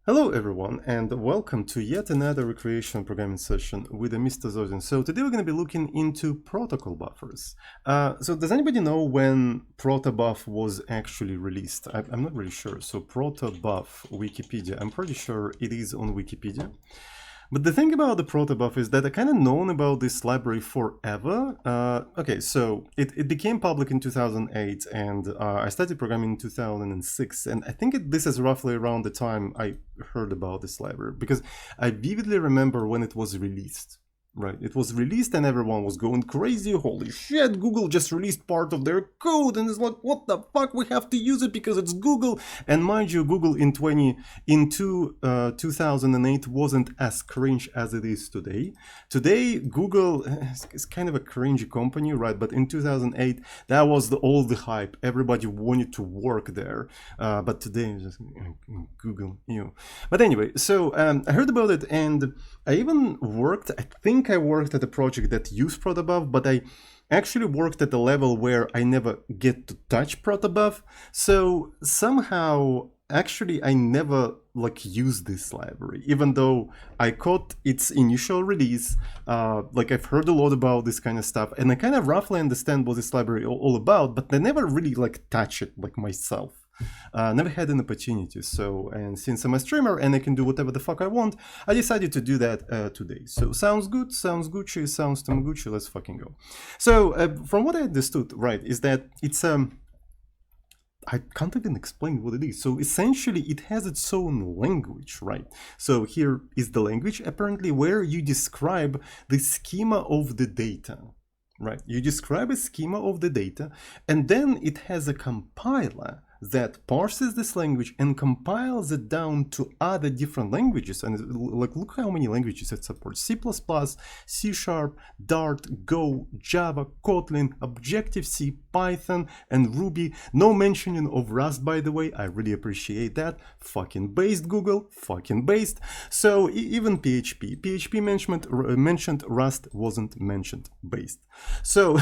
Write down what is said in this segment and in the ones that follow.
Hello everyone, and welcome to yet another recreational programming session with Mr. Zodin. So today we're going to be looking into protocol buffers. So does anybody know when Protobuf was actually released? I'm not really sure. So Protobuf Wikipedia, I'm pretty sure it is on Wikipedia. But the thing about the Protobuf is that I kind of known about this library forever. Okay, so it became public in 2008, and I started programming in 2006, and I think this is roughly around the time I heard about this library, because I vividly remember when it was released. Right, it was released and everyone was going crazy. Holy shit, Google just released part of their code, and it's like, what the fuck, we have to use it because it's Google. And mind you, Google in 2008 wasn't as cringe as it is today. Today, Google is kind of a cringy company, right? But in 2008, that was all the hype. Everybody wanted to work there. But today, it's just Google, But anyway, so I heard about it, and I even worked, I think I worked at a project that used Protobuf, but I actually worked at a level where I never get to touch Protobuf. So somehow, actually, I never used this library, even though I caught its initial release. I've heard a lot about this kind of stuff, and I kind of roughly understand what this library all about, but I never really touch it myself. Never had an opportunity. So, and since I'm a streamer and I can do whatever the fuck I want, I decided to do that today. So sounds good, sounds Gucci, sounds Tamaguchi, let's fucking go. So from what I understood, right, is that it's I can't even explain what it is. So essentially it has its own language, right? So here is the language apparently where you describe the schema of the data. Right, you describe a schema of the data, and then it has a compiler that parses this language and compiles it down to other different languages. And look how many languages it supports: C++, C#, Dart, Go, Java, Kotlin, Objective-C, Python, and Ruby. No mentioning of Rust, by the way. I really appreciate that. Fucking based, Google, fucking based. So even PHP. PHP mentioned, Rust wasn't mentioned, based. So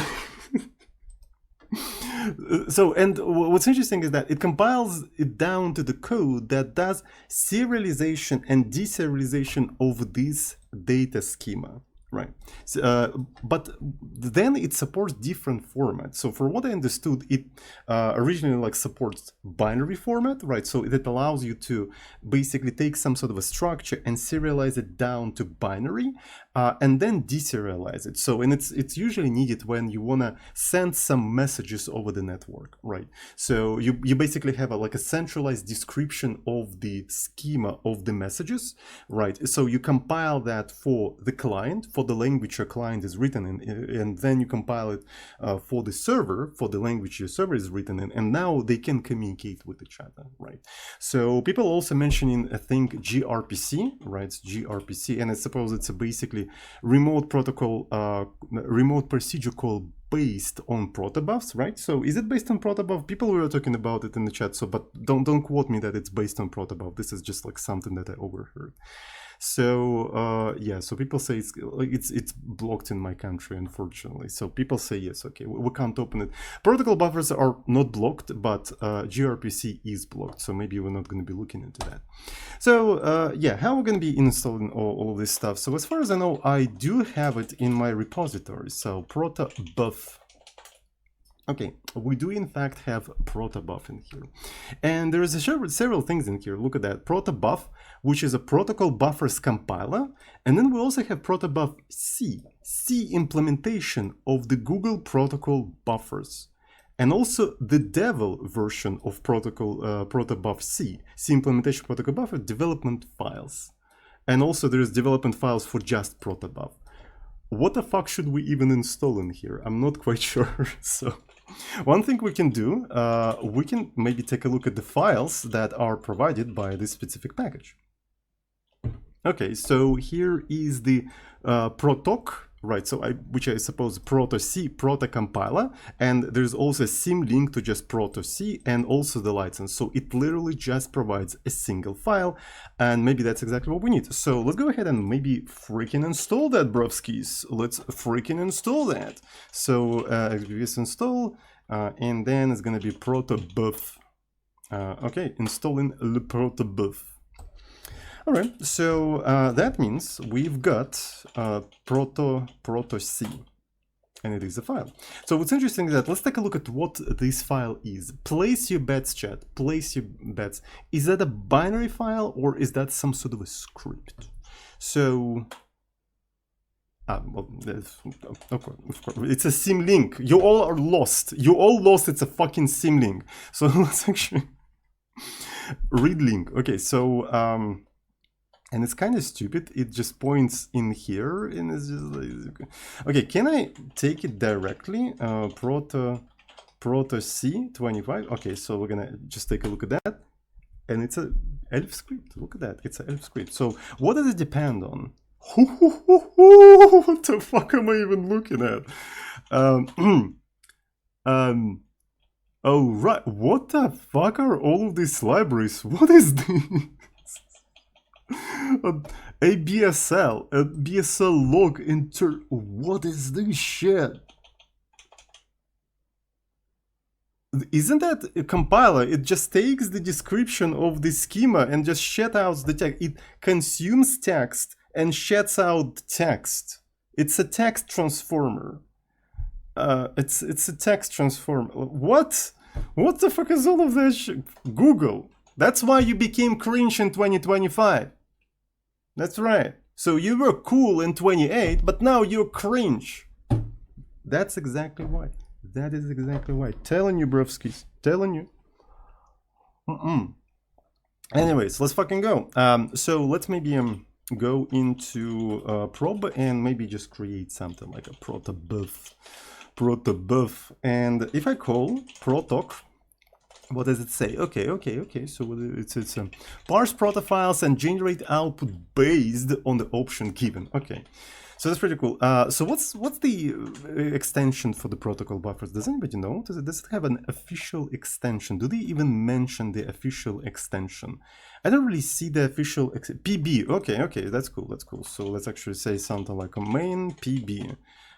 and what's interesting is that it compiles it down to the code that does serialization and deserialization of this data schema, right? But then it supports different formats. So for what I understood, it originally supports binary format, right? So it allows you to basically take some sort of a structure and serialize it down to binary, and then deserialize it. So, and it's usually needed when you want to send some messages over the network, right? So you basically have a centralized description of the schema of the messages, right? So you compile that for the client, for the language your client is written in, and then you compile it for the server, for the language your server is written in, and now they can communicate with each other, right? So people also mentioning, I think, gRPC, right? It's gRPC, and I suppose it's basically remote protocol, remote procedure call based on protobufs, right? So is it based on protobuf? People were talking about it in the chat, so but don't quote me that it's based on protobuf. This is just something that I overheard. So yeah, so people say it's blocked in my country, unfortunately. So people say yes, okay, we can't open it. Protocol buffers are not blocked, but gRPC is blocked. So maybe we're not going to be looking into that. So yeah, how we're going to be installing all of this stuff. So as far as I know, I do have it in my repository. So Protobuf. Okay, we do in fact have Protobuf in here. And there is several things in here. Look at that. Protobuf, which is a protocol buffers compiler. And then we also have Protobuf C implementation of the Google protocol buffers. And also the devil version of Protobuf C implementation protocol buffer development files. And also there's development files for just Protobuf. What the fuck should we even install in here? I'm not quite sure. So one thing we can do, we can maybe take a look at the files that are provided by this specific package. Okay, so here is the protoc, right? So which I suppose proto-C, proto-compiler, and there's also a symlink to just proto-C and also the license. So it literally just provides a single file, and maybe that's exactly what we need. So let's go ahead and maybe freaking install that, brovskis. Let's freaking install that. So xbs install, and then it's gonna be protobuf. Okay, installing the protobuf. All right, so that means we've got proto C, and it is a file. So what's interesting is that let's take a look at what this file is. Place your bets, chat. Place your bets. Is that a binary file or is that some sort of a script? So, well, of course, it's a symlink. You all are lost. You all lost. It's a fucking symlink. So let's actually read link. Okay, so and it's kind of stupid. It just points in here, and it's just like, okay. Can I take it directly? Proto C25. Okay, so we're gonna just take a look at that, and it's a Elf script. Look at that. It's an Elf script. So what does it depend on? What the fuck am I even looking at? Oh right. What the fuck are all of these libraries? What is this? BSL log inter. What is this shit? Isn't that a compiler? It just takes the description of the schema and just sheds out the text. It consumes text and sheds out text. It's a text transformer. It's a text transformer. What? What the fuck is all of that shit? Google. That's why you became cringe in 2025. That's right. So you were cool in 28, but now you're cringe. That's exactly why. That is exactly why. Telling you, bruvskis. Telling you. Anyways, let's fucking go. So let's maybe go into probe and maybe just create something like a protobuf. And if I call protoc, what does it say? Okay. So it's parse proto files and generate output based on the option given. Okay, so that's pretty cool. So what's the extension for the protocol buffers? Does anybody know? Does it have an official extension? Do they even mention the official extension? I don't really see the official PB. Okay, that's cool. So let's actually say something like a main PB.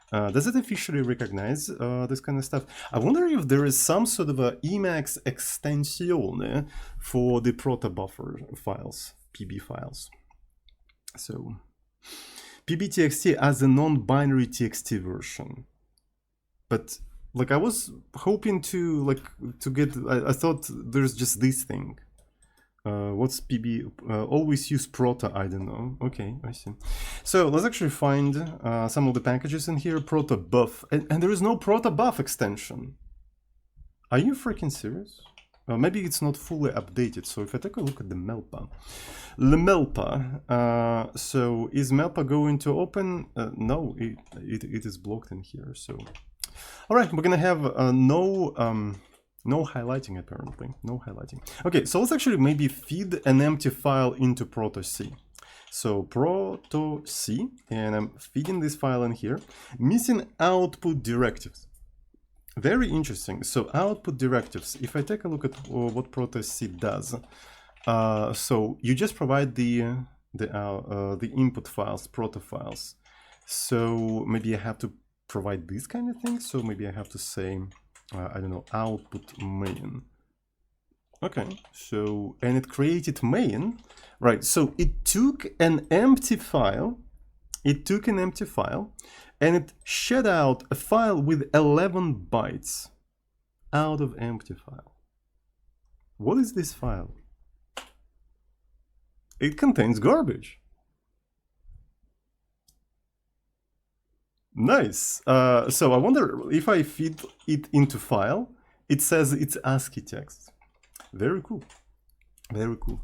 Does it officially recognize this kind of stuff? I wonder if there is some sort of a Emacs extension for the protobuffer files, PB files. So PBTXT as a non-binary TXT version. But like I was hoping to get, I thought there's just this thing. What's PB? Always use proto, I don't know. Okay, I see. So let's actually find some of the packages in here. Protobuf, and there is no protobuf extension. Are you freaking serious? Maybe it's not fully updated. So if I take a look at the Melpa, so is Melpa going to open? No, it is blocked in here. So, all right, we're gonna have no highlighting, apparently. No highlighting. Okay, so let's actually maybe feed an empty file into proto C. So proto C, and I'm feeding this file in here. Missing output directives. Very interesting. So output directives. If I take a look at what proto C does, so you just provide the input files, proto files. So maybe I have to provide these kind of things. So maybe I have to say, I don't know, output main. Okay, so, and it created main, right? So it took an empty file, and it shed out a file with 11 bytes out of empty file. What is this file? It contains garbage. Nice. So I wonder if I feed it into file, it says it's ASCII text. Very cool. Very cool.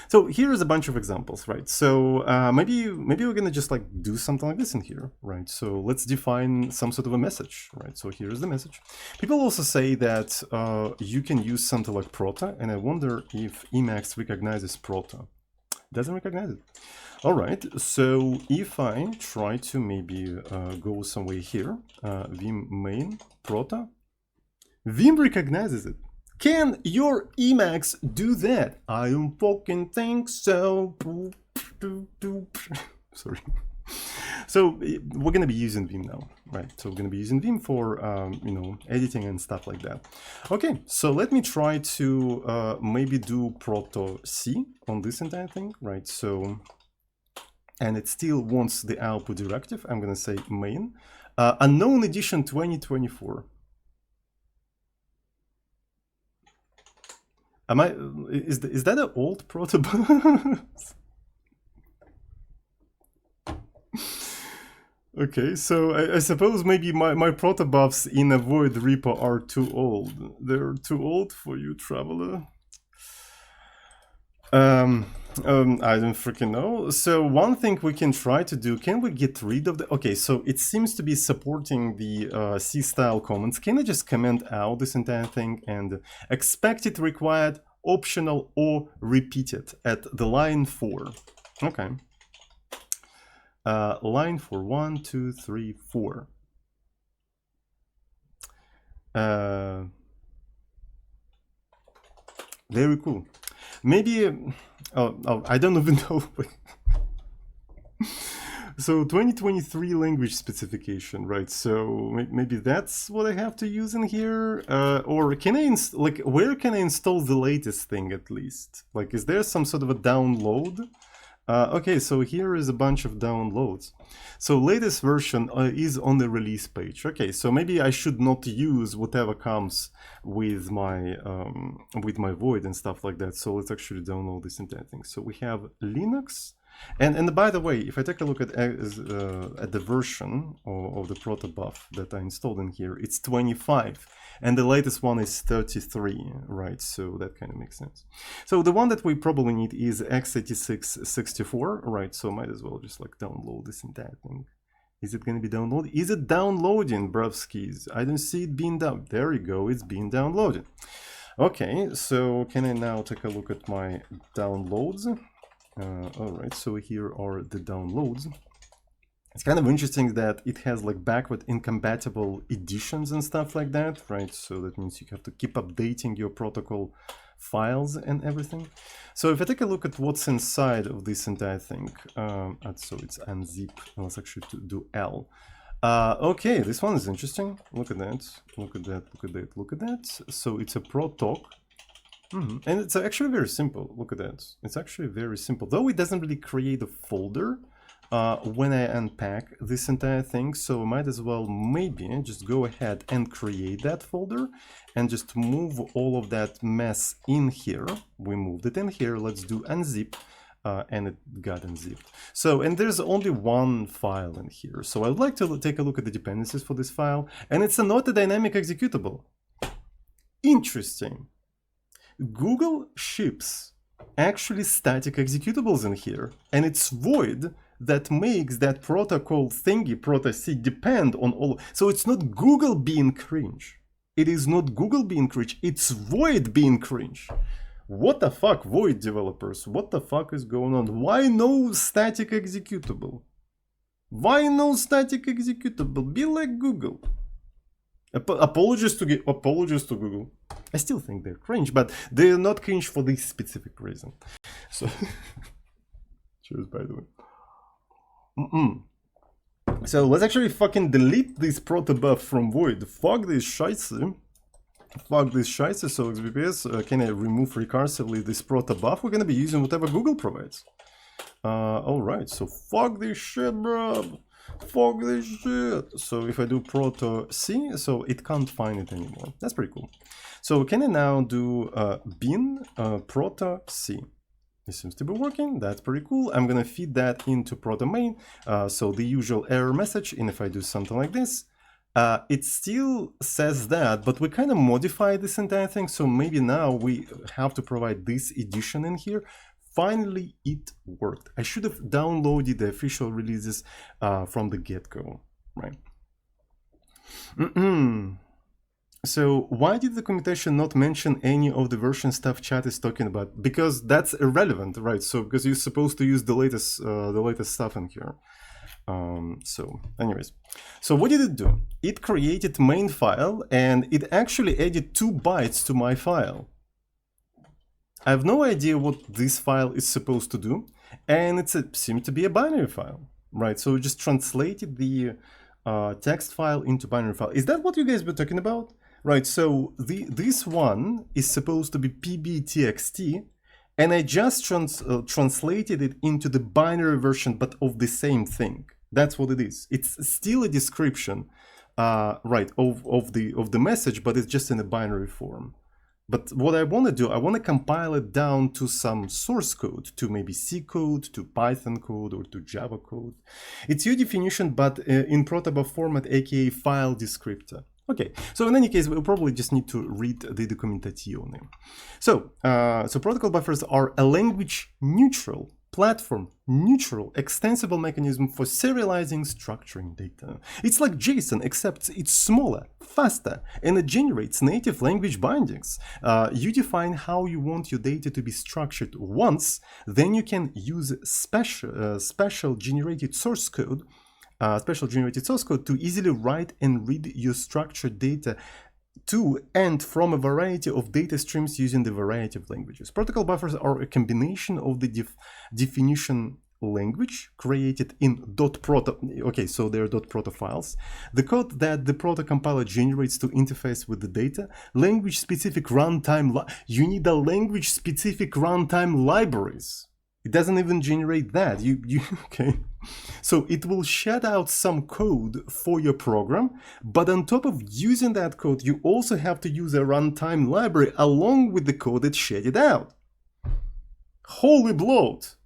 So here's a bunch of examples, right? So maybe we're gonna just like do something like this in here, right? So let's define some sort of a message, right? So here's the message. People also say that you can use something like proto, and I wonder if Emacs recognizes proto. Doesn't recognize it. All right, so if I try to maybe go somewhere here, vim main proto, vim recognizes it. Can your Emacs do that? I don't fucking think so. Sorry. So we're going to be using Vim now, right? So we're going to be using Vim for, editing and stuff like that. Okay, so let me try to maybe do proto C on this entire thing, right? So, and it still wants the output directive. I'm going to say main, unknown edition 2024. Is that an old Protobuf? Okay, so I suppose maybe my Protobufs in a Void repo are too old. They're too old for you, traveler. I don't freaking know. So one thing we can try to do, can we get rid of the... Okay, so it seems to be supporting the C-style comments. Can I just comment out this entire thing and expected, required, optional, or repeated at the line 4? Okay. Line 4, 1, 2, 3, 4. Very cool. Maybe, I don't even know. So 2023 language specification, right? So maybe that's what I have to use in here, or can I where can I install the latest thing at least? Like, is there some sort of a download? Okay, so here is a bunch of downloads. So latest version is on the release page. Okay, so maybe I should not use whatever comes with my Void and stuff like that. So let's actually download this entire thing. So we have Linux, and by the way, if I take a look at the version of the Protobuf that I installed in here, it's 25. And the latest one is 33, right? So that kind of makes sense. So the one that we probably need is x86-64, right? So might as well just like download this entire thing. Is it going to be downloaded? Is it downloading, bruvskis? I don't see it being down. There you go, it's being downloaded. Okay, so can I now take a look at my downloads? All right, so here are the downloads. It's kind of interesting that it has like backward incompatible editions and stuff like that, right? So that means you have to keep updating your protocol files and everything. So if I take a look at what's inside of this entire thing, so it's unzip. Let's actually do L. Okay, this one is interesting. Look at that. Look at that. Look at that. Look at that. So it's a proto. And it's actually very simple. Look at that. It's actually very simple, though it doesn't really create a folder when I unpack this entire thing. So I might as well maybe just go ahead and create that folder and just move all of that mess in here. We moved it in here. Let's do unzip. And it got unzipped. So, and there's only one file in here. So I'd like to take a look at the dependencies for this file. And it's not a dynamic executable. Interesting. Google ships actually static executables in here, and it's Void that makes that protocol thingy, proto-C, depend on all. So it's not Google being cringe. It is not Google being cringe. It's Void being cringe. What the fuck, Void developers? What the fuck is going on? Why no static executable? Why no static executable? Be like Google. Apologies to Google. I still think they're cringe, but they're not cringe for this specific reason. So, cheers, by the way. So let's actually fucking delete this Protobuf from Void. Fuck this scheiße. Fuck this scheiße. So XBPS, can I remove recursively this Protobuf? We're gonna be using whatever Google provides. Alright, so fuck this shit, bro. Fuck this shit. So if I do proto C, so it can't find it anymore. That's pretty cool. So can I now do bin proto C? This seems to be working. That's pretty cool. I'm gonna feed that into proto main. So the usual error message. And if I do something like this, it still says that, but we kind of modify this entire thing. So maybe now we have to provide this edition in here. Finally, it worked. I should have downloaded the official releases from the get-go, right? So why did the commutation not mention any of the version stuff chat is talking about? Because that's irrelevant, right? So because you're supposed to use the latest stuff in here. So anyways, so what did it do? It created main file and it actually added 2 bytes to my file. I have no idea what this file is supposed to do, and it seemed to be a binary file. right? So just translated the text file into binary file. Is that what you guys were talking about? Right, so this one is supposed to be pbtxt, and I just translated it into the binary version, but of the same thing. That's what it is. It's still a description, right, of the message, but it's just in a binary form. But what I want to do, I want to compile it down to some source code, to maybe C code, to Python code, or to Java code. It's your definition, but in Protobuf format, aka file descriptor. Okay, so in any case, we'll probably just need to read the documentation. So protocol buffers are a language neutral, platform neutral, extensible mechanism for serializing, structuring data. It's like JSON, except it's smaller, faster, and it generates native language bindings. You define how you want your data to be structured once, then you can use special generated source code to easily write and read your structured data to and from a variety of data streams using the variety of languages. Protocol buffers are a combination of the definition language created in .proto. Okay, so they're .proto files. The code that the proto compiler generates to interface with the data. Language-specific runtime. You need a language-specific runtime libraries. It doesn't even generate that. Okay. So it will shed out some code for your program, but on top of using that code, you also have to use a runtime library along with the code that shed it out. Holy bloat!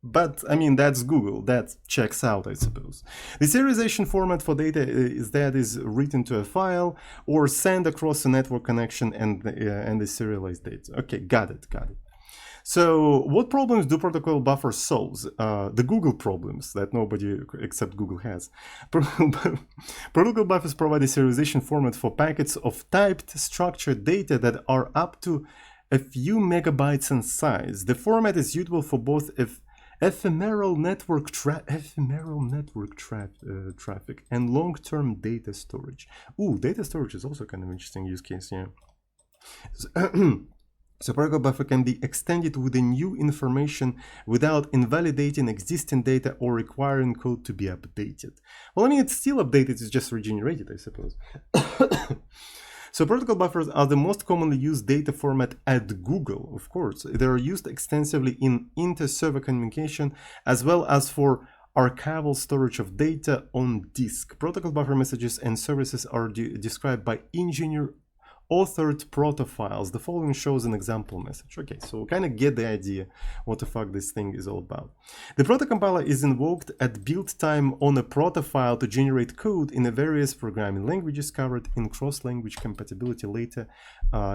But I mean, that's Google. That checks out, I suppose. The serialization format for data is written to a file or sent across a network connection and the serialized data. Okay, got it. So what problems do protocol buffer solves? The Google problems that nobody except Google has. Protocol buffers provide a serialization format for packets of typed structured data that are up to a few megabytes in size. The format is suitable for both ephemeral network traffic and long-term data storage. Ooh, data storage is also kind of interesting use case, yeah. So protocol buffer can be extended with a new information without invalidating existing data or requiring code to be updated. Well, I mean, it's still updated, it's just regenerated, I suppose. So protocol buffers are the most commonly used data format at Google, of course. They are used extensively in inter-server communication as well as for archival storage of data on disk. Protocol buffer messages and services are described by engineer-authored proto files. The following shows an example message. Okay, so we kind of get the idea what the fuck this thing is all about. The proto compiler is invoked at build time on a proto file to generate code in the various programming languages covered in cross-language compatibility later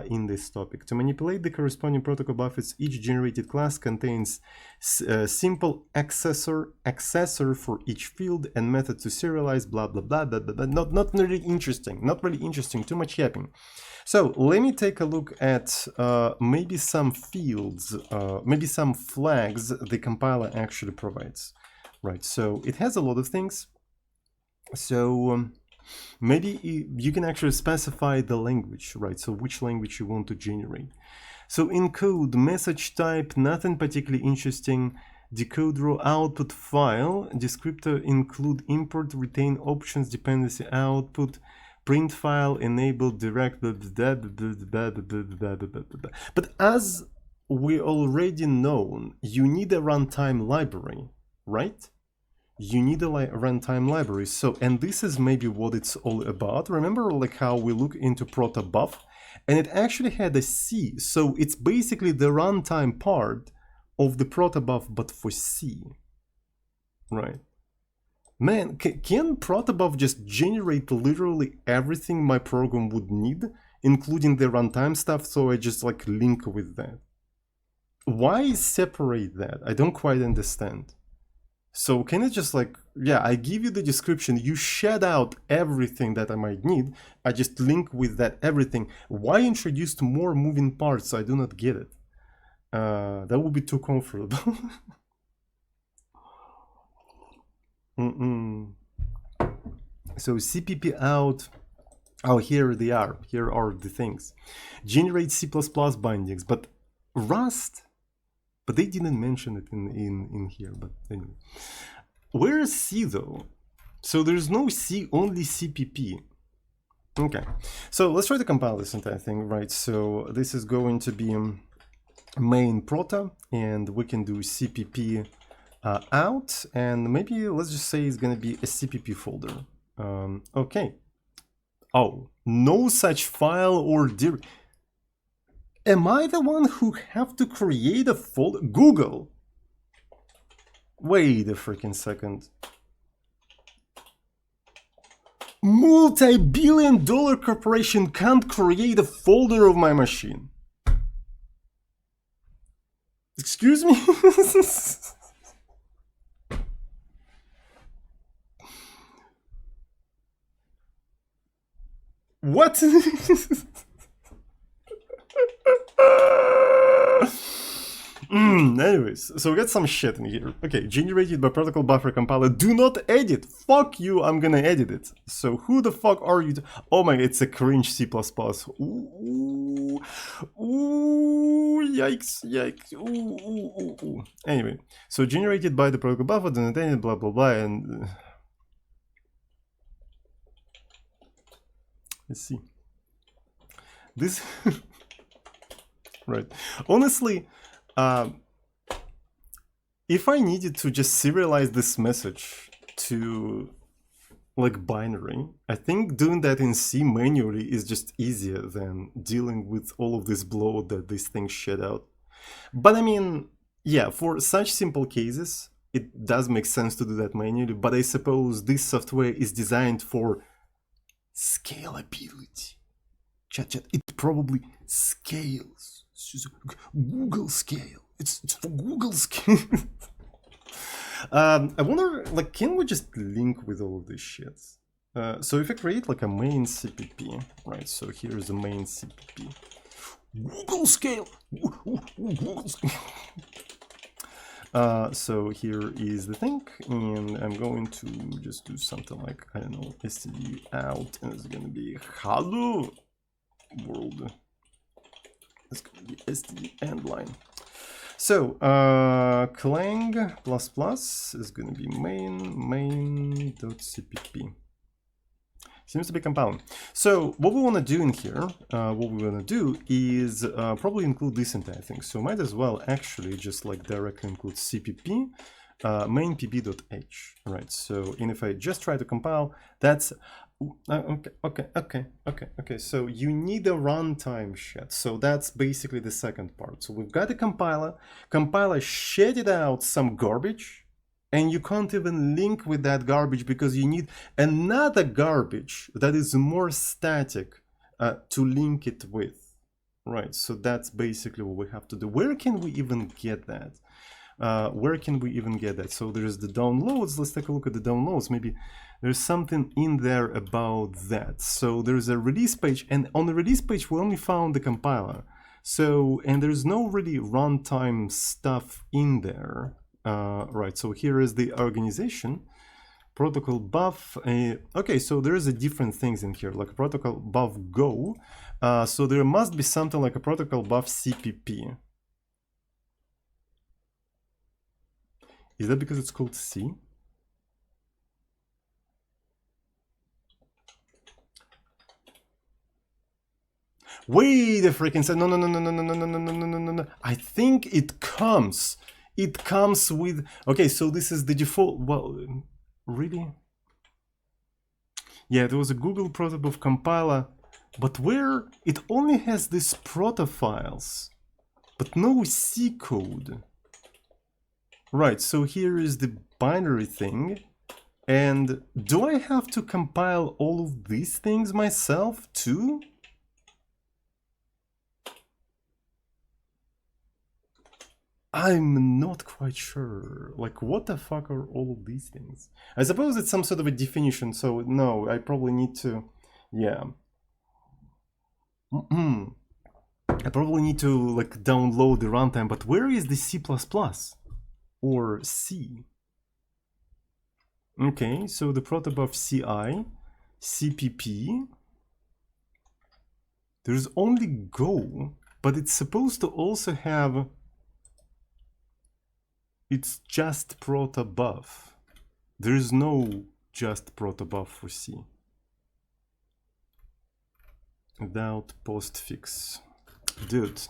in this topic. To manipulate the corresponding protocol buffers, each generated class contains a simple accessor for each field and method to serialize, blah blah blah blah blah. Not really interesting. Too much yapping. So let me take a look at maybe some fields, maybe some flags the compiler actually provides. Right, so it has a lot of things. So maybe you can actually specify the language, right? So which language you want to generate. So in code, message type, nothing particularly interesting. Decode raw output file, descriptor include import, retain options, dependency output, print file, enable direct, but as we already know, you need a runtime library, right? You need a runtime library. So, and this is maybe what it's all about. Remember like how we look into Protobuf and it actually had a C. So it's basically the runtime part of the Protobuf, but for C, right? Man, can Protobuf just generate literally everything my program would need, including the runtime stuff, so I just like link with that? Why separate that? I don't quite understand. So can it just like, yeah, I give you the description, you shed out everything that I might need, I just link with that everything. Why introduce more moving parts? I do not get it. That would be too comfortable. So CPP out, oh, here they are, here are the things. Generate C++ bindings, but Rust, but they didn't mention it in here, but anyway. Where is C though? So there's no C, only CPP. Okay, so let's try to compile this entire thing, right? So this is going to be main proto, and we can do CPP out, and maybe let's just say it's going to be a CPP folder. Okay. Oh, no such file or directory. Am I the one who have to create a folder? Google. Wait a freaking second. Multi-billion-dollar corporation can't create a folder of my machine. Excuse me? What? Anyways, so we got some shit in here. Okay, generated by protocol buffer compiler. Do not edit. Fuck you, I'm gonna edit it. So who the fuck are you? Oh my, it's a cringe C++. Ooh, yikes, yikes. Ooh. Anyway, so generated by the protocol buffer, do not edit, blah, blah, blah, and... let's see. This... right. Honestly, if I needed to just serialize this message to like binary, I think doing that in C manually is just easier than dealing with all of this bloat that this thing shed out. But I mean, yeah, for such simple cases, it does make sense to do that manually, but I suppose this software is designed for scalability. Chat, it probably scales. Google scale. It's for Google scale. I wonder, like, can we just link with all of this shit? So if I create like a main CPP, right? So here's the main CPP. Google scale. Google scale. So here is the thing, and I'm going to just do something like, I don't know, std out, and it's gonna be hello world. It's gonna be std end line. So clang plus plus is gonna be main.cpp. Seems to be compiling. So what we want to do in here, is probably include this entire thing. So might as well actually just like directly include cpp main pb.h, right? So, and if I just try to compile, that's okay. So you need a runtime shit. So that's basically the second part. So we've got a compiler. Compiler shedded out some garbage, and you can't even link with that garbage because you need another garbage that is more static to link it with, right? So that's basically what we have to do. Where can we even get that? So there's the downloads. Let's take a look at the downloads. Maybe there's something in there about that. So there's a release page, and on the release page we only found the compiler. So, and there's no really runtime stuff in there. Right, so here is the organization, protocol buff. Okay, so there's a different things in here, like protocol buff go. So there must be something like a protocol buff CPP. Is that because it's called C? Wait a freaking second. No. I think it comes. It comes with, okay, so this is the default. Well, really? Yeah, there was a Google Protobuf compiler, but where it only has these proto files, but no C code. Right, so here is the binary thing. And do I have to compile all of these things myself too? I'm not quite sure. Like, what the fuck are all of these things? I suppose it's some sort of a definition, so no, I probably need to, yeah. I probably need to, like, download the runtime, but where is the C++? Or C? Okay, so the protobuf CI, CPP. There's only Go, but it's supposed to also have... It's just protobuf. There is no just protobuf for C. Without postfix. Dude,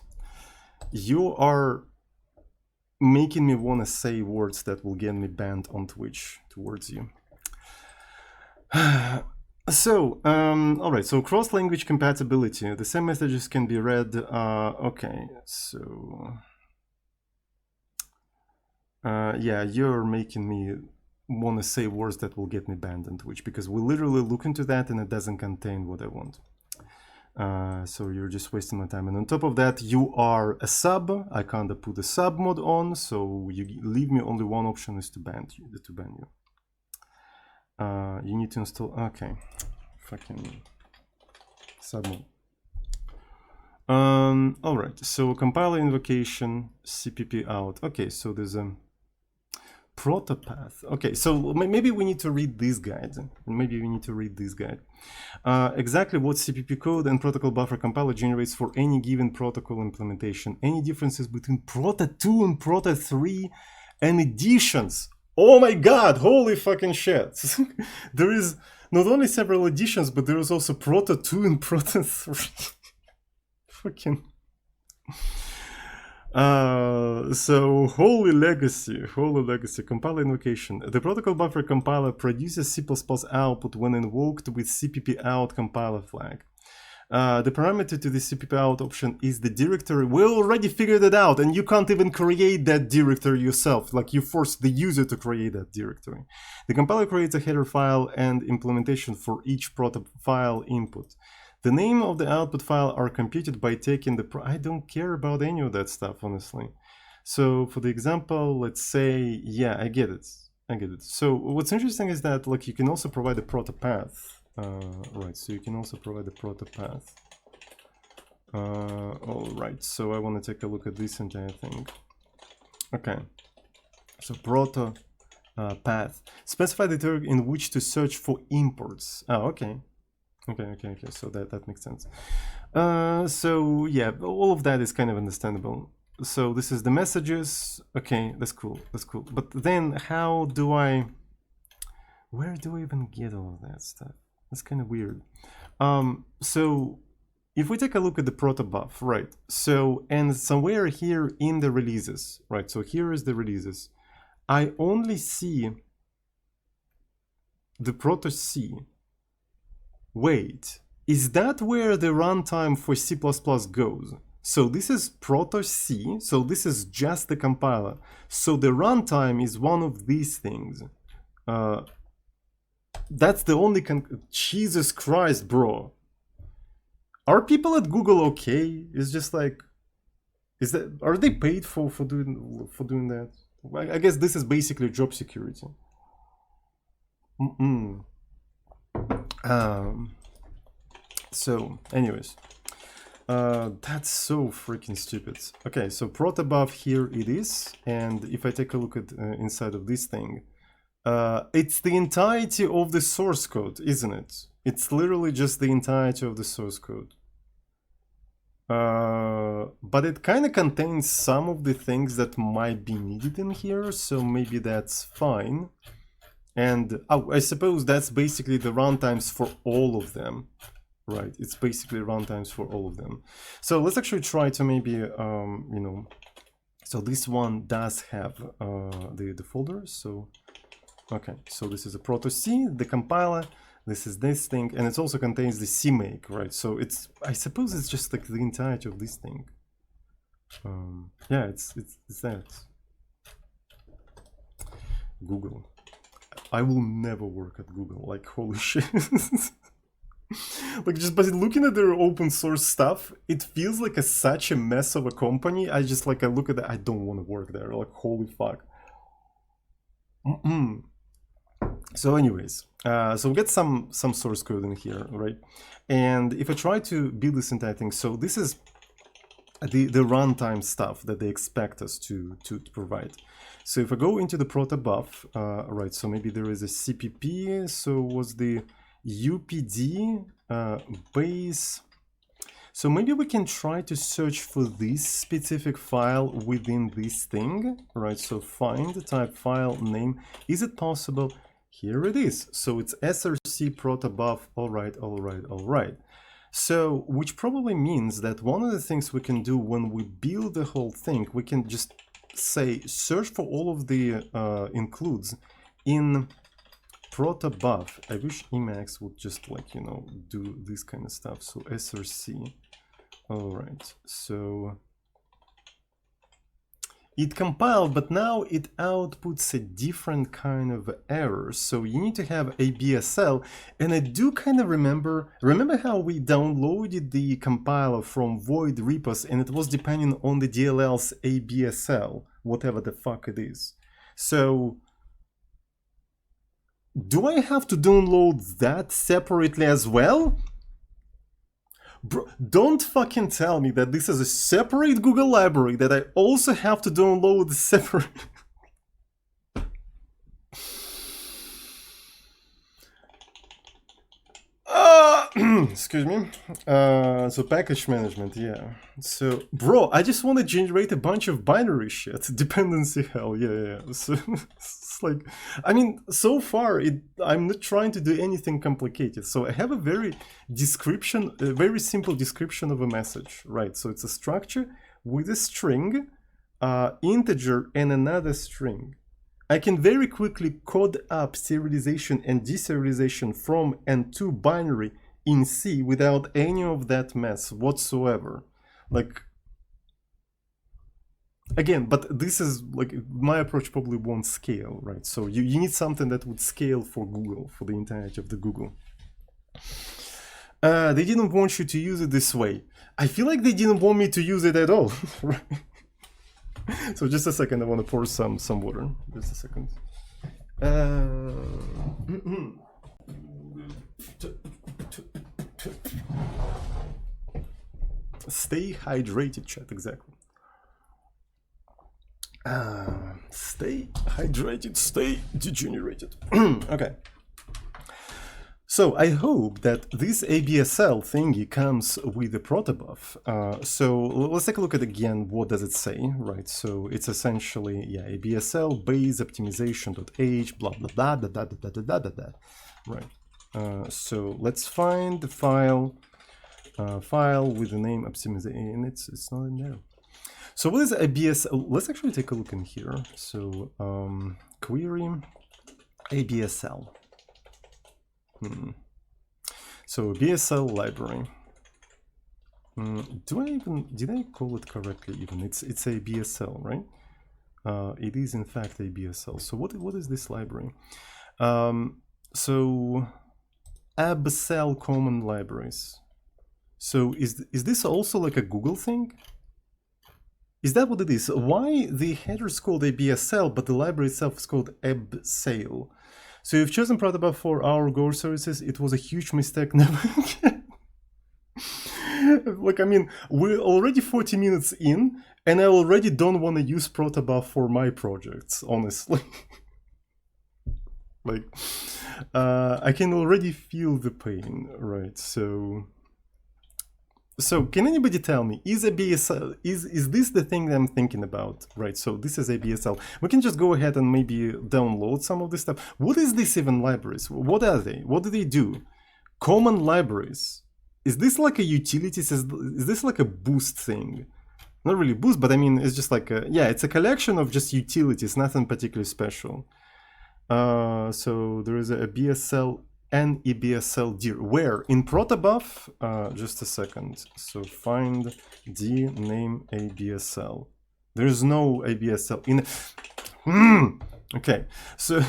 you are making me want to say words that will get me banned on Twitch towards you. So, all right, so cross-language compatibility. The same messages can be read. Okay, so... yeah, you're making me want to say words that will get me banned on Twitch, because we literally look into that and it doesn't contain what I want. So you're just wasting my time. And on top of that, you are a sub. I can't put a sub mod on, so you leave me only one option is to ban you. You need to install. Okay, fucking sub mod. All right. So compiler invocation cpp out. Okay, so there's a proto path. Okay, so maybe we need to read this guide. Exactly what CPP code and protocol buffer compiler generates for any given protocol implementation. Any differences between Proto 2 and Proto 3 and editions. Oh my god, holy fucking shit. There is not only several editions, but there is also Proto 2 and Proto 3. Fucking... so holy legacy compiler invocation. The protocol buffer compiler produces C++ output when invoked with cpp out compiler flag. The parameter to the cpp out option is the directory. We already figured it out, and you can't even create that directory yourself. Like, you force the user to create that directory. The compiler creates a header file and implementation for each proto file input. The name of the output file are computed by taking the... I don't care about any of that stuff, honestly. So for the example, let's say, yeah, I get it. So what's interesting is that, like, you can also provide a proto path. Right, so you can also provide a proto path. All right, so I want to take a look at this entire thing. Okay, so proto path. Specify the tag in which to search for imports. Oh, okay. Okay, so that makes sense. So yeah, all of that is kind of understandable. So this is the messages. Okay, that's cool. But then how do I... Where do I even get all of that stuff? That's kind of weird. So if we take a look at the protobuf, right? So, and somewhere here in the releases, right? So here is the releases. I only see the proto C. Wait, is that where the runtime for C++ goes? So this is proto C, so this is just the compiler. So the runtime is one of these things. That's the only Jesus Christ, bro. Are people at Google okay? It's just like, are they paid for doing that? I guess this is basically job security. So anyways, that's so freaking stupid. Okay, so protobuf, here it is, and if I take a look at inside of this thing, it's the entirety of the source code, isn't it? It's literally just the entirety of the source code. But it kind of contains some of the things that might be needed in here, so maybe that's fine. And I suppose that's basically the runtimes for all of them, right? It's basically runtimes for all of them. So let's actually try to maybe, you know, so this one does have the folder. So, okay, so this is a proto C, the compiler. This is this thing, and it also contains the CMake, right? So it's, I suppose it's just like the entirety of this thing. Yeah, it's that. Google. I will never work at Google, like, holy shit. Like, just by looking at their open source stuff, it feels like such a mess of a company. I look at that, I don't want to work there, like, holy fuck. So anyways, so we get some source code in here, right? And if I try to build this entire thing, so this is the runtime stuff that they expect us to provide. So if I go into the protobuf, right, so maybe there is a CPP, so was the UPD base. So maybe we can try to search for this specific file within this thing, right? So find type file name. Is it possible? Here it is. So it's src protobuf. All right, all right, all right. So, which probably means that one of the things we can do when we build the whole thing, we can just say search for all of the includes in Protobuf. I wish Emacs would just, like, you know, do this kind of stuff. So src. All right. So it compiled, but now it outputs a different kind of error. So you need to have absl, and I do kind of remember how we downloaded the compiler from Void Repos, and it was depending on the DLL's absl, whatever the fuck it is. So do I have to download that separately as well? Bro, don't fucking tell me that this is a separate Google library that I also have to download separate. Excuse me. So package management, yeah. So, bro, I just want to generate a bunch of binary shit. Dependency hell, yeah. So it's like, I mean, so far I'm not trying to do anything complicated. So I have a very simple description of a message, right? So it's a structure with a string, integer, and another string. I can very quickly code up serialization and deserialization from and to binary in C without any of that mess whatsoever. Like, again, but this is like, my approach probably won't scale, right? So you need something that would scale for Google, for the entirety of the Google. They didn't want you to use it this way. I feel like they didn't want me to use it at all, right? So just a second, I want to pour some water. Just a second. Stay hydrated, chat, exactly. Stay hydrated, stay degenerated. Okay. So I hope that this absl thingy comes with the Protobuf. So let's take a look at again, what does it say, right? So it's essentially, yeah, absl base optimization.h, blah, blah, blah, blah, blah, blah, blah, blah, blah, right? So let's find the file with the name optimization, and it's not in there. So what is absl? Let's actually take a look in here. So query absl. So BSL library. Did I call it correctly even? It's a BSL, right? It is in fact a BSL. So what is this library? So absl common libraries. So is this also like a Google thing? Is that what it is? Why the header is called absl, but the library itself is called absl? So you've chosen Protobuf for our Go services. It was a huge mistake. Never again. Like, I mean, we're already 40 minutes in, and I already don't want to use Protobuf for my projects, honestly. Like, I can already feel the pain, right? So can anybody tell me, is absl, is this the thing that I'm thinking about, right? So this is absl. We can just go ahead and maybe download some of this stuff. What is this even libraries? What are they? What do they do? Common libraries. Is this like a utilities? Is this like a boost thing? Not really boost, but I mean, it's just like a, yeah, it's a collection of just utilities, nothing particularly special. So there is a BSL and ebsl dir. Where? In Protobuf? Just a second. So find d name absl. There is no absl in. Okay. So.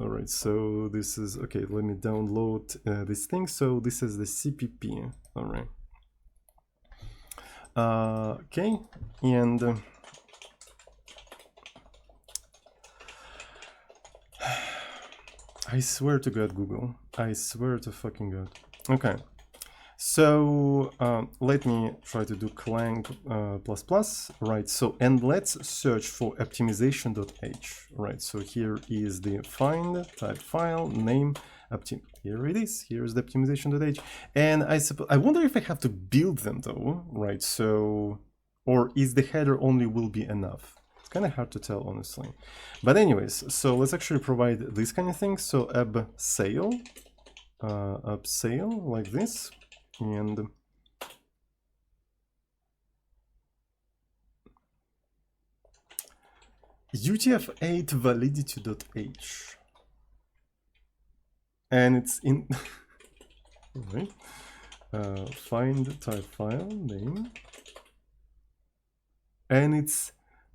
All right. So this is okay. Let me download this thing. So this is the CPP. All right. Okay. And. I swear to God, Google. I swear to fucking God. Okay. So let me try to do clang ++, right? So, and let's search for optimization.h, right? So here is the find type file name here it is. Here's the optimization.h. And I wonder if I have to build them though, right? So, or is the header only will be enough? kind of hard to tell, honestly. But anyways, so let's actually provide this kind of thing. So absl, like this, and utf8 validity.h, and it's in right. Find type file name, and it's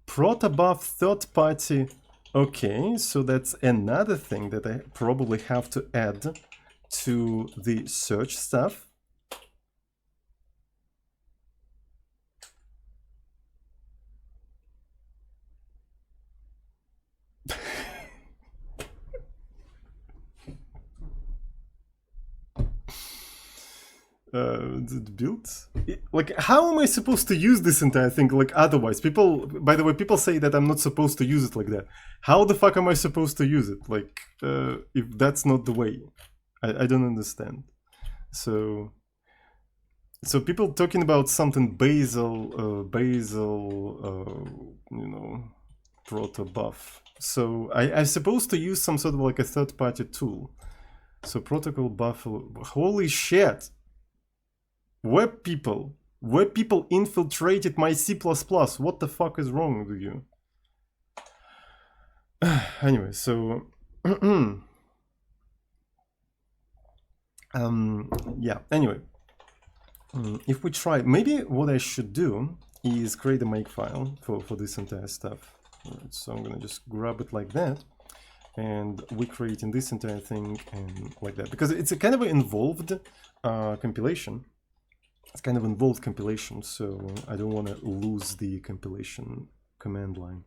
Protobuf third party. Okay, so that's another thing that I probably have to add to the search stuff. Built? Like, how am I supposed to use this entire thing? Like, otherwise, people, by the way, people say that I'm not supposed to use it like that. How the fuck am I supposed to use it? Like, if that's not the way, I don't understand. So people talking about something Bazel, you know, Protobuf. So I'm supposed to use some sort of like a third-party tool. So protocol buffalo. Holy shit! Web people infiltrated my C++. What the fuck is wrong with you? Anyway, so yeah. Anyway, if we try, maybe what I should do is create a makefile for this entire stuff. Right, so I'm gonna just grab it like that, and we're creating this entire thing and like that, because it's a kind of an involved compilation. It's kind of involved compilation, so I don't want to lose the compilation command line.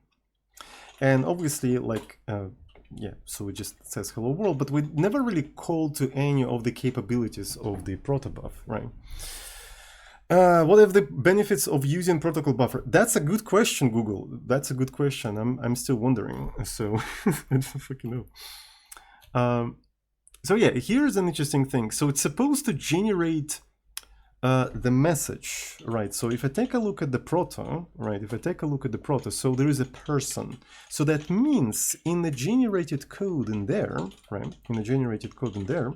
And obviously, like, yeah, so it just says hello world, but we never really called to any of the capabilities of the protobuf, right? What are the benefits of using protocol buffer? That's a good question, Google. That's a good question. I'm still wondering, so I don't fucking know. So yeah, here's an interesting thing. So it's supposed to generate the message, right? So if I take a look at the proto, right? If I take a look at the proto, so there is a person. So that means in the generated code in there, right? In the generated code in there,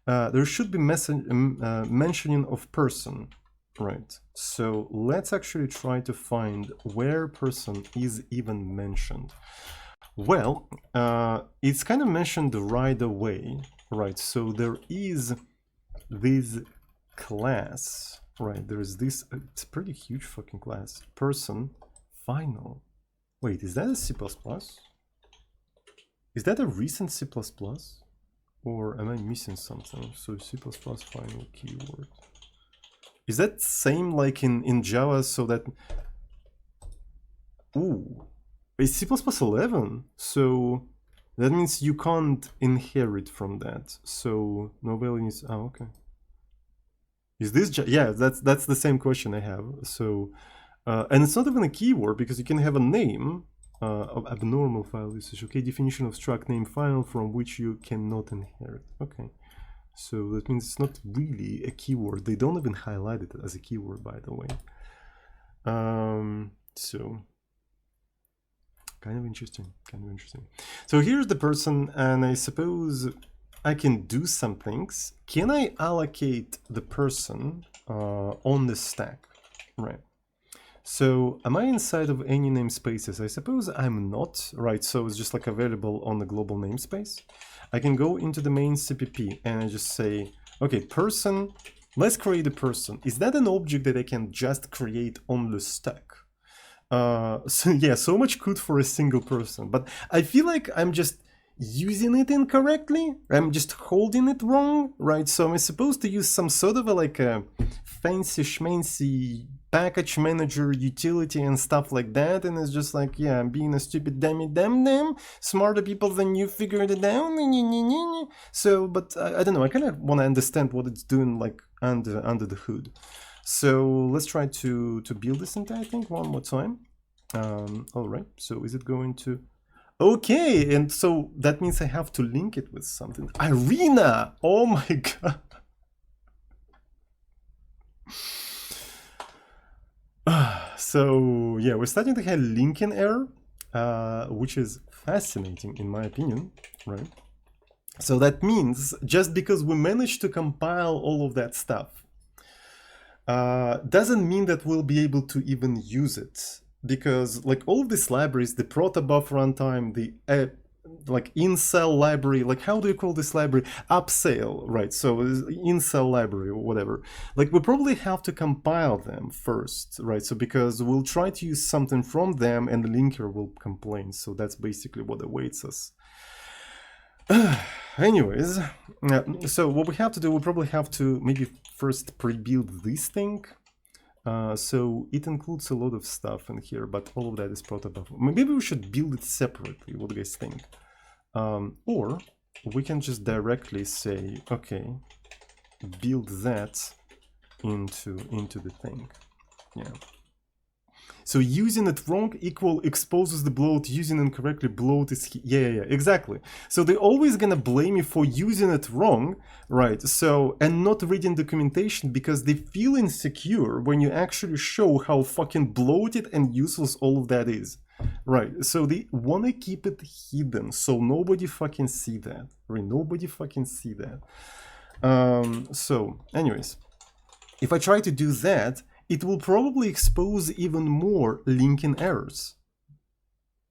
there should be mentioning of person, right? So let's actually try to find where person is even mentioned. Well, it's kind of mentioned right away, right? So there is this class, right? There's this, it's a pretty huge fucking class, person final. Wait, is that a C++? Is that a recent C++? Or am I missing something? So C++ final keyword. Is that same like in Java, so that, ooh, it's C++ 11, so that means you can't inherit from that. So no value is, oh, okay. Is this, yeah, that's the same question I have. So, and it's not even a keyword, because you can have a name of abnormal file usage. Okay, definition of struct name file from which you cannot inherit. Okay, so that means it's not really a keyword. They don't even highlight it as a keyword, by the way. So kind of interesting, kind of interesting. So here's the person, and I suppose I can do some things. Can I allocate the person on the stack? Right. So am I inside of any namespaces? I suppose I'm not, right? So it's just like available on the global namespace. I can go into the main CPP and I just say, okay, person, let's create a person. Is that an object that I can just create on the stack? So yeah, so much code for a single person, but I feel like I'm just using it incorrectly. I'm just holding it wrong, right? So I'm supposed to use some sort of like a fancy schmancy package manager utility and stuff like that, and it's just like, yeah, I'm being a stupid damn smarter people than you figured it out. So, but I don't know, I kind of want to understand what it's doing like under the hood. So let's try to build this entire thing one more time. All right, so is it going to, okay, and so that means I have to link it with something. Arena, oh my god. So yeah, we're starting to have linking error. which is fascinating in my opinion, right? So that means just because we managed to compile all of that stuff doesn't mean that we'll be able to even use it, because like all of these libraries, the Protobuf runtime, the like incel library, like how do you call this library? Absl, right? So incel library or whatever. Like we probably have to compile them first, right? So because we'll try to use something from them and the linker will complain. So that's basically what awaits us. Anyways, so what we have to do, we probably have to maybe first pre-build this thing. So it includes a lot of stuff in here, but all of that is Protobuf. Maybe we should build it separately. What do you guys think? Or we can just directly say, okay, build that into the thing. Yeah. So using it wrong equal exposes the bloat, using incorrectly bloat is, yeah, exactly. So they're always gonna blame you for using it wrong, right? So, and not reading documentation because they feel insecure when you actually show how fucking bloated and useless all of that is, right? So they wanna keep it hidden so nobody fucking see that, right? Nobody fucking see that. So anyways, if I try to do that, it will probably expose even more linking errors.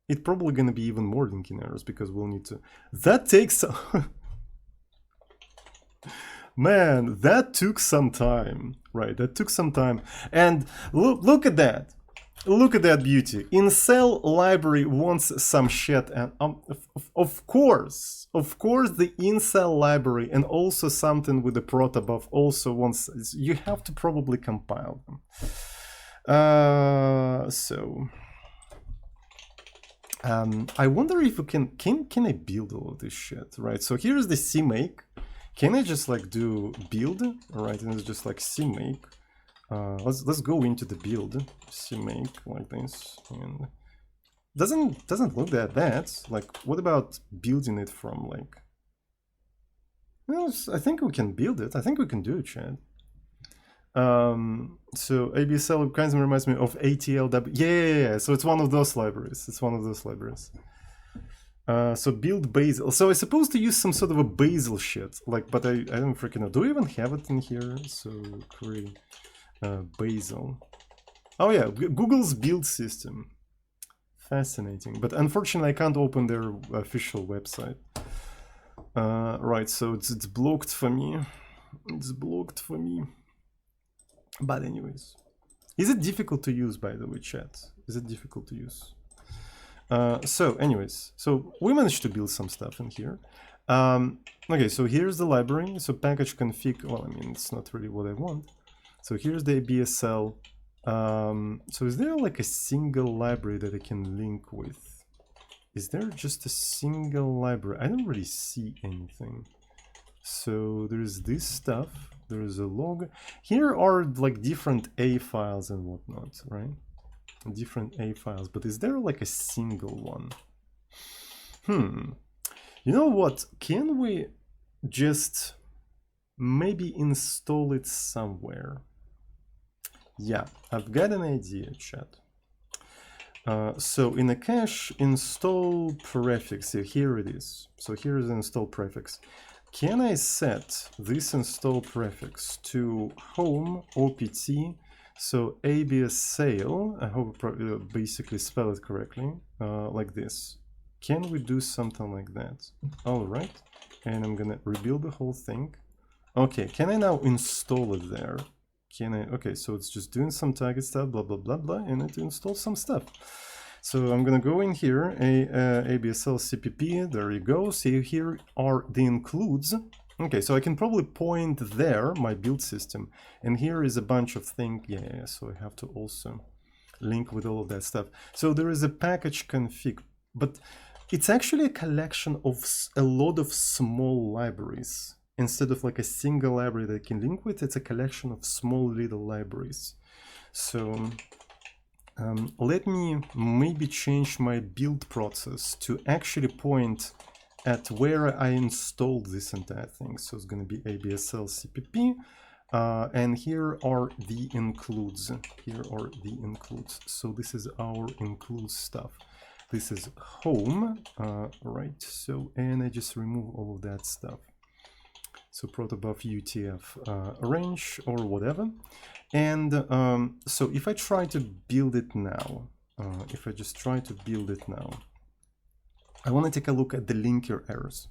It's probably going to be even more linking errors because we'll need to... That takes... Man, that took some time, right? That took some time. And look at that. Look at that beauty. Incel library wants some shit, and of course the incel library and also something with the Protobuf also wants. You have to probably compile them. I wonder if we can I build all of this shit, right? So here's the CMake. Can I just like do build, right? And it's just like CMake. Let's go into the build, CMake like this, and doesn't look that bad. Like, what about building it from like? Well, I think we can build it. I think we can do it, Chad. So absl kind of reminds me of ATLW. Yeah. So it's one of those libraries. It's one of those libraries. So build bazel. So I supposed to use some sort of a bazel shit, like, but I don't freaking know. Do we even have it in here? So create. Bazel. Oh yeah, Google's build system. Fascinating, but unfortunately I can't open their official website. Right, so it's blocked for me. It's blocked for me. But anyways, is it difficult to use, by the way, chat? Is it difficult to use? So anyways, so we managed to build some stuff in here. Okay, so here's the library. So package config. Well, I mean, it's not really what I want. So here's the absl. So is there like a single library that I can link with? Is there just a single library? I don't really see anything. So there's this stuff. There's a log. Here are like different A files and whatnot, right? Different A files. But is there like a single one? You know what? Can we just maybe install it somewhere? Yeah, I've got an idea, chat. So in a cache, install prefix, here it is. So here is the install prefix. Can I set this install prefix to home opt, so absl, I hope I basically spell it correctly, like this. Can we do something like that? All right, and I'm gonna rebuild the whole thing. Okay, can I now install it there? Can I? Okay, so it's just doing some target stuff, blah, blah, blah, blah, and it installs some stuff. So I'm gonna go in here, absl cpp, there you go. See, here are the includes. Okay, so I can probably point there, my build system, and here is a bunch of things. Yeah, so I have to also link with all of that stuff. So there is a package config, but it's actually a collection of a lot of small libraries. Instead of like a single library that I can link with, it's a collection of small little libraries. So let me maybe change my build process to actually point at where I installed this entire thing. So it's going to be absl cpp, and here are the includes. Here are the includes. So this is our include stuff. this is home, right? So, and I just remove all of that stuff. So Protobuf UTF range or whatever. And so if I try to build it now, if I just try to build it now, I want to take a look at the linker errors.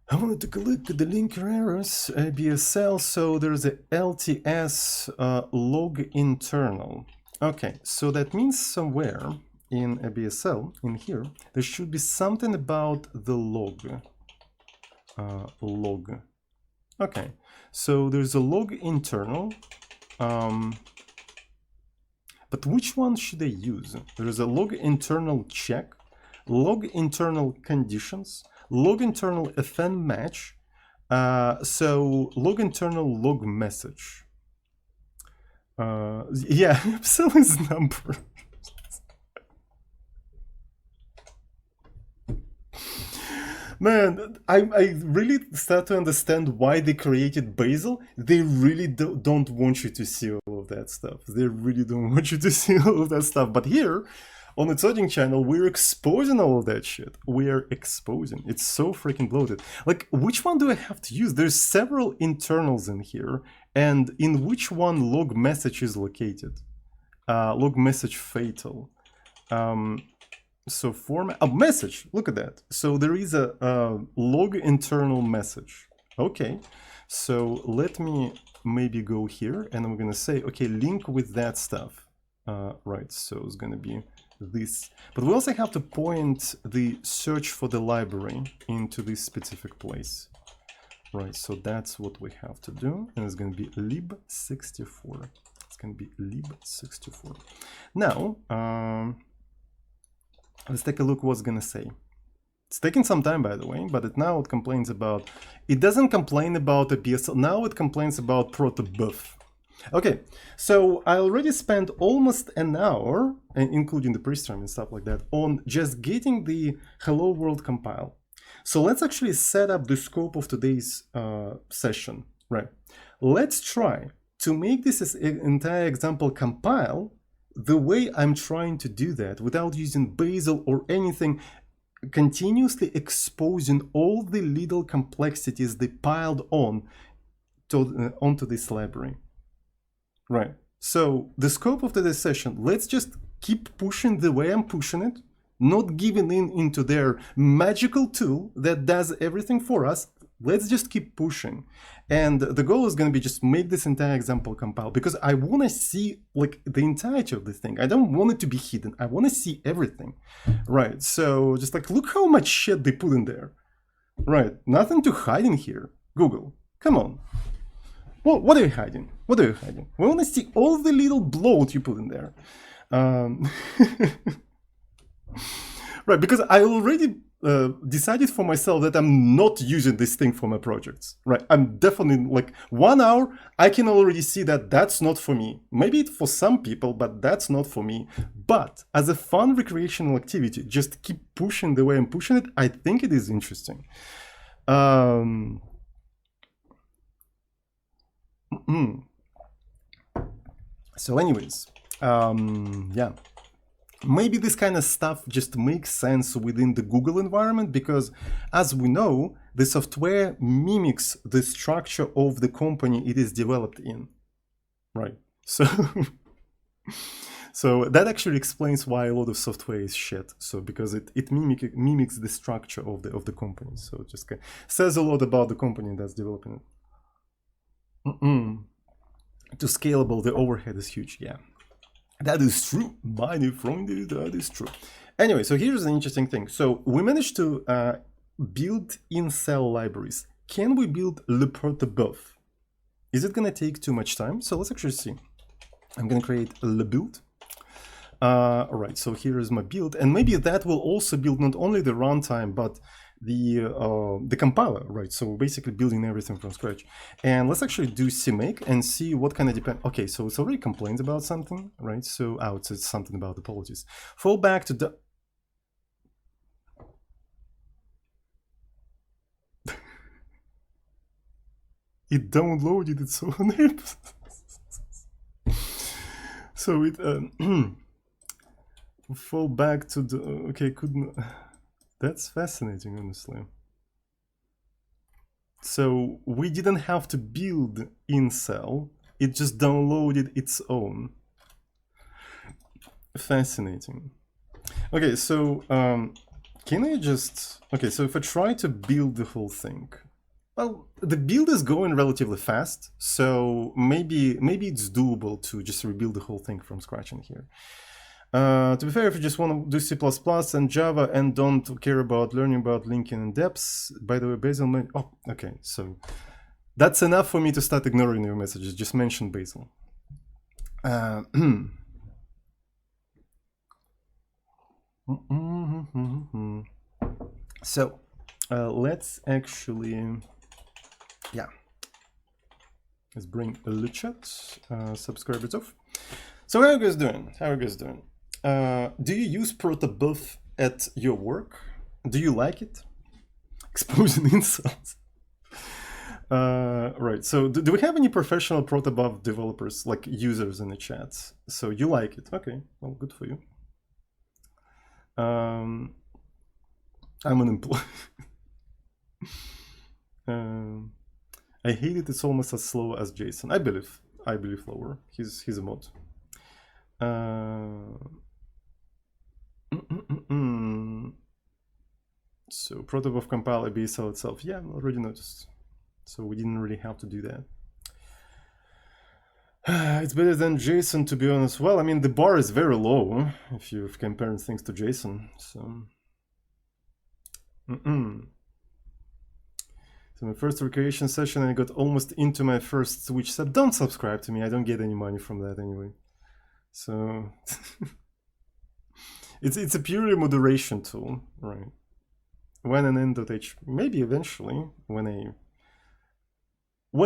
I want to take a look at the linker errors, absl. So there's a LTS log internal. Okay, so that means somewhere in absl, in here, there should be something about the log. Log. Okay, so there's a log internal. But which one should I use? There is a log internal check, log internal conditions, log internal FN match, so log internal log message. Yeah, absl is number. Man, I really start to understand why they created Bazel. They really don't want you to see all of that stuff. They really don't want you to see all of that stuff. But here, on the Todding channel, we're exposing all of that shit. We're exposing. It's so freaking bloated. Like, which one do I have to use? There's several internals in here. And in which one log message is located? Log message fatal. So format a message, look at that. So there is a log internal message. Okay, so let me maybe go here and I'm gonna say, okay, link with that stuff. Right, so it's gonna be this. But we also have to point the search for the library into this specific place. Right, so that's what we have to do. And it's gonna be lib64. It's gonna be lib64. Now, let's take a look what's gonna say. It's taking some time, by the way, but now it complains about, it doesn't complain about a BSL, now it complains about Protobuf. Okay, so I already spent almost an hour, including the pre-stream and stuff like that, on just getting the hello world compile. So let's actually set up the scope of today's session, right? Let's try to make this entire example compile the way I'm trying to do that without using Bazel or anything, continuously exposing all the little complexities they piled on onto this library. Right. So the scope of today's session, let's just keep pushing the way I'm pushing it, not giving into their magical tool that does everything for us. Let's just keep pushing. And the goal is going to be just make this entire example compile, because I want to see like the entirety of the thing. I don't want it to be hidden. I want to see everything. Right. So just like, look how much shit they put in there. Right. Nothing to hide in here. Google, come on. Well, what are you hiding? What are you hiding? We want to see all the little bloat you put in there. Right, because I already decided for myself that I'm not using this thing for my projects. Right, I'm definitely like 1 hour. I can already see that that's not for me. Maybe it's for some people, but that's not for me. But as a fun recreational activity, just keep pushing the way I'm pushing it. I think it is interesting. So anyways, yeah. Maybe this kind of stuff just makes sense within the Google environment, because as we know, the software mimics the structure of the company it is developed in, right? So, so that actually explains why a lot of software is shit. So because it mimics the structure of the company. So it just says a lot about the company that's developing it. To scalable, the overhead is huge, yeah. That is true, my new friend, that is true. Anyway, so here's an interesting thing. So we managed to build in-cell libraries. Can we build le Protobuf? Is it gonna take too much time? So let's actually see. I'm gonna create le build. All right, so here is my build, and maybe that will also build not only the runtime, but the compiler, right? So basically building everything from scratch. And let's actually do cmake and see what kind of depend. Okay, so it's already complains about something, right? So it's something about apologies. Fall back to the it downloaded its own app. So it fall back to the, okay, couldn't, that's fascinating, honestly. So we didn't have to build incel, it just downloaded its own. Fascinating. Okay, so can I just, okay, so if I try to build the whole thing, well, the build is going relatively fast, so maybe it's doable to just rebuild the whole thing from scratch in here. To be fair, if you just want to do C++ and Java and don't care about learning about linking and depths, by the way, Bazel, oh, okay, so that's enough for me to start ignoring your messages. Just mention Bazel. So let's actually, yeah, let's bring Luchat, subscribers off. So how are you guys doing? How are you guys doing? Do you use Protobuf at your work? Do you like it? Exposing insults. Right, so do we have any professional Protobuf developers, like users in the chat? So you like it? Okay, well, good for you. I'm unemployed. I hate it. It's almost as slow as Jason. I believe lower. He's a mod. So Protobuf compile absl itself. Yeah, I already noticed. So we didn't really have to do that. It's better than JSON, to be honest. Well, I mean, the bar is very low if you're comparing things to JSON. So, so my first recreation session, I got almost into my first Switch sub. Don't subscribe to me. I don't get any money from that anyway. So it's a purely moderation tool, right? When an end.h, maybe eventually when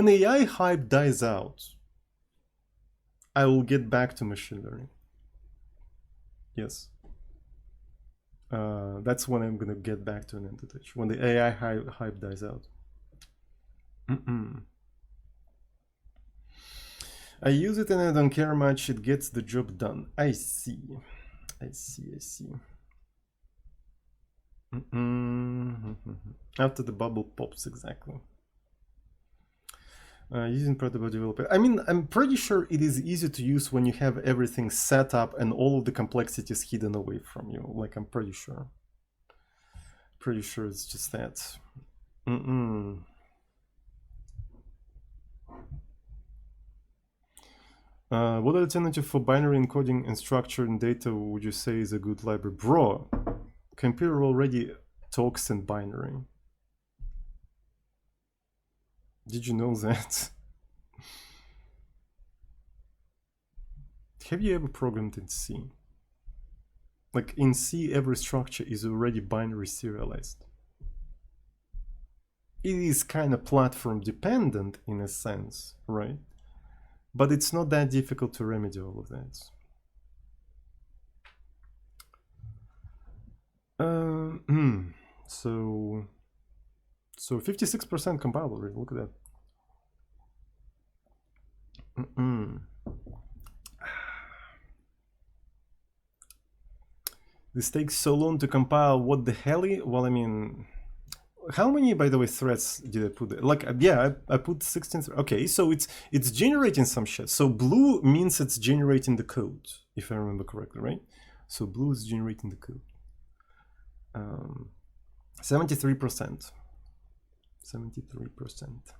AI hype dies out, I will get back to machine learning. Yes. That's when I'm gonna get back to an end.h, when the AI hype dies out. I use it and I don't care much, it gets the job done. I see. After the bubble pops, exactly. Using Protobuf developer. I mean, I'm pretty sure it is easy to use when you have everything set up and all of the complexities hidden away from you. Like, I'm pretty sure. Pretty sure it's just that. What alternative for binary encoding and structuring data would you say is a good library? Bro, computer already talks in binary. Did you know that? Have you ever programmed in C? Like in C, every structure is already binary serialized. It is kind of platform dependent in a sense, right? But it's not that difficult to remedy all of that. So 56% compilable rate, look at that. This takes so long to compile, what the hell? Well, I mean, how many, by the way, threads did I put? Like, yeah, I put 16. Okay, so it's generating some shit. So blue means it's generating the code, if I remember correctly, right? So blue is generating the code. 73%. 73%.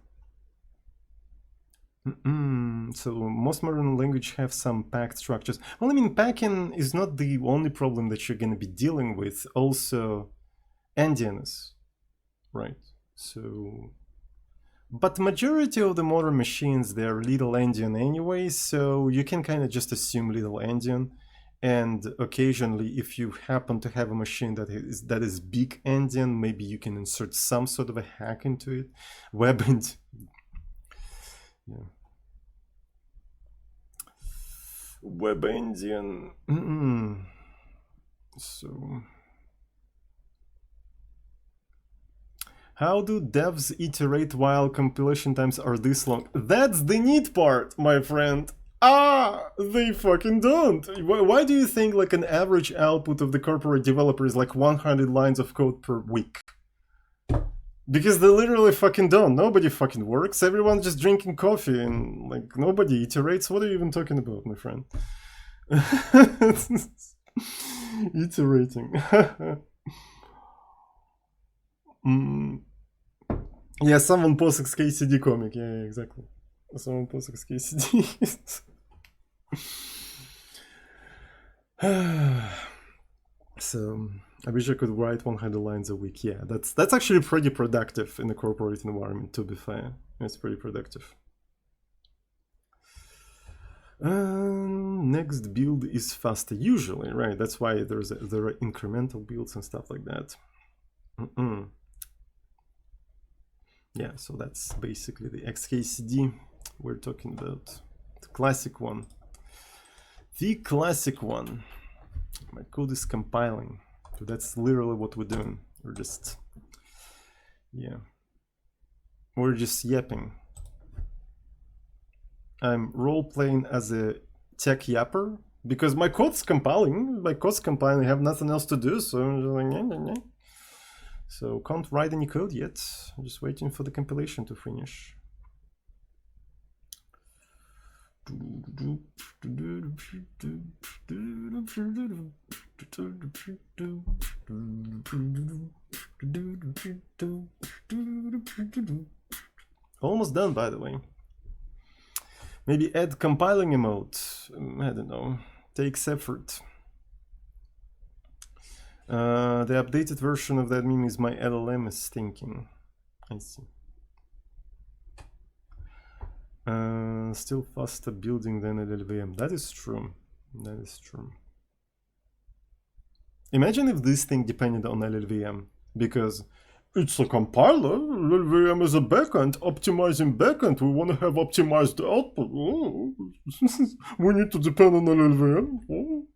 So most modern language have some packed structures. Well, I mean, packing is not the only problem that you're going to be dealing with. Also, endianness, right? So, but majority of the modern machines, they're little endian anyway, so you can kind of just assume little endian. And occasionally, if you happen to have a machine that is big endian, maybe you can insert some sort of a hack into it. Web endian. Yeah. Web endian. So, how do devs iterate while compilation times are this long? That's the neat part, my friend. They fucking don't. Why do you think like an average output of the corporate developer is like 100 lines of code per week? Because they literally fucking don't. Nobody fucking works. Everyone's just drinking coffee and like nobody iterates. What are you even talking about, my friend? Iterating. Yeah, someone posts KCD comic. Yeah, exactly. Someone posts KCD. So I wish I could write 100 lines a week. Yeah, that's actually pretty productive in a corporate environment, to be fair. It's pretty productive. Next build is faster usually, right? That's why there are incremental builds and stuff like that. Yeah, so that's basically the XKCD we're talking about. The classic one. The classic one. My code is compiling. So that's literally what we're doing. We're just, yeah. We're just yapping. I'm role-playing as a tech yapper because my code's compiling. I have nothing else to do, so I'm just like, nah. So can't write any code yet. I'm just waiting for the compilation to finish. Almost done, by the way. Maybe add compiling emote. I don't know. Takes effort. The updated version of that meme is my LLM is thinking. I see. Still faster building than LLVM. That is true. That is true. Imagine if this thing depended on LLVM, because it's a compiler. LLVM is a backend, optimizing backend. We want to have optimized output. Oh. We need to depend on LLVM. Oh.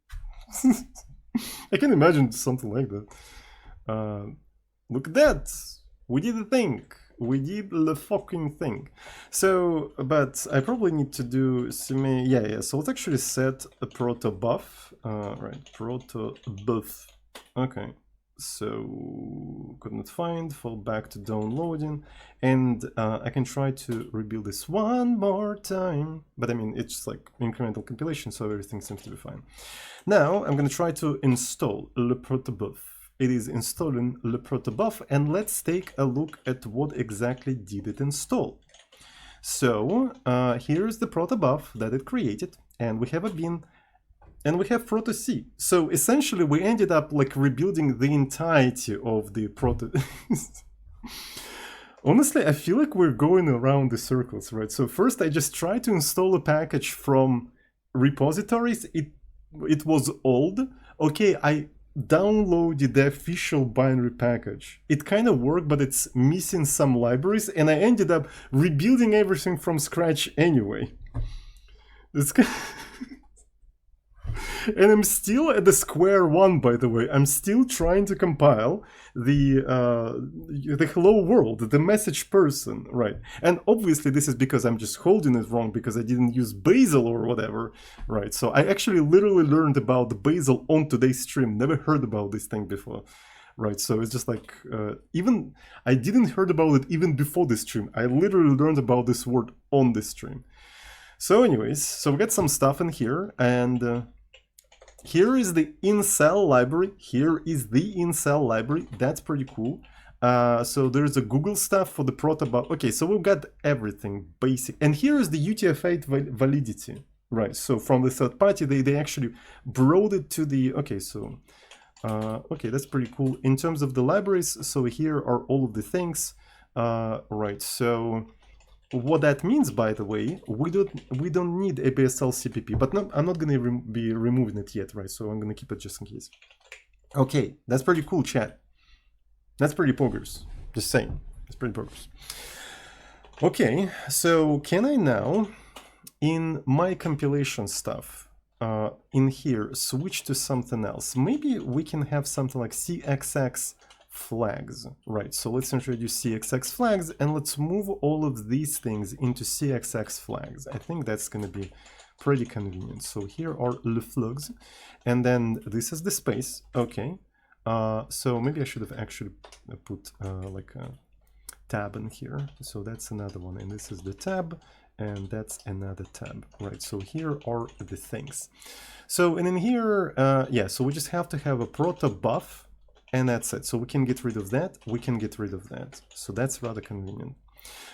I can imagine something like that. Look at that. We did a thing. We did the fucking thing. So, but I probably need to do some, yeah. So let's actually set a Protobuf. Right, Protobuf. Okay. So could not find, fall back to downloading, and I can try to rebuild this one more time. But I mean, it's just like incremental compilation, so everything seems to be fine. Now I'm going to try to install le Protobuf. It is installing le Protobuf, and let's take a look at what exactly did it install. So here's the Protobuf that it created, and we have a bin, and we have proto C. So essentially we ended up like rebuilding the entirety of the proto. Honestly, I feel like we're going around the circles, right? So first I just tried to install a package from repositories. It was old. Okay, I downloaded the official binary package. It kind of worked, but it's missing some libraries, and I ended up rebuilding everything from scratch anyway. It's and I'm still at the square one, by the way. I'm still trying to compile the hello world, the message person, right? And obviously this is because I'm just holding it wrong because I didn't use Bazel or whatever, right? So I actually literally learned about the Bazel on today's stream. Never heard about this thing before, right? So it's just like, even I didn't heard about it even before this stream. I literally learned about this word on this stream. So anyways, so we got some stuff in here, and here is the incel library. Here is the incel library. That's pretty cool. So there's a Google stuff for the Protobuf. Okay, so we've got everything basic. And here is the UTF-8 validity. Right, so from the third party, they actually brought it to the... Okay, so... okay, that's pretty cool. In terms of the libraries, so here are all of the things. Right, so... What that means, by the way, we don't need absl CPP, but no, I'm not going to be removing it yet, right? So I'm going to keep it just in case. Okay, that's pretty cool, chat. That's pretty poggers. Just saying, it's pretty poggers. Okay, so can I now, in my compilation stuff, in here, switch to something else? Maybe we can have something like CXX flags, right? So let's introduce CXX flags, and let's move all of these things into CXX flags. I think that's going to be pretty convenient. So here are the flags, and then this is the space. Okay, so maybe I should have actually put like a tab in here. So that's another one, and this is the tab, and that's another tab, right? So here are the things. So, and in here, yeah, so we just have to have a Protobuf, and that's it. So we can get rid of that, we can get rid of that. So that's rather convenient.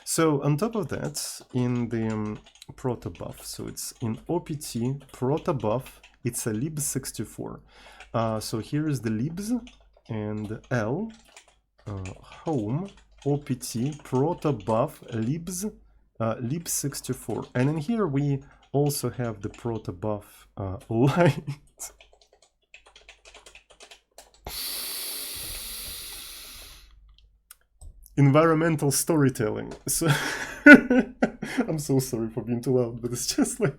So on top of that, in the Protobuf, so it's in OPT Protobuf, it's a lib64. So here is the libs, and L, home, OPT Protobuf libs, lib64. And in here we also have the Protobuf light. Environmental storytelling. So I'm so sorry for being too loud, but it's just like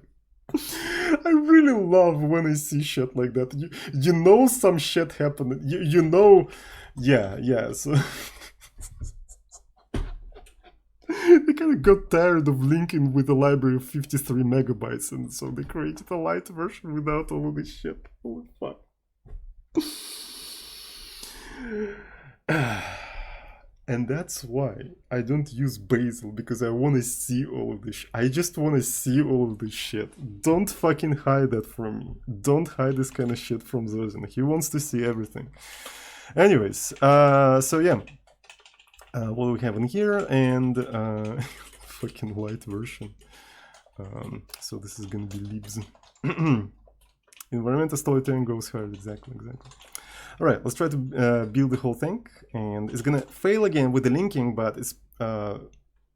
I really love when I see shit like that. You know some shit happened. You know, yeah. So they kind of got tired of linking with a library of 53 megabytes, and so they created a light version without all of this shit. Holy fuck. And that's why I don't use Bazel, because I want to see all of this. I just want to see all of this shit. Don't fucking hide that from me. Don't hide this kind of shit from Zozin. He wants to see everything. Anyways, so yeah. What do we have in here? And fucking light version. So this is gonna be libs. Environmental storytelling goes hard. Exactly. All right, let's try to build the whole thing, and it's gonna fail again with the linking, but it's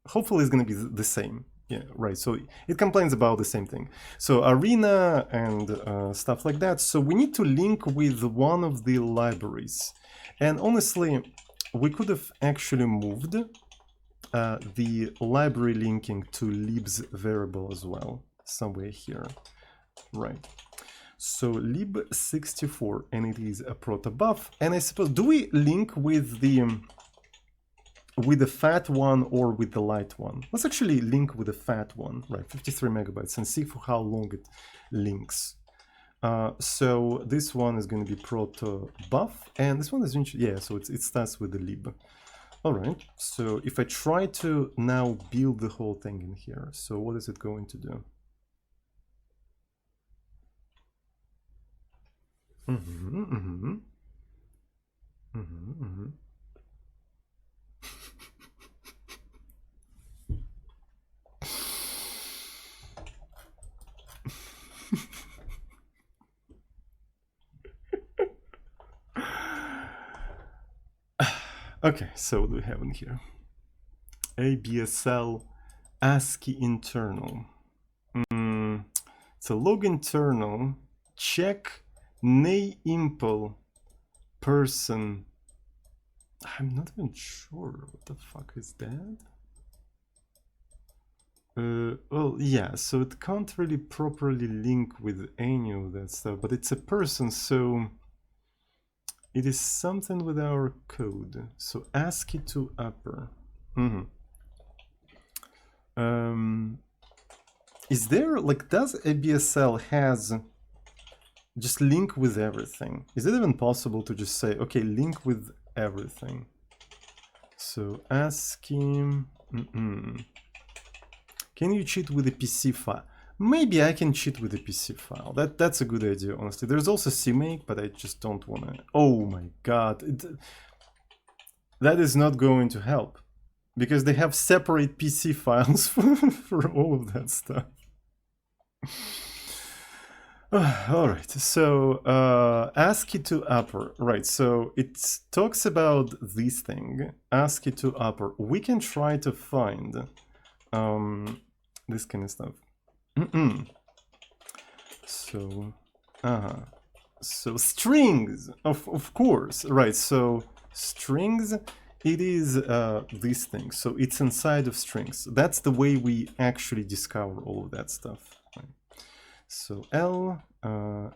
hopefully it's gonna be the same. Yeah, right. So it complains about the same thing. So arena and stuff like that. So we need to link with one of the libraries, and honestly, we could have actually moved the library linking to libs variable as well, somewhere here, right? So lib64, and it is a Protobuf. And I suppose, do we link with the fat one or with the light one? Let's actually link with the fat one, right? 53 megabytes, and see for how long it links. So this one is going to be Protobuf, and this one is yeah. So it starts with the lib. All right. So if I try to now build the whole thing in here, so what is it going to do? Okay, so what do we have in here? absl ASCII internal. It's a log internal check naimpl person. I'm not even sure what the fuck is that. Well, yeah, so it can't really properly link with any of that stuff, but it's a person, so it is something with our code. So ASCII to upper. Is there, like, does absl has just link with everything? Is it even possible to just say, okay, link with everything? So ASCII, can you cheat with a PC file? Maybe I can cheat with a PC file. That's a good idea, honestly. There's also CMake, but I just don't want to. Oh my god, that is not going to help, because they have separate PC files for all of that stuff. All right, so ASCII to upper, right? So it talks about this thing, ASCII to upper. We can try to find this kind of stuff. So, so strings, of course, right? So strings, it is this thing. So it's inside of strings. That's the way we actually discover all of that stuff. Right? So L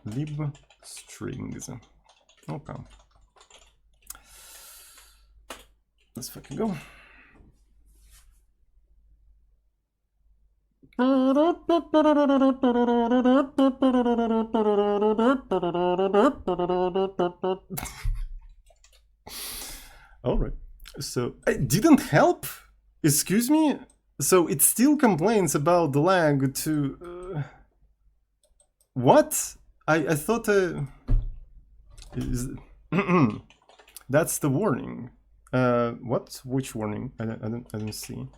lib strings. Okay. Let's fucking go. All right. So it didn't help. Excuse me. So it still complains about the lag to. What? I thought. Is, that's the warning. What? Which warning? I don't see.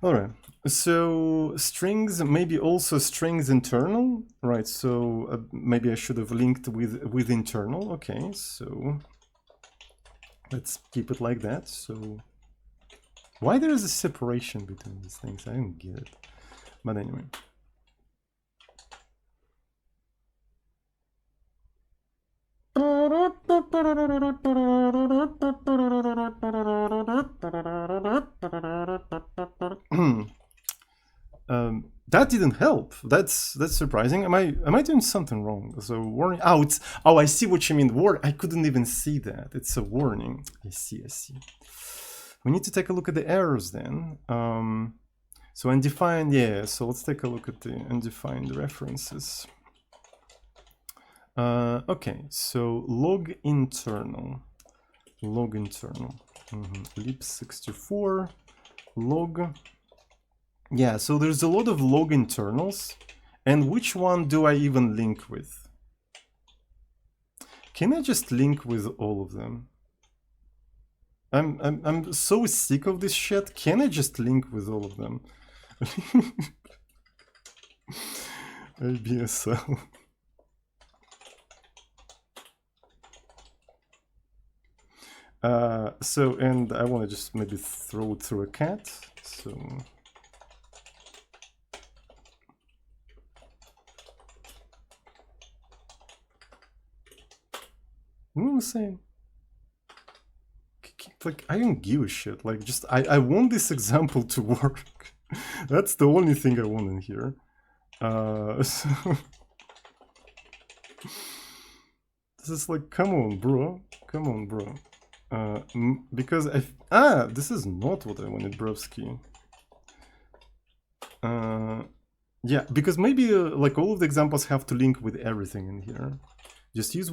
All right. So strings, maybe also strings internal, right? So maybe I should have linked with internal. Okay. So let's keep it like that. So why there is a separation between these things? I don't get it. But anyway. That didn't help. That's surprising. Am I doing something wrong? So warning. I see what you mean. I couldn't even see that. It's a warning. I see. We need to take a look at the errors then. So undefined, yeah. So let's take a look at the undefined references. Okay, so log internal, lib64 log. Yeah, so there's a lot of log internals, and which one do I even link with? Can I just link with all of them? I'm so sick of this shit. Can I just link with all of them? absl. So, and I want to just maybe throw it through a cat. So, what am I saying? Like, I don't give a shit. Like, just I want this example to work. That's the only thing I want in here. So this is like, come on, bro. Because this is not what I wanted, Brovsky. Yeah, because maybe like all of the examples have to link with everything in here. Just use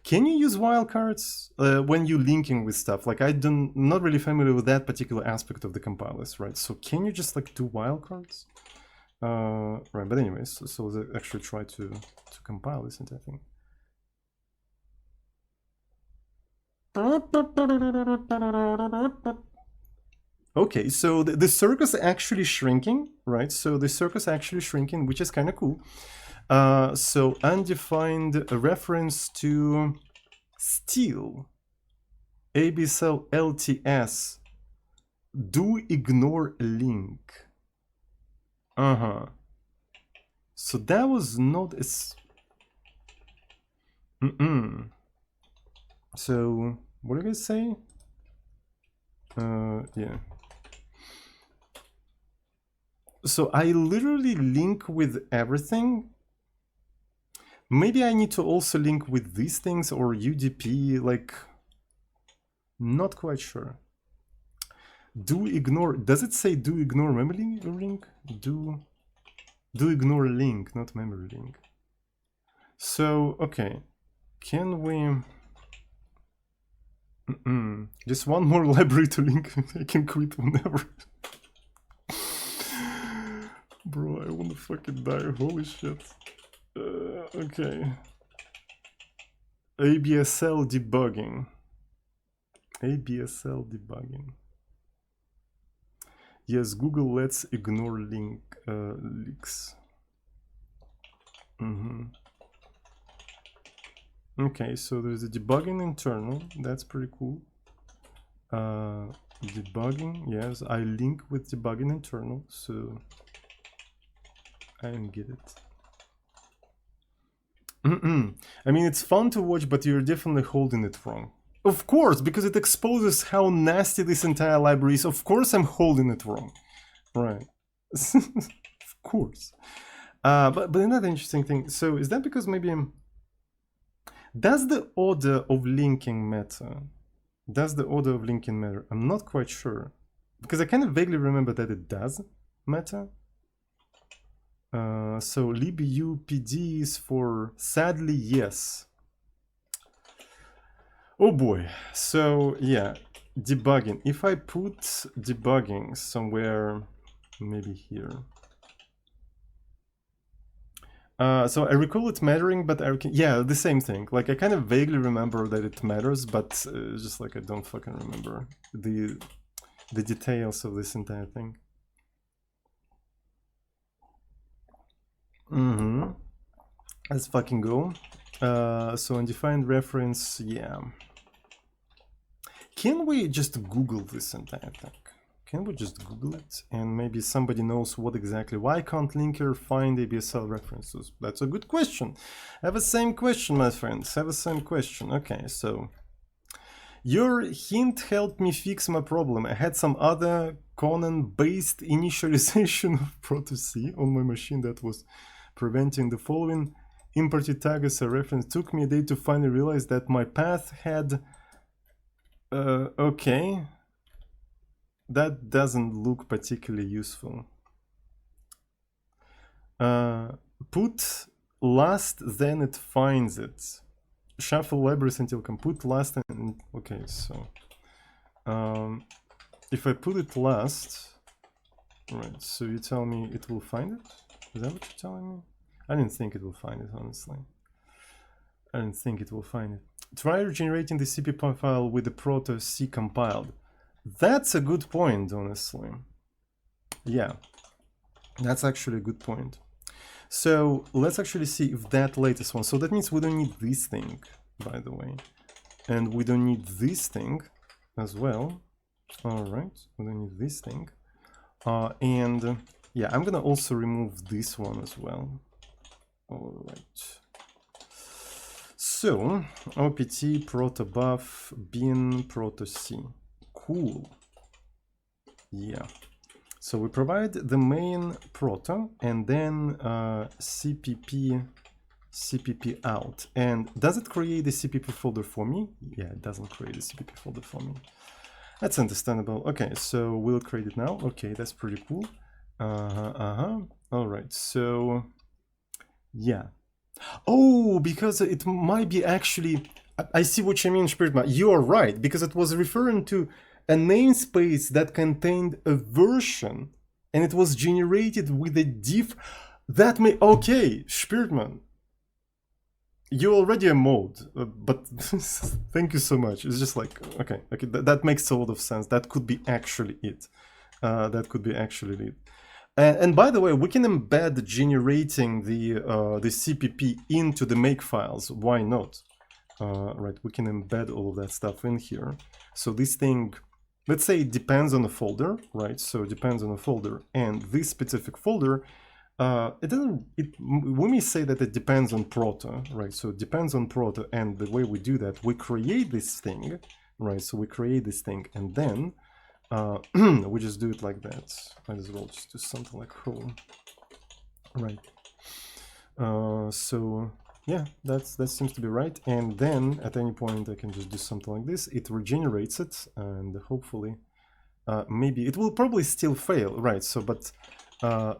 Can you use wildcards when you're linking with stuff? Like I'm not really familiar with that particular aspect of the compilers, right? So can you just like do wildcards? Right, but anyways, so let's actually try to compile this entire thing. Okay, so the circle's actually shrinking, right? So the circle's actually shrinking, which is kind of cool. So undefined reference to steal absl LTS do ignore link. So that was not as So what did I say? Yeah. So I literally link with everything. Maybe I need to also link with these things or UDP, like, not quite sure. Do ignore, does it say do ignore memory link? Do ignore link, not memory link. So, okay, can we, just one more library to link, I can quit whenever. Bro, I wanna fucking die, holy shit. Okay. absl debugging. absl debugging. Yes, Google lets ignore leaks. Okay, so there's a debugging internal. That's pretty cool. Debugging, yes, I link with debugging internal, so I don't get it. I mean, it's fun to watch, but you're definitely holding it wrong. Of course, because it exposes how nasty this entire library is. Of course I'm holding it wrong. Right. Of course. But another interesting thing. So is that because maybe... Does the order of linking matter? Does the order of linking matter? I'm not quite sure. Because I kind of vaguely remember that it does matter. So libupd is for sadly yes. Oh boy. So yeah, debugging. If I put debugging somewhere, maybe here. So I recall it mattering, but yeah, the same thing. Like I kind of vaguely remember that it matters, but just like I don't fucking remember the details of this entire thing. Let's fucking go. So undefined reference, yeah. Can we just Google this entire thing? Can we just Google it? And maybe somebody knows what exactly. Why can't linker find absl references? That's a good question. I have the same question, my friends. I have the same question. Okay, so your hint helped me fix my problem. I had some other Conan-based initialization of proto-C on my machine that was preventing the following. Imported tag as a reference. Took me a day to finally realize that my path had... okay. That doesn't look particularly useful. Put last, then it finds it. Shuffle libraries until put last and... Okay, so... if I put it last... Right, so you tell me it will find it? Is that what you're telling me? I didn't think it will find it, honestly. I didn't think it will find it. Try regenerating the CP file with the proto C compiled. That's a good point, honestly. Yeah, that's actually a good point. So let's actually see if that latest one. So that means we don't need this thing, by the way. And we don't need this thing as well. All right, we don't need this thing. And yeah, I'm gonna also remove this one as well. All right. So OPT, Protobuf, bin, proto C. Cool. Yeah. So we provide the main proto and then cpp out. And does it create a cpp folder for me? Yeah, it doesn't create a cpp folder for me. That's understandable. Okay, so we'll create it now. Okay, that's pretty cool. All right, so yeah. Oh, because it might be actually... I see what you mean, Spiritma. You are right, because it was referring to a namespace that contained a version, and it was generated with a diff. That may... Okay, Spiritman. You're already a mode, but thank you so much. It's just like, okay, that makes a lot of sense. That could be actually it. That could be actually it. And by the way, we can embed generating the CPP into the make files. Why not? Right, we can embed all of that stuff in here. So this thing, let's say it depends on a folder, right? So it depends on a folder, and this specific folder, we may say that it depends on proto, right? So it depends on proto, and the way we do that, we create this thing, right? So we create this thing, and then we just do it like that. Might as well just do something like home, right? So yeah, that seems to be right. And then at any point I can just do something like this. It regenerates it, and hopefully maybe it will probably still fail, right? So but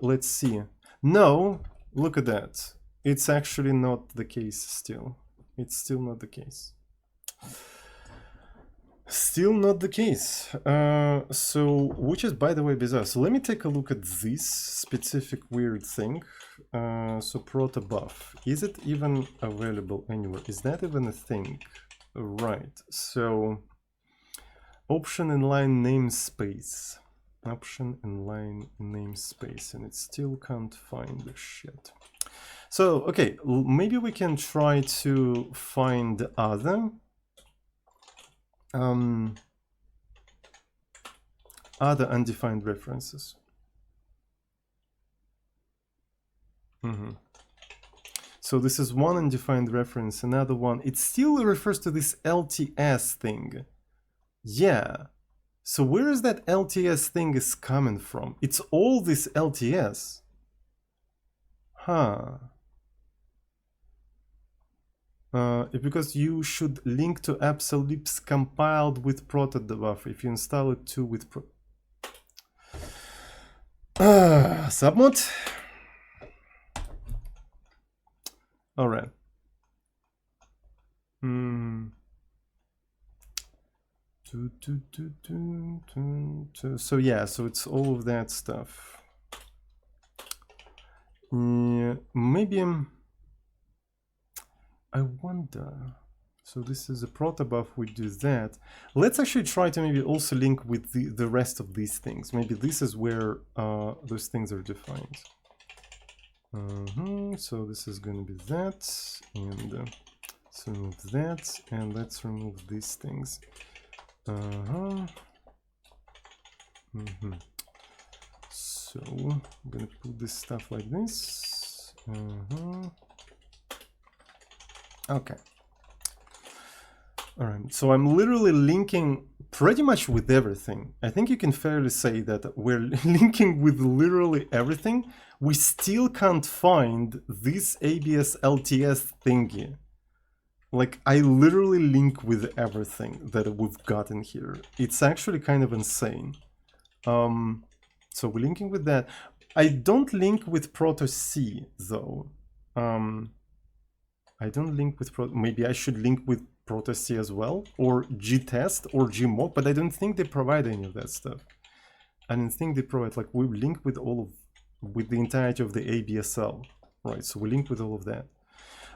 let's see. No, look at that. It's actually not the case still. It's still not the case. Still not the case. So, which is, by the way, bizarre. So let me take a look at this specific weird thing. So Protobuf, is it even available anywhere? Is that even a thing? Right. So option inline namespace. Option inline namespace, and it still can't find the shit. So, okay, maybe we can try to find other undefined references. So this is one undefined reference, another one. It still refers to this LTS thing. Yeah. So where is that LTS thing is coming from? It's all this LTS. Huh. Because you should link to absl compiled with Protobuf if you install it too with submod. All right. So yeah, so it's all of that stuff. Yeah, maybe I wonder. So this is a protobuf, we do that. Let's actually try to maybe also link with the rest of these things. Maybe this is where those things are defined. So this is going to be that, and let's remove that, and let's remove these things. So I'm going to put this stuff like this. Okay. All right, so I'm literally linking pretty much with everything. I think you can fairly say that we're linking with literally everything. We still can't find this ABS LTS thingy. Like, I literally link with everything that we've got in here. It's actually kind of insane. So we're linking with that. I don't link with proto C though. I don't link with proto. Maybe I should link with proto C as well, or gtest or gmod, but I don't think they provide any of that stuff. I don't think they provide, like, we link with all of, with the entirety of the ABSL, right? So we link with all of that.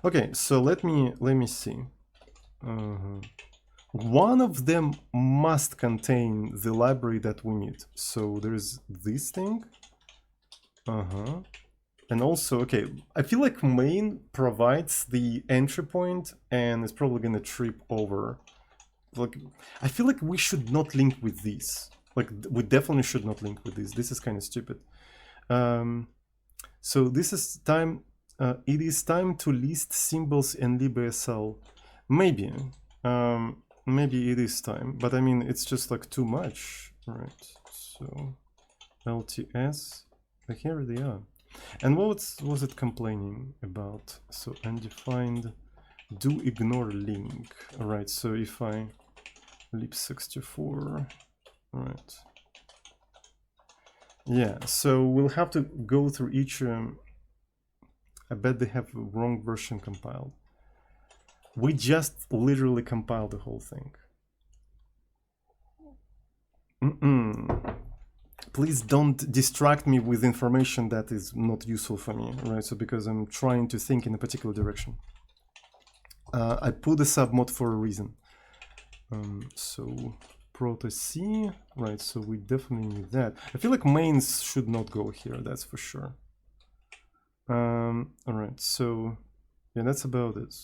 Okay, so let me see. One of them must contain the library that we need. So there's this thing. And also, okay, I feel like main provides the entry point and it's probably gonna trip over. Like, I feel like we should not link with these. Like, we definitely should not link with these. This is kind of stupid. So this is time. It is time to list symbols in libsl. Maybe. Maybe it is time, but I mean, it's just like too much, right? So LTS, here they are. And what was it complaining about? So undefined, do ignore link. All right, so if I lib64, all right. Yeah, so we'll have to go through each, I bet they have the wrong version compiled. We just literally compiled the whole thing. Please don't distract me with information that is not useful for me, right? So because I'm trying to think in a particular direction. I put a submod for a reason. So proto C, right? So we definitely need that. I feel like mains should not go here, that's for sure. All right, so yeah, that's about it.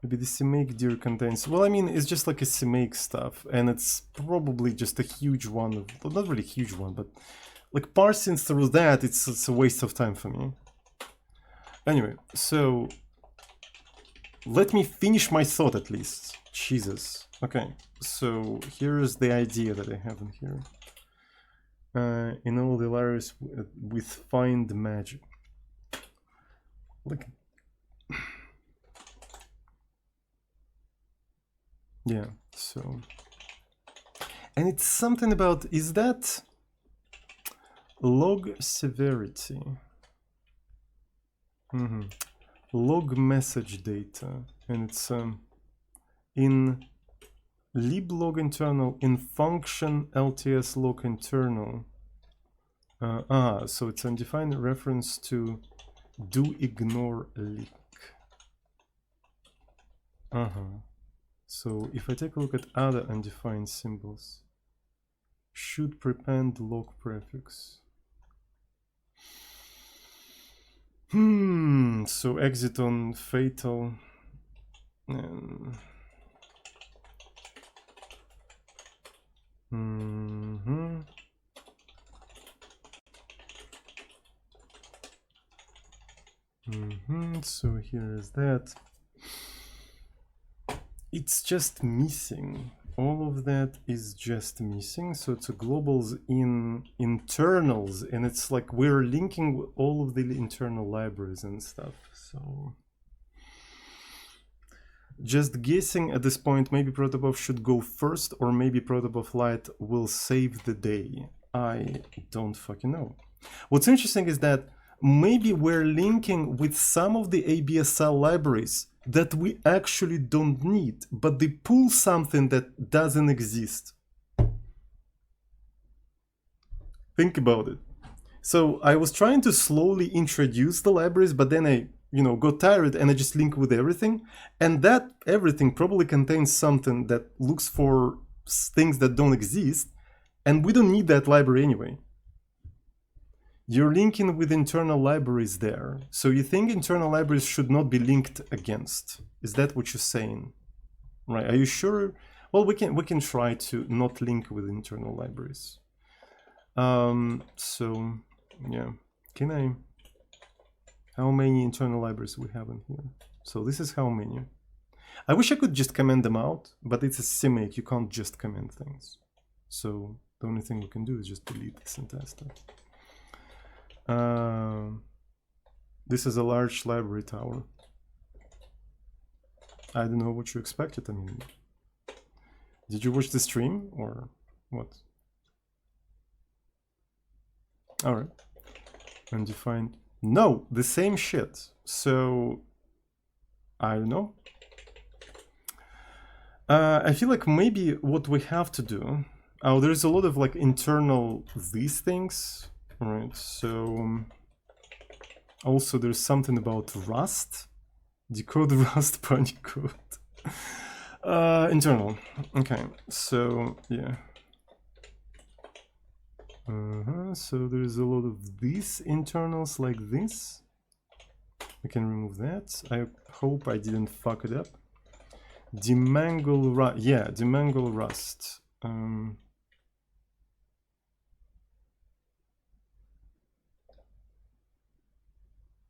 Maybe the CMake dir contains, well, I mean, it's just like a CMake stuff, and it's probably just a huge one, not really huge one, but like parsing through that, it's a waste of time for me. Anyway, so let me finish my thought at least. Jesus. Okay, so here's the idea that I have in here. In all the layers with find magic. Like, yeah, so, and it's something about, is that log severity? Log message data, and it's in liblog internal, in function LTS log internal. So it's undefined reference to do ignore leak. So if I take a look at other undefined symbols, should prepend log prefix. So exit on fatal. So here is that. It's just missing. All of that is just missing. So it's a globals in internals, and it's like we're linking all of the internal libraries and stuff. So just guessing at this point, maybe Protobuf should go first, or maybe Protobuf Lite will save the day. I don't fucking know. What's interesting is that maybe we're linking with some of the ABSL libraries that we actually don't need, but they pull something that doesn't exist. Think about it. So I was trying to slowly introduce the libraries, but then I got tired and I just link with everything. And that everything probably contains something that looks for things that don't exist. And we don't need that library anyway. You're linking with internal libraries there. So you think internal libraries should not be linked against. Is that what you're saying? Right, are you sure? Well, we can try to not link with internal libraries. So yeah, how many internal libraries we have in here? So this is how many. I wish I could just comment them out, but it's a CMake, you can't just comment things. So the only thing we can do is just delete this and test it. This is a large library tower. I don't know what you expected. I mean, did you watch the stream or what? All right. Undefined. No, the same shit. So I don't know. I feel like maybe what we have to do. Oh, there's a lot of like internal these things. All right. So also there's something about Rust. Decode Rust panic code. Internal. Okay. So yeah. So there's a lot of these internals like this. We can remove that. I hope I didn't fuck it up. Demangle Rust. Yeah, Demangle Rust.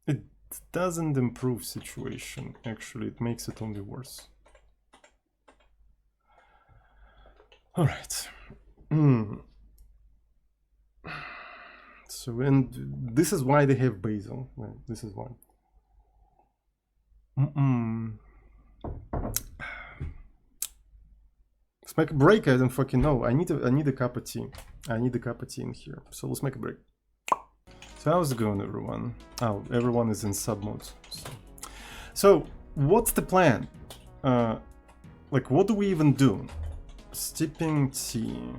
It doesn't improve situation. Actually, it makes it only worse. All right. So, and this is why they have Bazel, right? This is why. Let's make a break. I don't fucking know. I need a cup of tea. I need a cup of tea in here. So let's make a break. So how's it going, everyone? Oh, everyone is in sub mode. So what's the plan? Like, what do we even do? Steeping tea.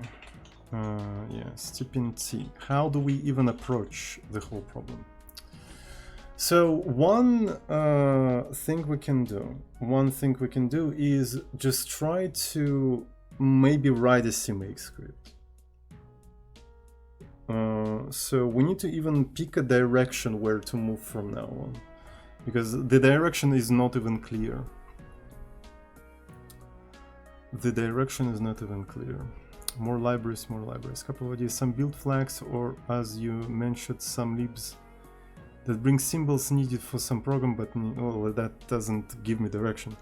Yeah, steeping tea. How do we even approach the whole problem? So one thing we can do is just try to maybe write a CMake script. So we need to even pick a direction where to move from now on, because the direction is not even clear. The direction is not even clear. More libraries, more libraries. Couple of ideas, some build flags, or as you mentioned, some libs that bring symbols needed for some program, but well, that doesn't give me direction.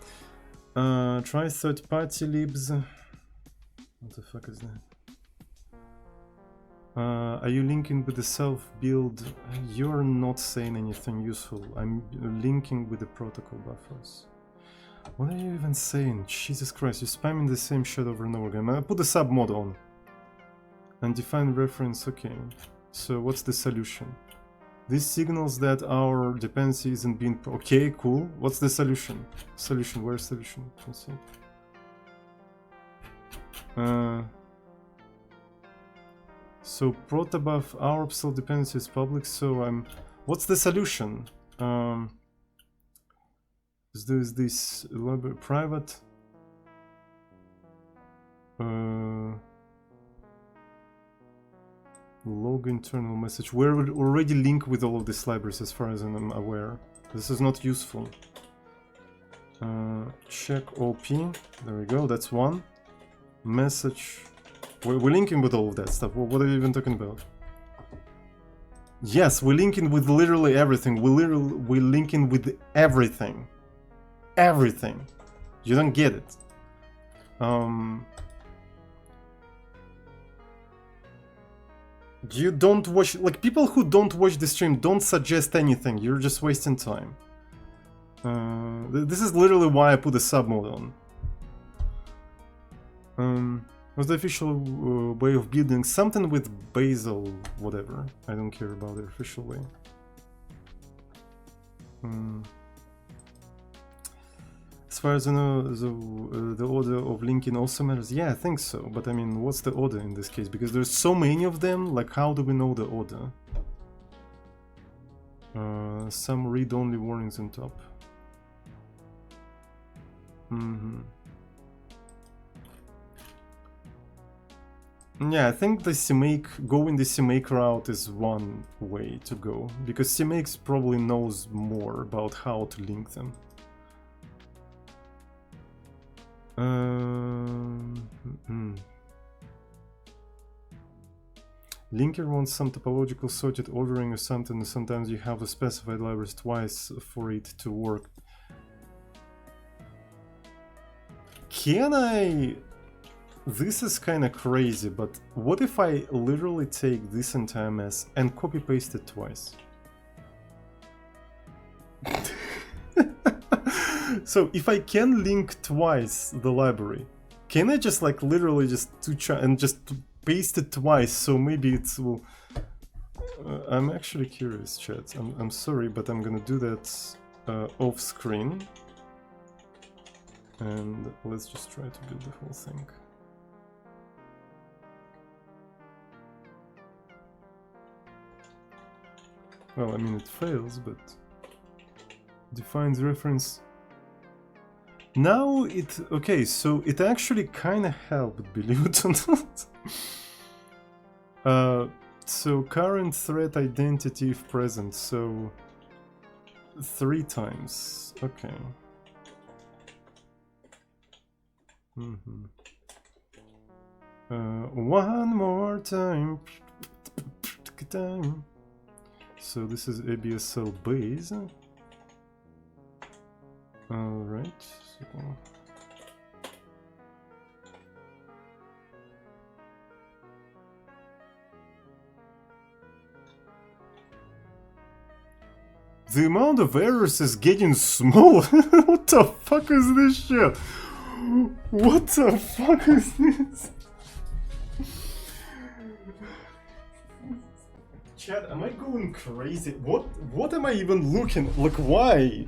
Try third-party libs. What the fuck is that? Are you linking with the self-build? You're not saying anything useful. I'm linking with the protocol buffers. What are you even saying? Jesus Christ, you're spamming the same shit over and over again. I put the sub mod on. Undefined reference, okay. So what's the solution? This signals that our dependency isn't being... Okay, cool. What's the solution? Solution, where's solution? Let's see. So Protobuf, our absl dependency is public, so what's the solution? Is this library private? Log internal message. We're already linked with all of these libraries as far as I'm aware. This is not useful. Check OP. There we go, that's one. Message. We're linking with all of that stuff. What are you even talking about? Yes, we're linking with literally everything. We're linking with everything. Everything. You don't get it. You don't watch, like, people who don't watch the stream don't suggest anything. You're just wasting time. This is literally why I put a sub mode on. What's the official way of building? Something with Bazel, whatever. I don't care about the official way. As far as I know, the order of linking also matters. Yeah, I think so. But I mean, what's the order in this case? Because there's so many of them. Like, how do we know the order? Some read-only warnings on top. Yeah, I think the CMake, going the CMake route is one way to go, because CMake probably knows more about how to link them. Linker wants some topological sorted ordering or something, sometimes you have to specify libraries twice for it to work. Can I... This is kind of crazy, but what if I literally take this entire mess and copy paste it twice? So if I can link twice the library, can I just like literally just paste it twice? So maybe it will. I'm actually curious, chat. I'm sorry, but I'm gonna do that off screen, and let's just try to build the whole thing. Well, I mean, it fails, but defines reference. Now it... Okay, so it actually kind of helped, believe it or not. So current thread identity if present, so 3 times. Okay. One more time. So this is absl base. Alright. So. The amount of errors is getting smaller. What the fuck is this shit? What the fuck is this? Chat, am I going crazy? What am I even looking? Like, why?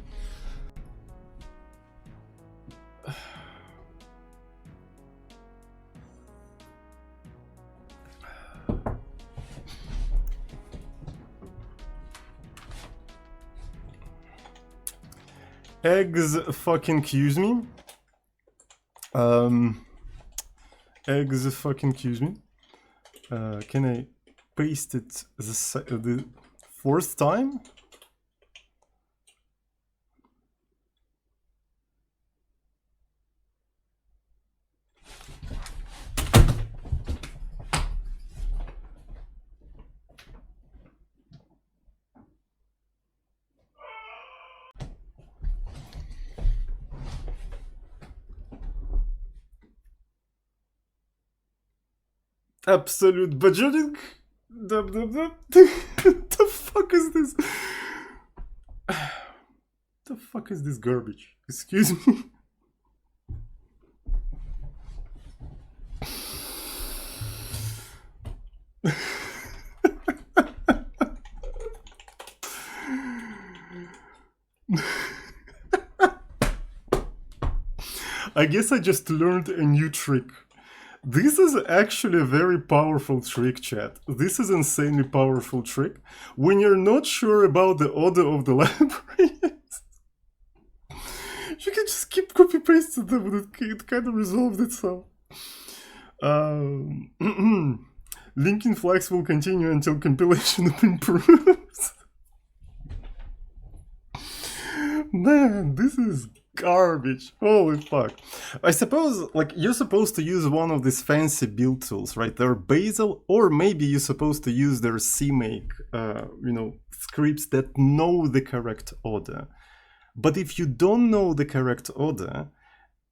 Eggs fucking accuse me. Eggs fucking accuse me. Can I paste it the 4th time? Absolute budgeting? The fuck is this? The fuck is this garbage? Excuse me. I guess I just learned a new trick. This is actually a very powerful trick, chat. This is insanely powerful trick. When you're not sure about the order of the libraries, you can just keep copy-pasting them and it kind of resolved itself. Linking flags will continue until compilation improves. Man, this is garbage. Holy fuck. I suppose, like, you're supposed to use one of these fancy build tools, right? They're Bazel, or maybe you're supposed to use their CMake, scripts that know the correct order. But if you don't know the correct order,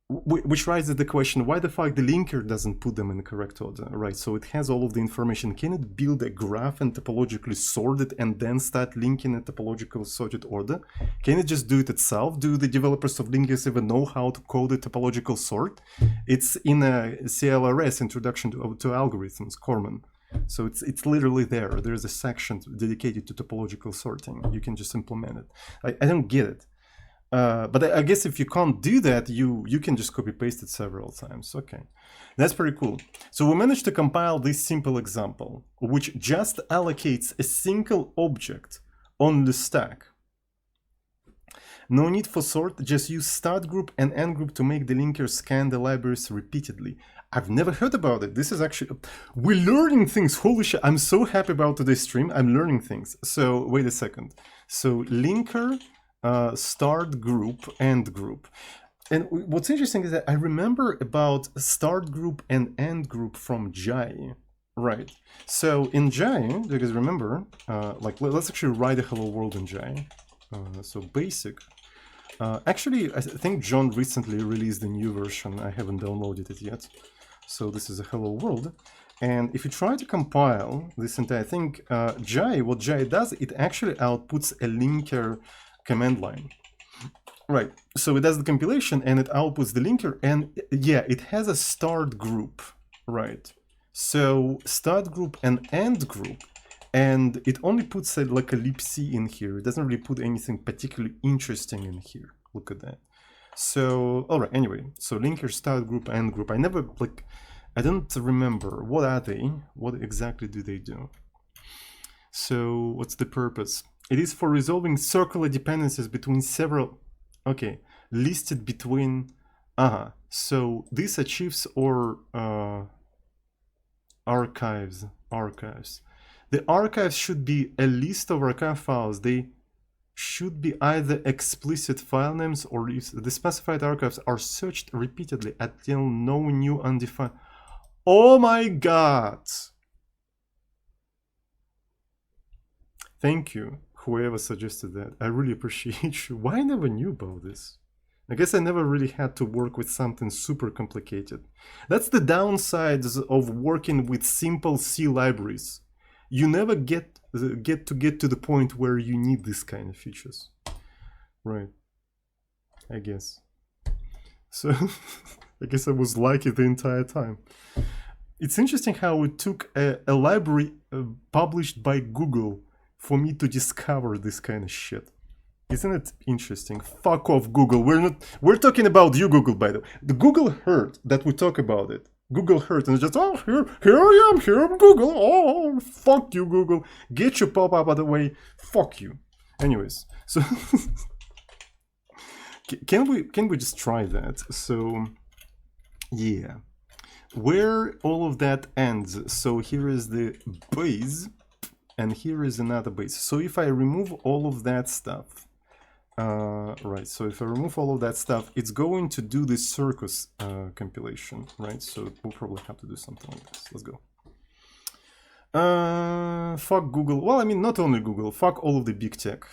which raises the question, why the fuck the linker doesn't put them in the correct order, right? So it has all of the information. Can it build a graph and topologically sort it and then start linking in topological sorted order? Can it just do it itself? Do the developers of linkers even know how to code a topological sort? It's in a CLRS, Introduction to Algorithms, Corman. So it's literally there. There's a section dedicated to topological sorting. You can just implement it. I don't get it. But I guess if you can't do that, you can just copy paste it several times. Okay, that's pretty cool. So we managed to compile this simple example, which just allocates a single object on the stack. No need for sort, just use start group and end group to make the linker scan the libraries repeatedly. I've never heard about it. This is actually, we're learning things. Holy shit, I'm so happy about today's stream. I'm learning things. So wait a second. So linker, start group, end group. And what's interesting is that I remember about start group and end group from Jai. Right. So in Jai, because remember, like let's actually write a hello world in Jai. So basic. Actually, I think John recently released a new version. I haven't downloaded it yet. So this is a hello world. And if you try to compile this entire thing, Jai, what Jai does, it actually outputs a linker command line. Right. So it does the compilation and it outputs the linker. And yeah, it has a start group. Right. So start group and end group. And it only puts like a libc in here. It doesn't really put anything particularly interesting in here. Look at that. So, all right, anyway. So linker, start group, end group. I never, like, I don't remember. What are they? What exactly do they do? So what's the purpose? It is for resolving circular dependencies between several, okay, listed between, so this achieves or archives. The archives should be a list of archive files. They should be either explicit file names or if the specified archives are searched repeatedly until no new undefined. Oh my God. Thank you, whoever suggested that. I really appreciate you. Why I never knew about this? I guess I never really had to work with something super complicated. That's the downsides of working with simple C libraries. You never get to the point where you need this kind of features. Right. I guess. So I guess I was lucky the entire time. It's interesting how it took a library published by Google for me to discover this kind of shit. Isn't it interesting? Fuck off, Google. We're talking about you, Google, by the way. The Google heard that we talk about it. Google heard and just, oh, here I am, here I'm Google. Oh, fuck you, Google. Get your pop-up out of the way. Fuck you. Anyways, so can we just try that? So yeah, where all of that ends. So here is the base, and here is another base. So if I remove all of that stuff. Right, so if I remove all of that stuff, it's going to do this circus compilation, right? So we'll probably have to do something like this. Let's go. Fuck Google. Well, I mean, not only Google, fuck all of the big tech.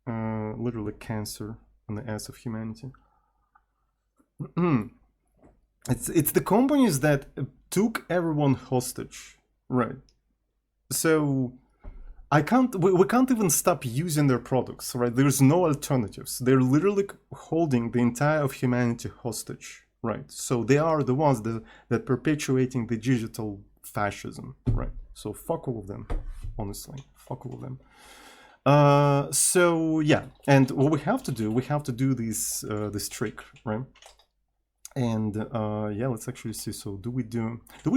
Literally cancer on the ass of humanity. It's the companies that took everyone hostage, right? So we can't even stop using their products, right? There's no alternatives. They're literally holding the entire of humanity hostage, right? So they are the ones that perpetuating the digital fascism, right? So fuck all of them, honestly, fuck all of them. So yeah, and what we have to do this trick, right? And yeah, let's actually see. So do we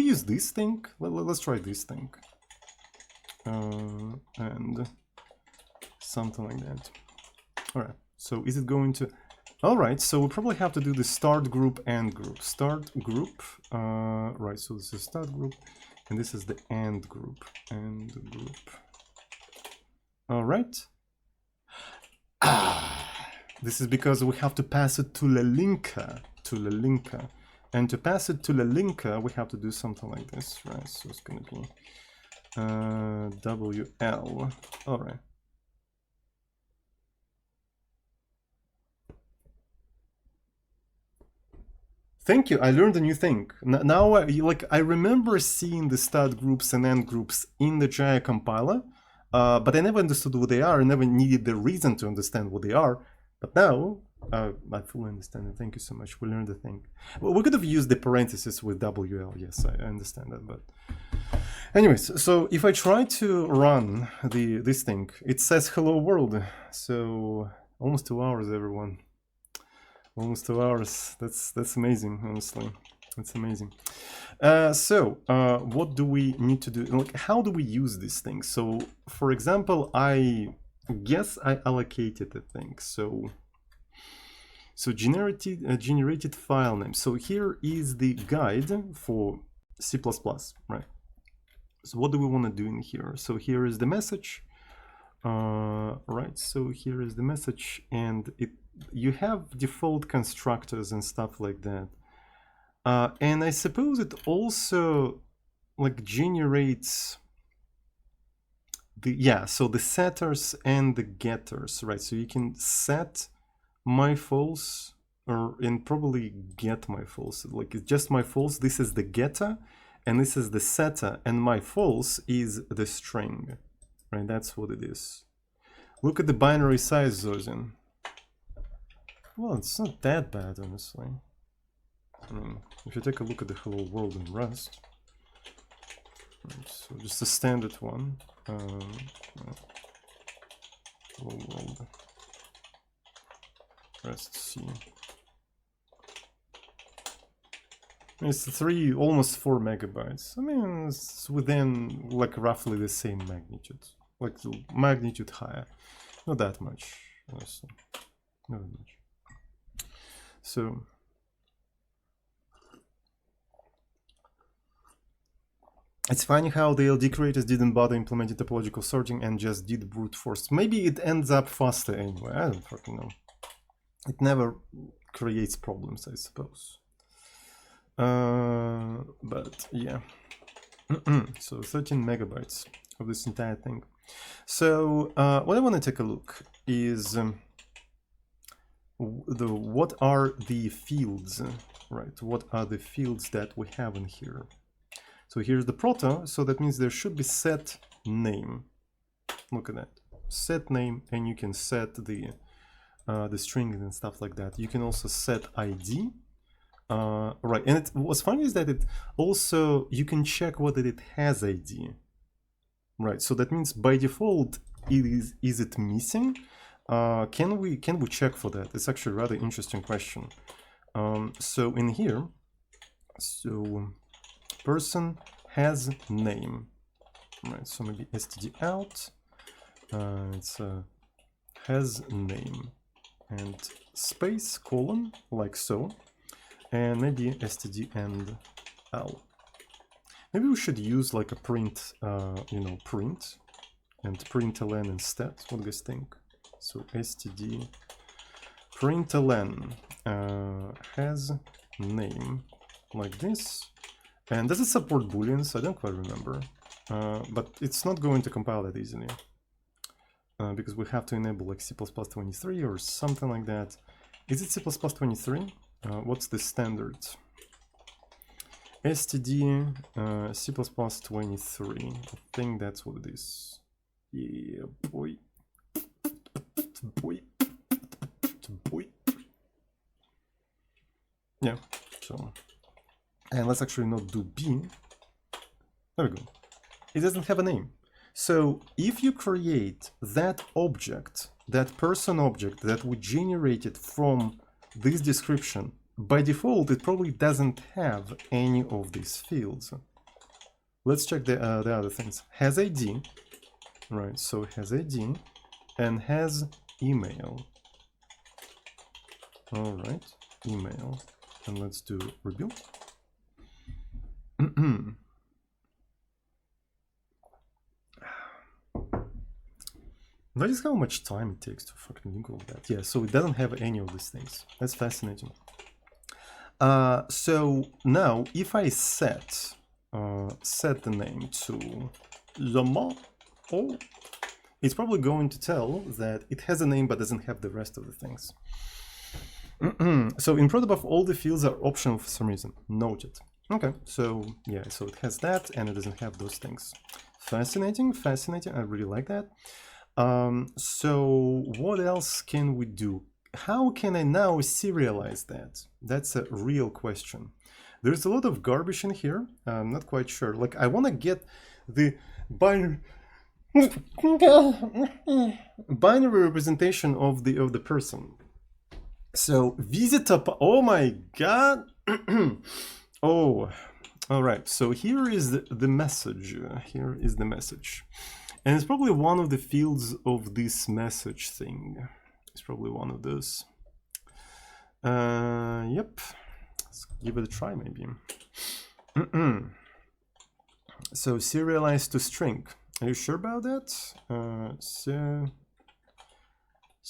use this thing? Let's try this thing. And something like that. All right, so is it going to, all right, so we probably have to do the start group, end group. Start group, right, so this is start group and this is the end group. All right. This is because we have to pass it to the linker, and to pass it to the linker we have to do something like this, right? So it's going to be WL. All right. Thank you. I learned a new thing. Now, I remember seeing the start groups and end groups in the Jaya compiler, but I never understood what they are. I never needed the reason to understand what they are. But now I fully understand it. Thank you so much. We learned the thing. Well, we could have used the parentheses with WL. Yes, I understand that, but. Anyways, so if I try to run this thing, it says hello world. So almost 2 hours, everyone. Almost 2 hours. That's amazing, honestly. That's amazing. What do we need to do? Like, how do we use these things? So, for example, I guess I allocated a thing. So generated file name. So here is the guide for C++, right? So what do we want to do in here? So here is the message, right? So here is the message, and you have default constructors and stuff like that. And I suppose it also like generates so the setters and the getters, right? So you can set my false and probably get my false. Like it's just my false. This is the getter, and this is the setter, and my false is the string, right? That's what it is. Look at the binary size, Zozin. Well, it's not that bad, honestly. I mean, if you take a look at the hello world in Rust, right, so just a standard one. Hello world Rust C. It's almost 4 megabytes. I mean, it's within like roughly the same magnitude, like the magnitude higher. Not that much, honestly. Not that much. So it's funny how the LD creators didn't bother implementing topological sorting and just did brute force. Maybe it ends up faster anyway. I don't fucking know. It never creates problems, I suppose. But yeah. So 13 megabytes of this entire thing. So what I want to take a look is what are the fields, right? What are the fields that we have in here? So here's the proto, so that means there should be set name. Look at that, set name, and you can set the strings and stuff like that. You can also set ID, right? And what's funny is that it also, you can check whether it has ID, right? So that means by default, is it missing? Can we check for that? It's actually a rather interesting question. So in here, so person has name, right? So maybe std out, it's has name and space colon, like so, and maybe std and l. Maybe we should use like a print, print and println instead. What do you guys think? So std println has name like this. And does it support booleans? I don't quite remember, but it's not going to compile that easily because we have to enable like C++23 or something like that. Is it C++23? What's the standard? std C++23. I think that's what it is. Yeah, boy. Boy. Yeah, so. And let's actually not do B. There we go. It doesn't have a name. So if you create that object, that person object that we generated from this description, by default, it probably doesn't have any of these fields. Let's check the other things. Has ID, right? So has ID and has email. All right, email. And let's do rebuild. Notice how much time it takes to fucking link all of that. Yeah, so it doesn't have any of these things. That's fascinating. So now, if I set the name to Lama, it's probably going to tell that it has a name but doesn't have the rest of the things. So in Protobuf, all the fields are optional for some reason. Noted. Okay, so yeah, so it has that and it doesn't have those things. Fascinating, fascinating. I really like that. So what else can we do? How can I now serialize that? That's a real question. There's a lot of garbage in here. I'm not quite sure. Like I want to get the binary representation of the person. So visitor, oh my god. Oh, all right, so here is the message. Here is the message, and it's probably one of the fields of this message thing. It's probably one of those. Yep, let's give it a try maybe. So serialize to string. Are you sure about that?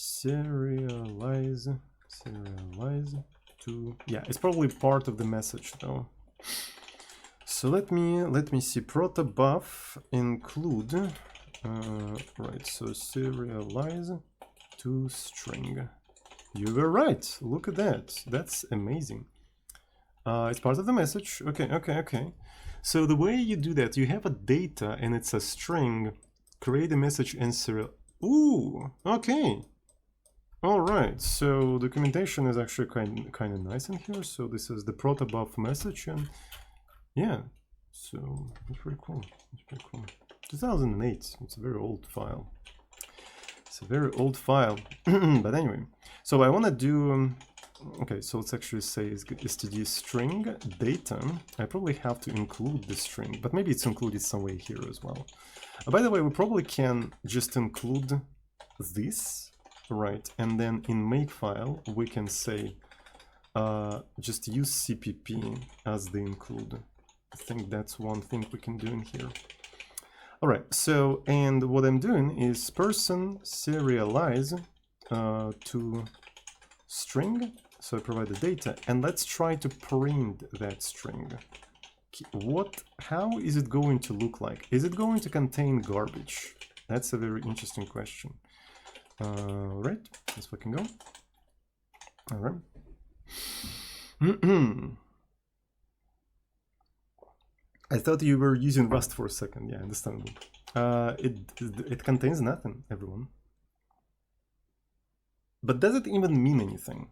Serialize to, yeah, it's probably part of the message though. So let me see. Protobuf include right, so serialize to string. You were right. Look at that. That's amazing. It's part of the message. Okay. So the way you do that, you have a data and it's a string. Create a message and serial. Ooh, okay. All right. So documentation is actually kind of nice in here. So this is the protobuf message, and yeah. So it's pretty cool. It's pretty cool. 2008. It's a very old file. It's a very old file. But anyway, so I want to do. Okay, so let's actually say std string data. I probably have to include the string, but maybe it's included somewhere here as well. By the way, we probably can just include this, right? And then in makefile, we can say just use cpp as the include. I think that's one thing we can do in here. All right, so, and what I'm doing is person serialize to string. So I provide the data, and let's try to print that string. How is it going to look like? Is it going to contain garbage? That's a very interesting question. All right, let's fucking go. All right. I thought you were using Rust for a second. Yeah, understandable. It contains nothing, everyone. But does it even mean anything?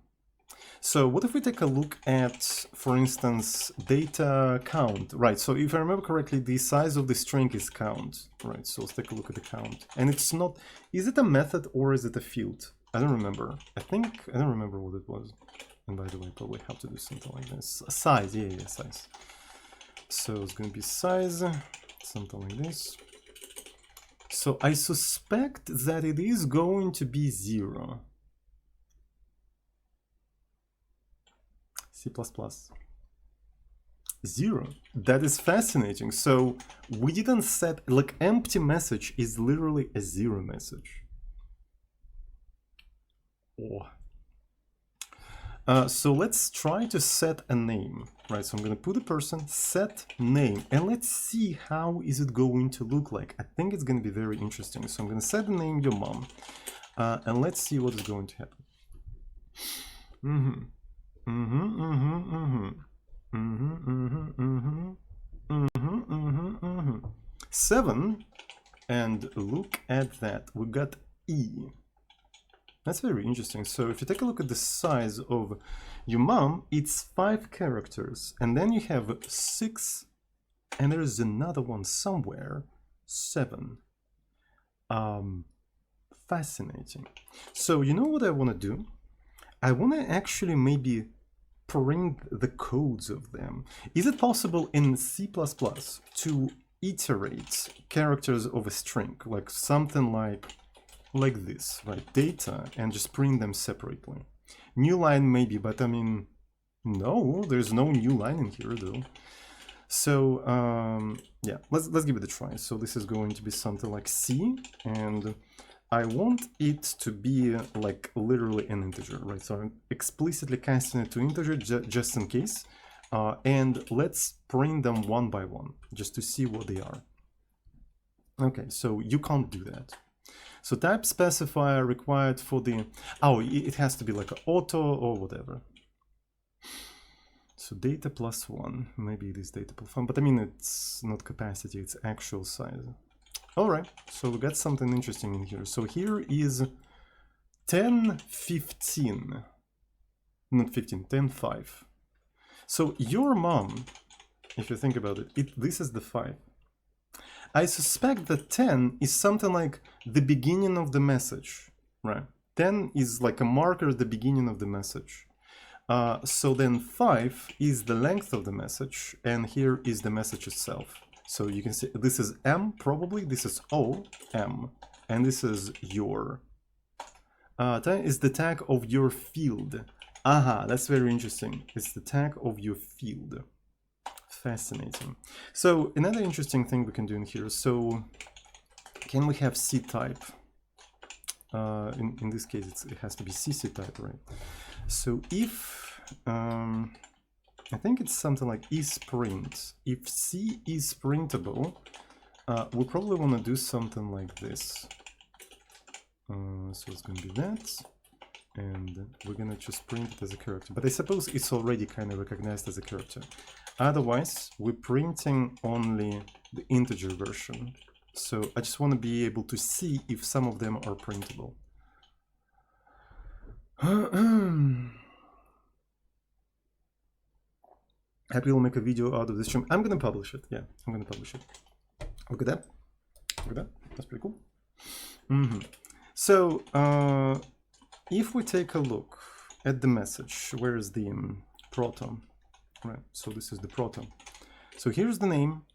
So what if we take a look at, for instance, data count, right? So if I remember correctly, the size of the string is count, right? So let's take a look at the count. And it's not, is it a method or is it a field? I don't remember. I don't remember what it was. And by the way, I probably have to do something like this. Size, yeah, size. So it's going to be size, something like this. So I suspect that it is going to be 0. C++. 0. That is fascinating. So we didn't set, like, empty message is literally a 0 message. Oh. So let's try to set a name, right? So I'm going to put a person, set name, and let's see how is it going to look like. I think it's going to be very interesting. So I'm going to set the name your mom, and let's see what is going to happen. 7, and look at that, we got E. That's very interesting. So if you take a look at the size of your mom, it's 5 characters, and then you have 6, and there's another one somewhere, 7. Fascinating. So you know what I want to do? I want to actually maybe print the codes of them. Is it possible in C++ to iterate characters of a string, like something like this, right? Data, and just print them separately. New line maybe, but I mean, no, there's no new line in here though. So yeah, let's give it a try. So this is going to be something like C, and I want it to be like literally an integer, right? So I'm explicitly casting it to integer just in case. And let's print them one by one just to see what they are. Okay, so you can't do that. So type specifier required for the, oh, it has to be like an auto or whatever. So data +1, maybe it is data +1, but I mean, it's not capacity, it's actual size. All right, so we got something interesting in here. So here is 1015, not 15, 10.5. So your mom, if you think about it, this is the 5. I suspect that 10 is something like the beginning of the message, right? 10 is like a marker at the beginning of the message. So then 5 is the length of the message, and here is the message itself. So you can see this is M, probably, this is O, M, and this is your. 10 is the tag of your field. Aha, that's very interesting. It's the tag of your field. Fascinating. So another interesting thing we can do in here. So can we have C type? In this case, it has to be CC type, right? So if I think it's something like isPrint. If C is printable, we probably want to do something like this. So it's going to be that, and we're going to just print it as a character. But I suppose it's already kind of recognized as a character. Otherwise, we're printing only the integer version. So I just want to be able to see if some of them are printable. Happy will make a video out of this stream. I'm going to publish it. Yeah, I'm going to publish it. Look at that. Look at that. That's pretty cool. So if we take a look at the message, where is the proto? Right, so this is the proto. So here's the name,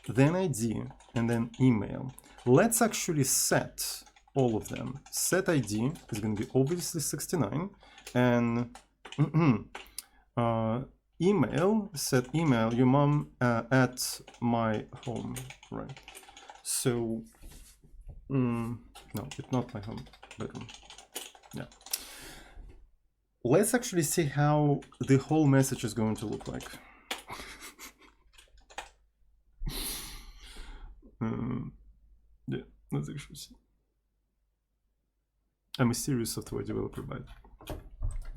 then ID, and then email. Let's actually set all of them. Set ID is going to be obviously 69, and email, set email, your mom at my home, right? So, no, it's not my home bedroom. Yeah. Let's actually see how the whole message is going to look like. Yeah, let's actually see. I'm a serious software developer, but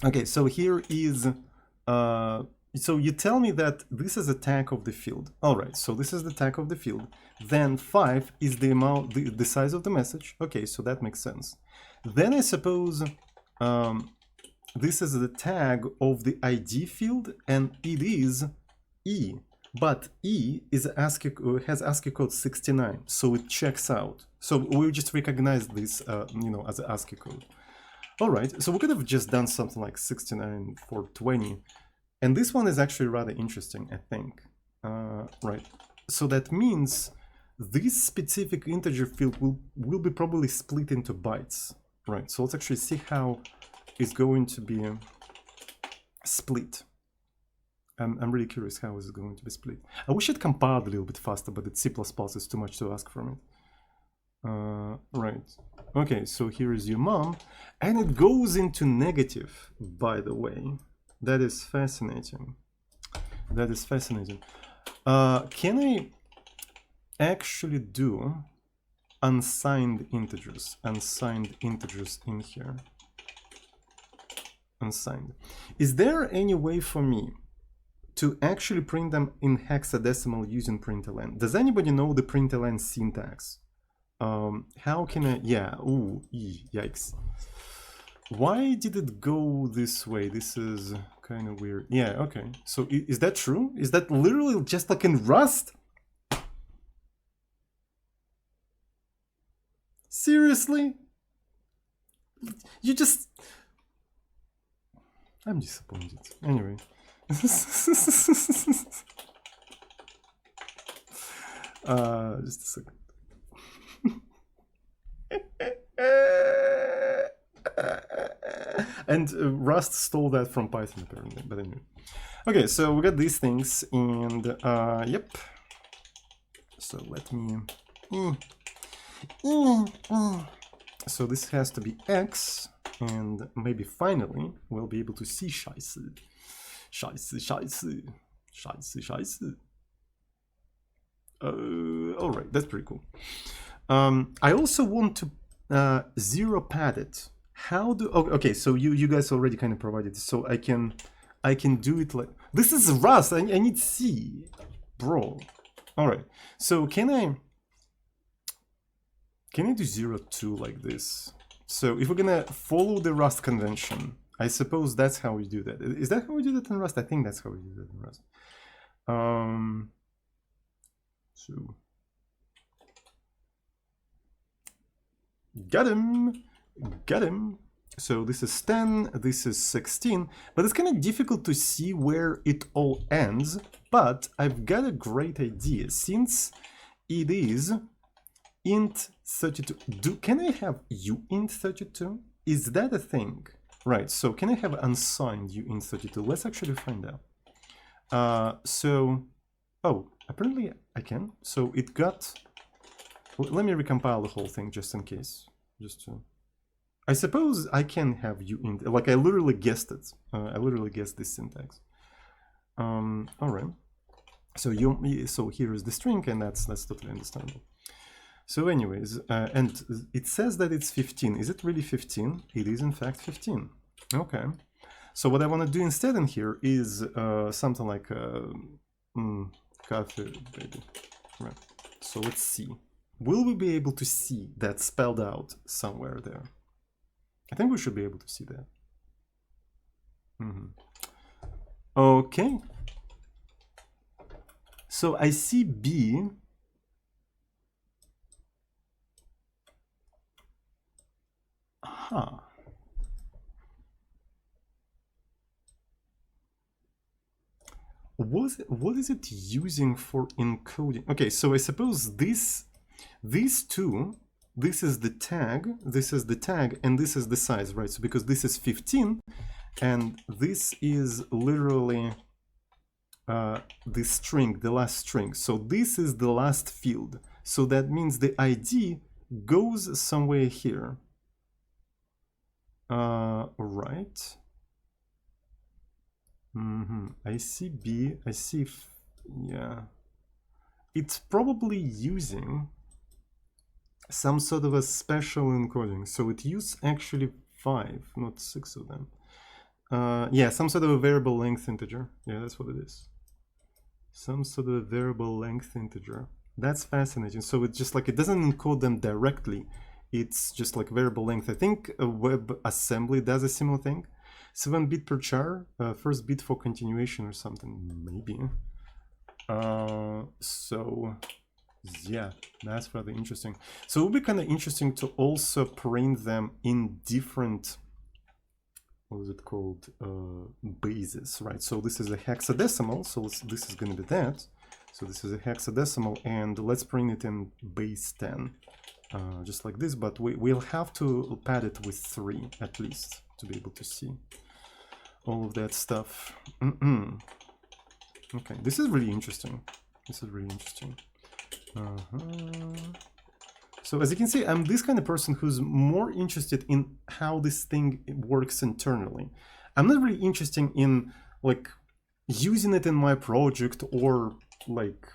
okay. So here is. So you tell me that this is a tag of the field. All right. So this is the tag of the field. Then 5 is the amount, the size of the message. Okay, so that makes sense. Then I suppose. This is the tag of the ID field, and it is E. But E is ASCII, has ASCII code 69, so it checks out. So we just recognize this, as an ASCII code. All right, so we could have just done something like 69 for 20, and this one is actually rather interesting, I think. Right, so that means this specific integer field will be probably split into bytes. Right, so let's actually see how it's going to be split. I'm really curious how is it going to be split. I wish it compiled a little bit faster, but it's C++, it's too much to ask from it. Right. Okay, so here is your mom, and it goes into negative, by the way. That is fascinating. That is fascinating. Can I actually do unsigned integers in here? Unsigned. Is there any way for me to actually print them in hexadecimal using println? Does anybody know the println syntax? How can I? Yeah. Ooh. Yikes. Why did it go this way? This is kind of weird. Yeah. Okay. So is that true? Is that literally just like in Rust? Seriously? You just. I'm disappointed. Anyway. Just a second. And Rust stole that from Python apparently, but anyway. Okay, so we got these things, and yep. So let me. So this has to be X. And maybe finally we'll be able to see Scheiße. All right, that's pretty cool. I also want to zero pad it. How do? Okay, so you guys already kind of provided, so I can do it like this is Rust. I need C, bro. All right, so can I do 0.2 like this? So if we're gonna follow the Rust convention, I suppose that's how we do that. Is that how we do that in Rust? I think that's how we do that in Rust. So Got him. Got him. So this is 10, this is 16, but it's kind of difficult to see where it all ends. But I've got a great idea. Since it is int 32, can I have uint 32? Is that a thing? Right, so can I have unsigned uint 32? Let's actually find out. Oh, apparently I can. So it got, let me recompile the whole thing just in case, just to, I suppose I can have uint, like I literally guessed it. I literally guessed this syntax. All right. So so here is the string, and that's totally understandable. So anyways, and it says that it's 15. Is it really 15? It is in fact 15. Okay. So what I want to do instead in here is something like coffee, baby. Right. So let's see. Will we be able to see that spelled out somewhere there? I think we should be able to see that. Okay. So I see B. Aha. What is it using for encoding? Okay, so I suppose these two, this is the tag, and this is the size, right? So because this is 15, and this is literally the string, the last string. So this is the last field. So that means the ID goes somewhere here. Right. I see B. I see, yeah. It's probably using some sort of a special encoding. So it used actually 5, not 6 of them. Yeah, some sort of a variable length integer. Yeah, that's what it is. Some sort of a variable length integer. That's fascinating. So it's just like, it doesn't encode them directly. It's just like variable length. I think WebAssembly does a similar thing. 7 bit per char, first bit for continuation or something, maybe. So yeah, that's rather interesting. So it would be kind of interesting to also print them in different, what is it called, bases, right? So this is a hexadecimal, so this is going to be that. So this is a hexadecimal, and let's print it in base 10, just like this, but we'll have to pad it with 3 at least to be able to see all of that stuff. Okay, this is really interesting. This is really interesting. So as you can see, I'm this kind of person who's more interested in how this thing works internally. I'm not really interested in like using it in my project or like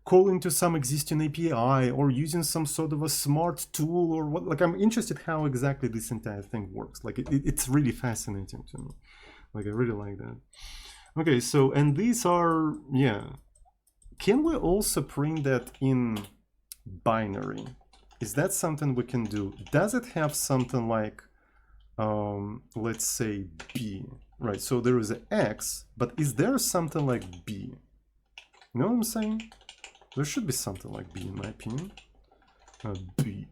calling to some existing API or using some sort of a smart tool or what. Like I'm interested how exactly this entire thing works. Like it's really fascinating to me. Like I really like that. Okay, so and these are, yeah. Can we also print that in binary? Is that something we can do? Does it have something like, let's say B, right? So there is an X, but is there something like B? You know what I'm saying? There should be something like B in my opinion. B.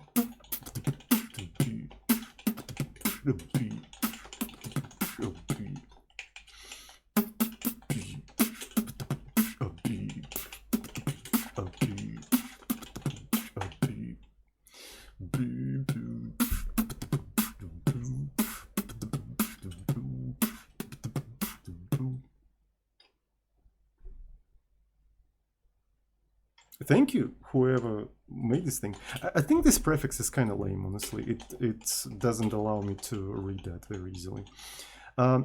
B. B. Thank you, whoever made this thing. I think this prefix is kind of lame, honestly. It doesn't allow me to read that very easily.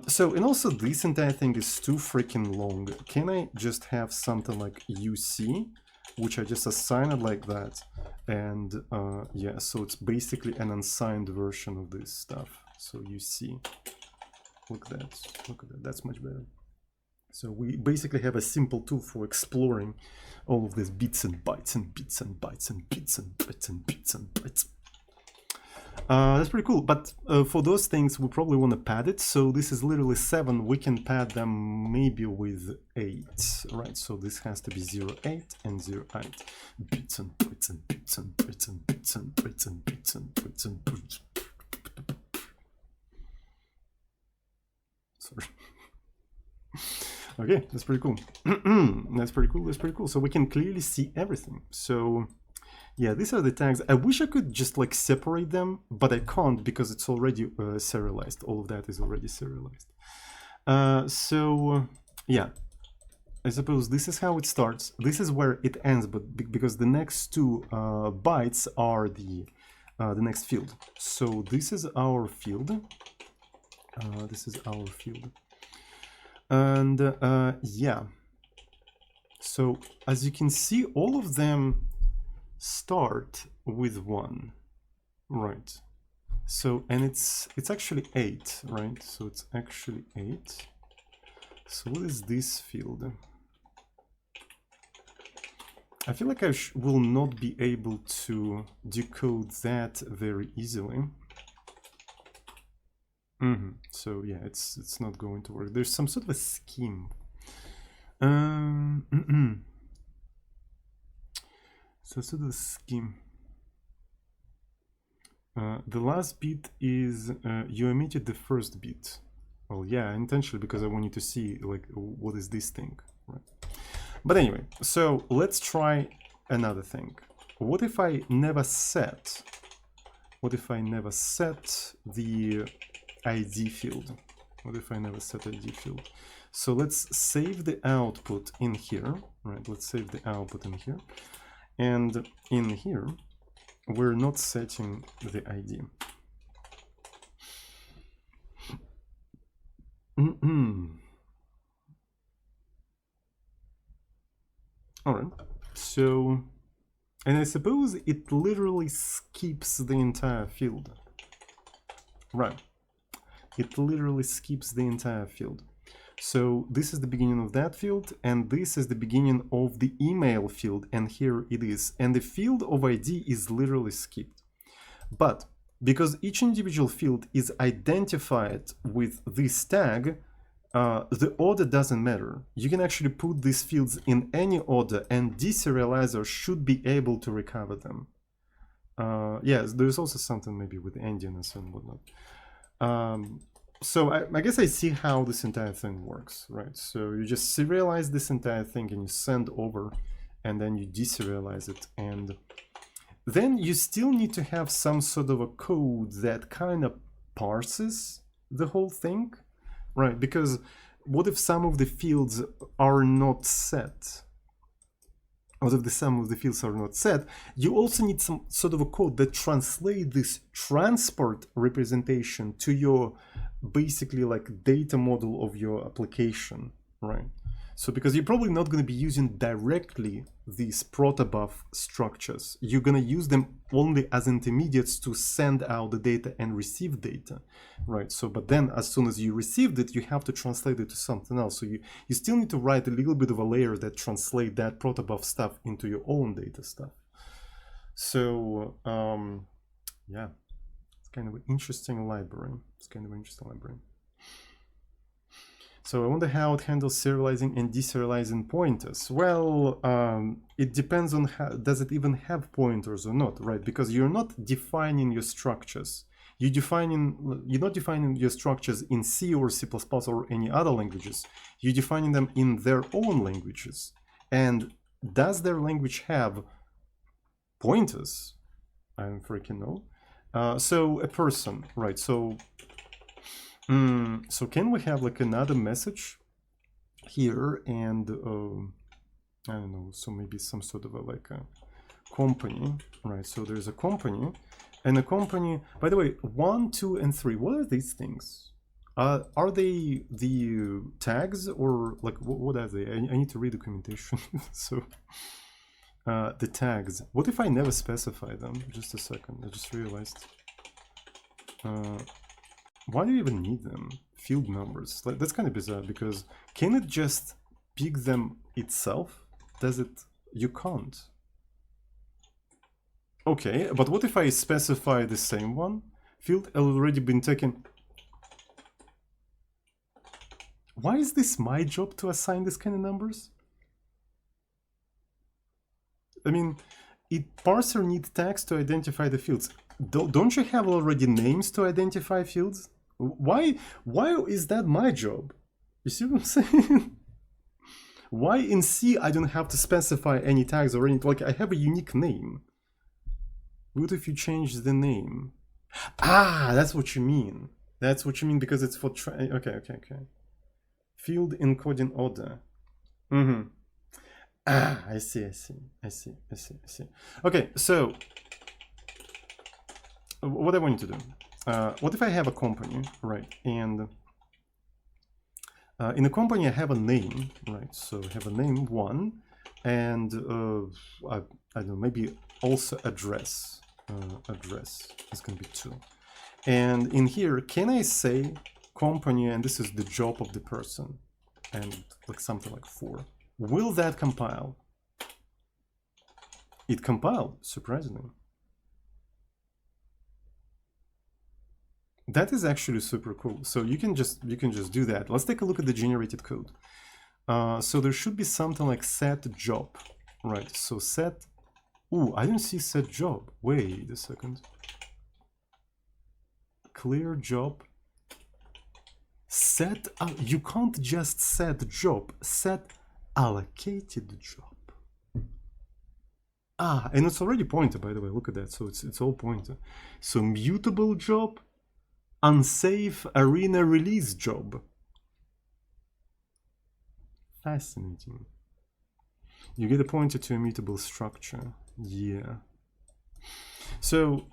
So, and also this entire thing is too freaking long. Can I just have something like UC, which I just assign it like that? And yeah, so it's basically an unsigned version of this stuff. So UC, look at that, that's much better. So we basically have a simple tool for exploring all of these bits and bytes and bits and bytes and bits and bytes and bits and bytes. That's pretty cool, but for those things we probably want to pad it. So this is literally 7. We can pad them maybe with 8, right? So this has to be 0, 8 and 0, 8. Bits and bits and bits and bits and bits and bits and bits and bits and bits. Sorry. Okay, that's pretty cool. That's pretty cool. That's pretty cool. So we can clearly see everything. So yeah, these are the tags. I wish I could just like separate them, but I can't because it's already serialized. All of that is already serialized. So yeah, I suppose this is how it starts. This is where it ends, but because the next 2 bytes are the next field. So this is our field. This is our field. And yeah, so as you can see, all of them start with 1, right? So, and it's actually 8, right? So it's actually 8. So what is this field? I feel like I will not be able to decode that very easily. So yeah, it's not going to work. There's some sort of a scheme. So sort of a scheme. The last bit is you omitted the first bit. Well, yeah, intentionally, because I want you to see like what is this thing, right? But anyway, so let's try another thing. What if I never set? What if I never set the ID field? What if I never set ID field? So let's save the output in here, right? Let's save the output in here. And in here, we're not setting the ID. All right, so, and I suppose it literally skips the entire field, right? It literally skips the entire field. So this is the beginning of that field, and this is the beginning of the email field, and here it is. And the field of ID is literally skipped. But because each individual field is identified with this tag, the order doesn't matter. You can actually put these fields in any order, and deserializer should be able to recover them. Yes, there's also something maybe with endianness and whatnot. So I guess I see how this entire thing works, right? So you just serialize this entire thing and you send over, and then you deserialize it, and then you still need to have some sort of a code that kind of parses the whole thing, right? Because what if some of the fields are not set? What if some of the fields are not set? You also need some sort of a code that translates this transport representation to your basically like data model of your application, right? So because you're probably not going to be using directly these protobuf structures, you're going to use them only as intermediates to send out the data and receive data, right? So, but then as soon as you received it, you have to translate it to something else. So you still need to write a little bit of a layer that translate that protobuf stuff into your own data stuff. So, yeah, it's kind of an interesting library. So I wonder how it handles serializing and deserializing pointers. Well, it depends on how, does it even have pointers or not, right? Because you're not defining your structures. You're not defining your structures in C or C++ or any other languages. You're defining them in their own languages. And does their language have pointers? I don't freaking know. So a person, right? So can we have like another message here, and I don't know, so maybe some sort of like a company, right? So there's a company, and a company, by the way, 1, 2, and 3, what are these things? Are they the tags, or like what are they? I need to read documentation. So the tags, what if I never specify them? Just a second, I just realized. Why do you even need them? Field numbers. Like, that's kind of bizarre, because can it just pick them itself? Does it? You can't. Okay, but what if I specify the same one? Field already been taken. Why is this my job to assign this kind of numbers? I mean, parser needs tags to identify the fields. Don't you have already names to identify fields? Why is that my job? You see what I'm saying? Why in C I don't have to specify any tags or anything? Like, I have a unique name. What if you change the name? Ah, that's what you mean. That's what you mean, because it's for okay. Field encoding order. Ah, I see. Okay, so what I want you to do. What if I have a company, right? And in a company I have a name, right? So I have a name 1, and I don't know, maybe also address. Address is going to be 2. And in here, can I say company, and this is the job of the person, and like something like 4? Will that compile? It compiled, surprisingly. That is actually super cool. So you can just do that. Let's take a look at the generated code. So there should be something like set job, right? So set. Ooh, I didn't see set job. Wait a second. Clear job. Set. You can't just set job. Set allocated job. Ah, and it's already pointed, by the way. Look at that. So it's all pointed. So mutable job. Unsafe arena release job. Fascinating. You get a pointer to a mutable structure. Yeah. So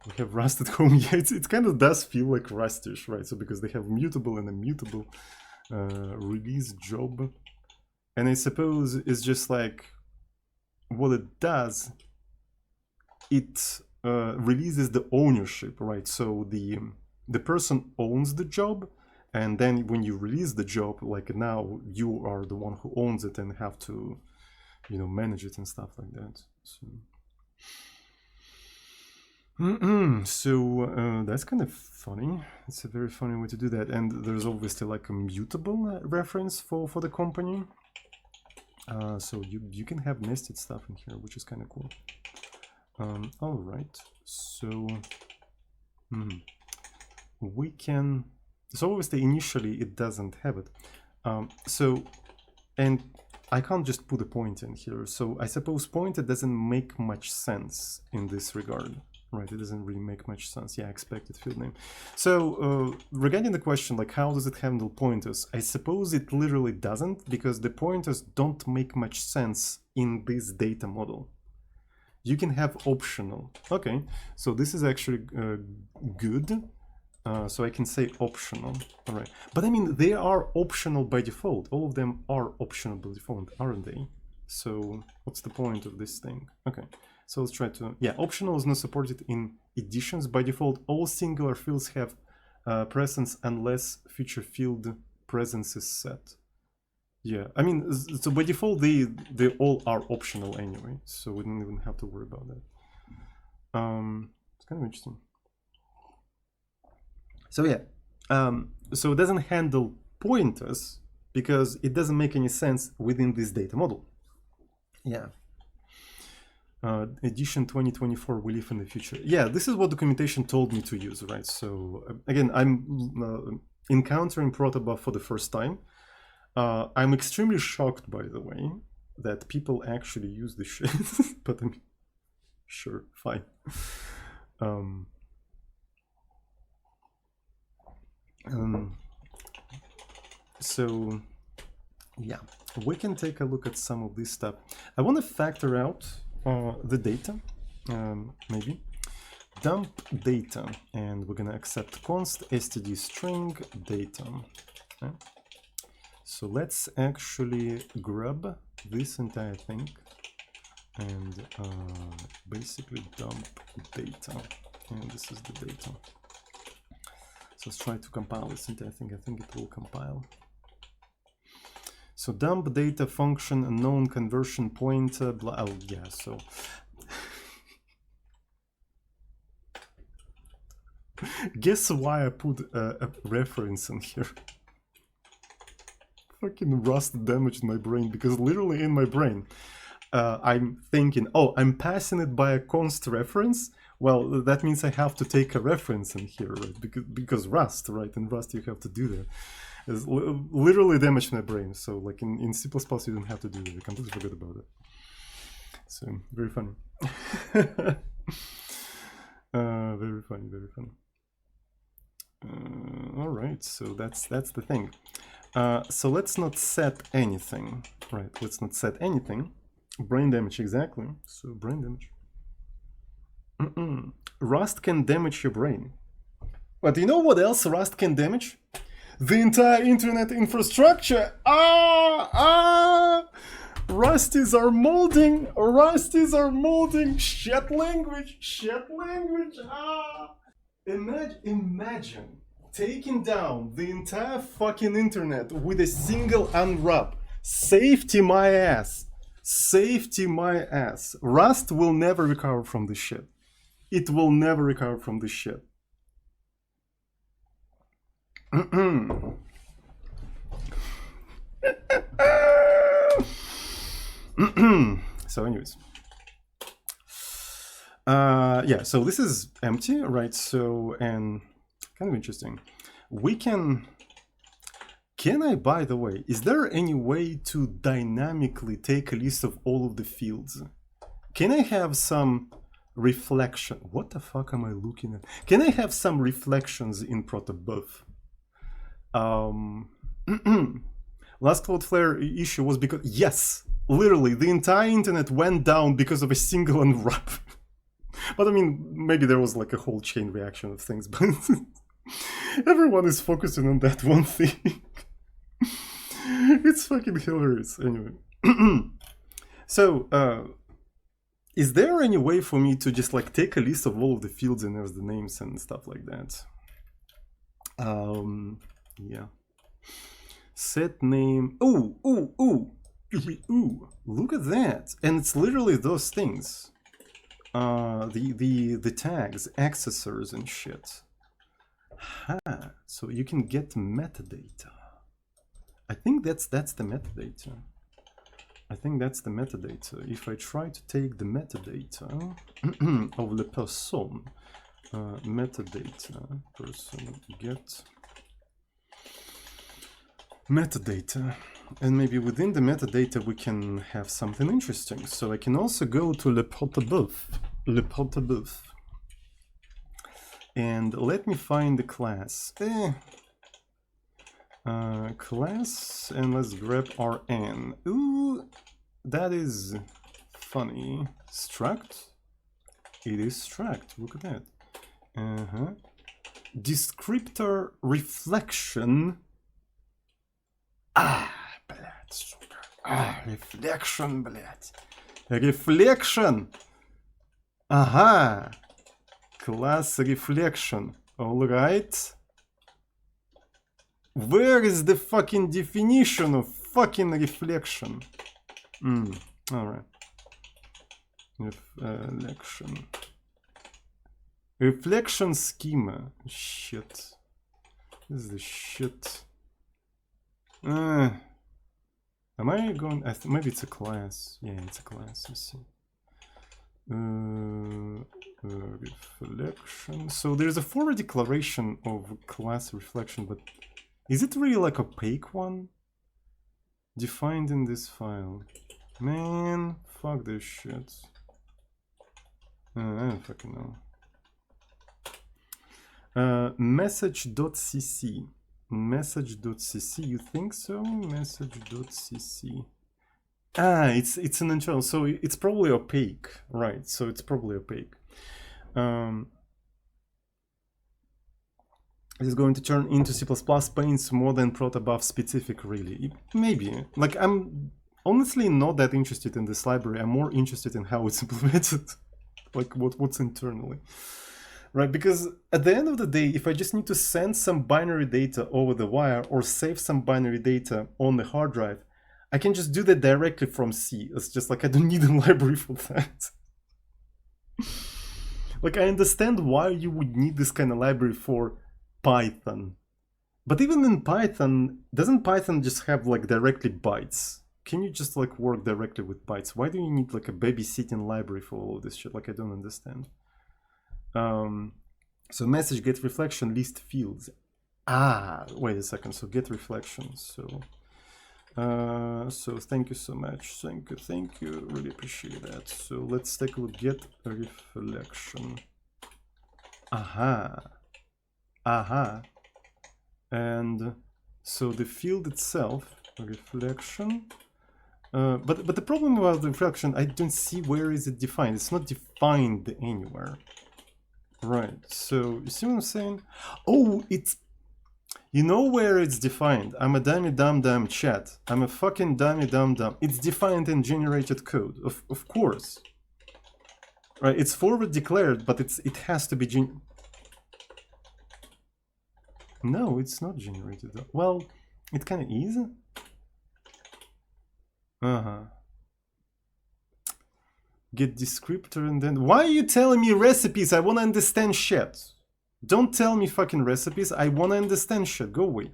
we have Rust at home. Yeah, it kind of does feel like Rustish, right? So because they have mutable and immutable release job, and I suppose it's just like what it does. It releases the ownership, right? So the person owns the job, and then when you release the job, like now you are the one who owns it and have to, you know, manage it and stuff like that. So that's kind of funny. It's a very funny way to do that. And there's obviously like a mutable reference for the company. So you can have nested stuff in here, which is kind of cool. All right, so we can. So obviously initially it doesn't have it. And I can't just put a point in here. So I suppose pointer doesn't make much sense in this regard, right? It doesn't really make much sense. Yeah, expected field name. So regarding the question, like how does it handle pointers? I suppose it literally doesn't, because the pointers don't make much sense in this data model. You can have optional. Okay, so this is actually good. So I can say optional. All right, but I mean they are optional by default. All of them are optional by default, aren't they? So what's the point of this thing? Okay, so let's try to. Yeah, optional is not supported in editions by default. All singular fields have presence unless future field presence is set. Yeah, I mean, so by default, they all are optional anyway, so we don't even have to worry about that. It's kind of interesting. So yeah, so it doesn't handle pointers because it doesn't make any sense within this data model. Yeah. Edition 2024, we live in the future. Yeah, this is what documentation told me to use, right? So again, I'm encountering Protobuf for the first time. I'm extremely shocked, by the way, that people actually use this shit, but I mean, sure, fine. So, yeah, we can take a look at some of this stuff. I want to factor out the data, maybe. Dump data, and we're going to accept const std string data. Okay. So let's actually grab this entire thing and basically dump data, and this is the data. So let's try to compile this entire thing. I think it will compile. So dump data function, unknown conversion pointer, blah. Oh yeah, so Guess why I put a reference in here? Fucking Rust damaged my brain, because literally in my brain, I'm thinking, oh, I'm passing it by a const reference. Well, that means I have to take a reference in here, right? Because Rust, right? In Rust you have to do that. It's literally damaged my brain. So like in C++ you don't have to do that. I completely forgot about it. So very funny. Very funny, very funny. All right, so that's the thing. So let's not set anything, right? Let's not set anything. Brain damage, exactly. So brain damage. Rust can damage your brain. But you know what else Rust can damage? The entire internet infrastructure. Rusties are molding. Rusties are molding. Shit language. Shit language. Imagine taking down the entire fucking internet with a single unwrap. Safety my ass. Safety my ass. Rust will never recover from this shit. It will never recover from this shit. So anyways. Yeah, so this is empty, right? So, and kind of interesting. We can I, by the way, is there any way to dynamically take a list of all of the fields? Can I have some reflection? What the fuck am I looking at? Can I have some reflections in Protobuf? Last Cloudflare issue was because, yes, literally, the entire internet went down because of a single unwrap. But I mean, maybe there was like a whole chain reaction of things, but everyone is focusing on that one thing. It's fucking hilarious. Anyway. So, is there any way for me to just like take a list of all of the fields and there's the names and stuff like that? Yeah. Set name. Ooh, look at that. And it's literally those things. The tags, accessors and shit. So you can get metadata. I think that's the metadata. I think that's the metadata. If I try to take the metadata of the person, metadata, person get metadata, and maybe within the metadata we can have something interesting. So I can also go to le Protobuf, and let me find the class. Class, and let's grab rn. Ooh, that is funny. Struct. It is struct. Look at that. Descriptor reflection. Блядь, сука. Reflection, блядь. Reflection. Ага. Class reflection. All right. Where is the fucking definition of fucking reflection? Alright. Reflection. Reflection schema. Shit. This is the shit. Am I going... maybe it's a class. Yeah, it's a class. Let's see. Reflection. So there's a for declaration of class reflection, but is it really like opaque one? Defined in this file. Man, fuck this shit. I don't fucking know. Message.cc. Message.cc, you think so? Message.cc. It's an internal, so it's probably opaque, right? So it's probably opaque. It's going to turn into C++ paints more than Protobuf specific, really. Maybe. Like, I'm honestly not that interested in this library. I'm more interested in how it's implemented. Like, what's internally. Right? Because at the end of the day, if I just need to send some binary data over the wire or save some binary data on the hard drive, I can just do that directly from C. It's just like I don't need a library for that. Like, I understand why you would need this kind of library for Python. But even in Python, doesn't Python just have like directly bytes? Can you just like work directly with bytes? Why do you need like a babysitting library for all of this shit? Like, I don't understand. So message get reflection list fields. Wait a second. So get reflection. So thank you so much. Thank you. Really appreciate that. So let's take a look. Get reflection. And so the field itself, reflection. But the problem about the reflection, I don't see where is it defined. It's not defined anywhere. Right. So you see what I'm saying? Oh, it's. You know where it's defined. I'm a dummy dum chat. I'm a fucking dummy dum. It's defined in generated code, of course. Right, it's forward declared, but it has to be No, it's not generated. Well, it kind of is. Get descriptor and then... Why are you telling me recipes? I want to understand shit. Don't tell me fucking recipes. I want to understand shit. Go away.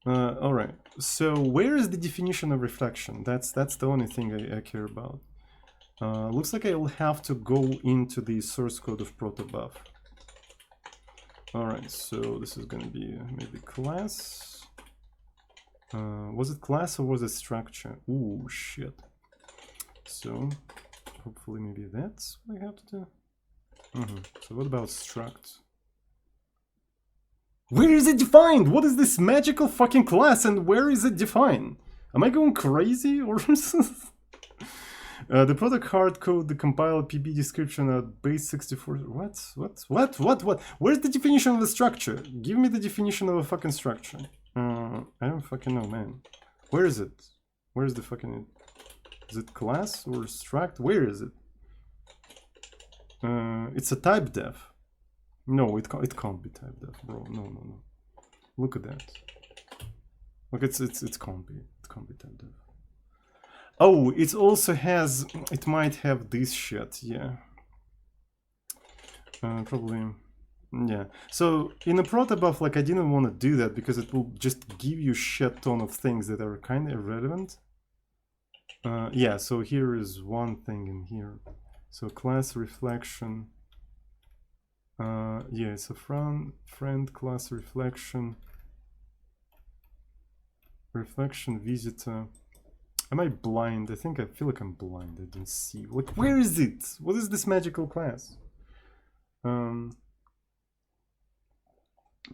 Alright. So where is the definition of reflection? That's the only thing I care about. Looks like I will have to go into the source code of Protobuf. Alright, so this is going to be maybe class. Was it class or was it structure? Ooh, shit. So hopefully maybe that's what I have to do. So what about struct? Where is it defined? What is this magical fucking class and where is it defined? Am I going crazy or the product hard code, the compile PB description at base 64. What? Where's the definition of the structure? Give me the definition of a fucking structure. I don't fucking know, man. Where is it? Where's the fucking... Is it class or struct? Where is it? It's a type def. No, it can't be type def, bro. No. Look at that. Look, it can't be. It can't be type def. Oh, it also has. It might have this shit. Yeah. Probably. Yeah. So in a protobuf, like I didn't want to do that because it will just give you shit ton of things that are kind of irrelevant. Yeah. So here is one thing in here. So class reflection. Yeah, it's a friend class reflection. Reflection visitor. Am I blind? I feel like I'm blind. I don't see. Like, where is it? What is this magical class?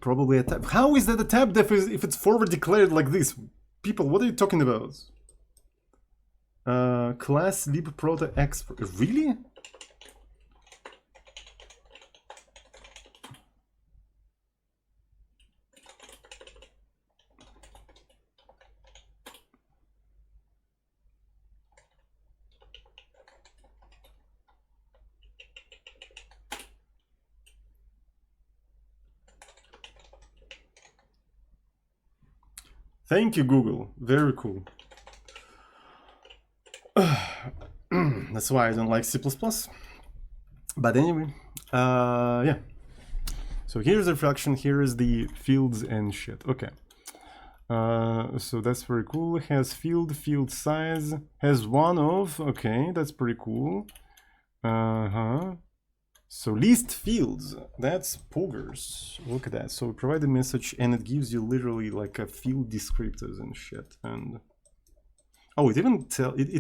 Probably a tab. How is that a tab def if it's forward declared like this? People, what are you talking about? Class lib proto expert. Really? Thank you, Google. Very cool. That's why I don't like C++. But anyway, yeah. So here's the reflection, here is the fields and shit. Okay. So that's very cool. Has field size, has one of, okay, that's pretty cool. So list fields, that's poggers. Look at that. So we provide a message and it gives you literally like a field descriptors and shit. And oh, it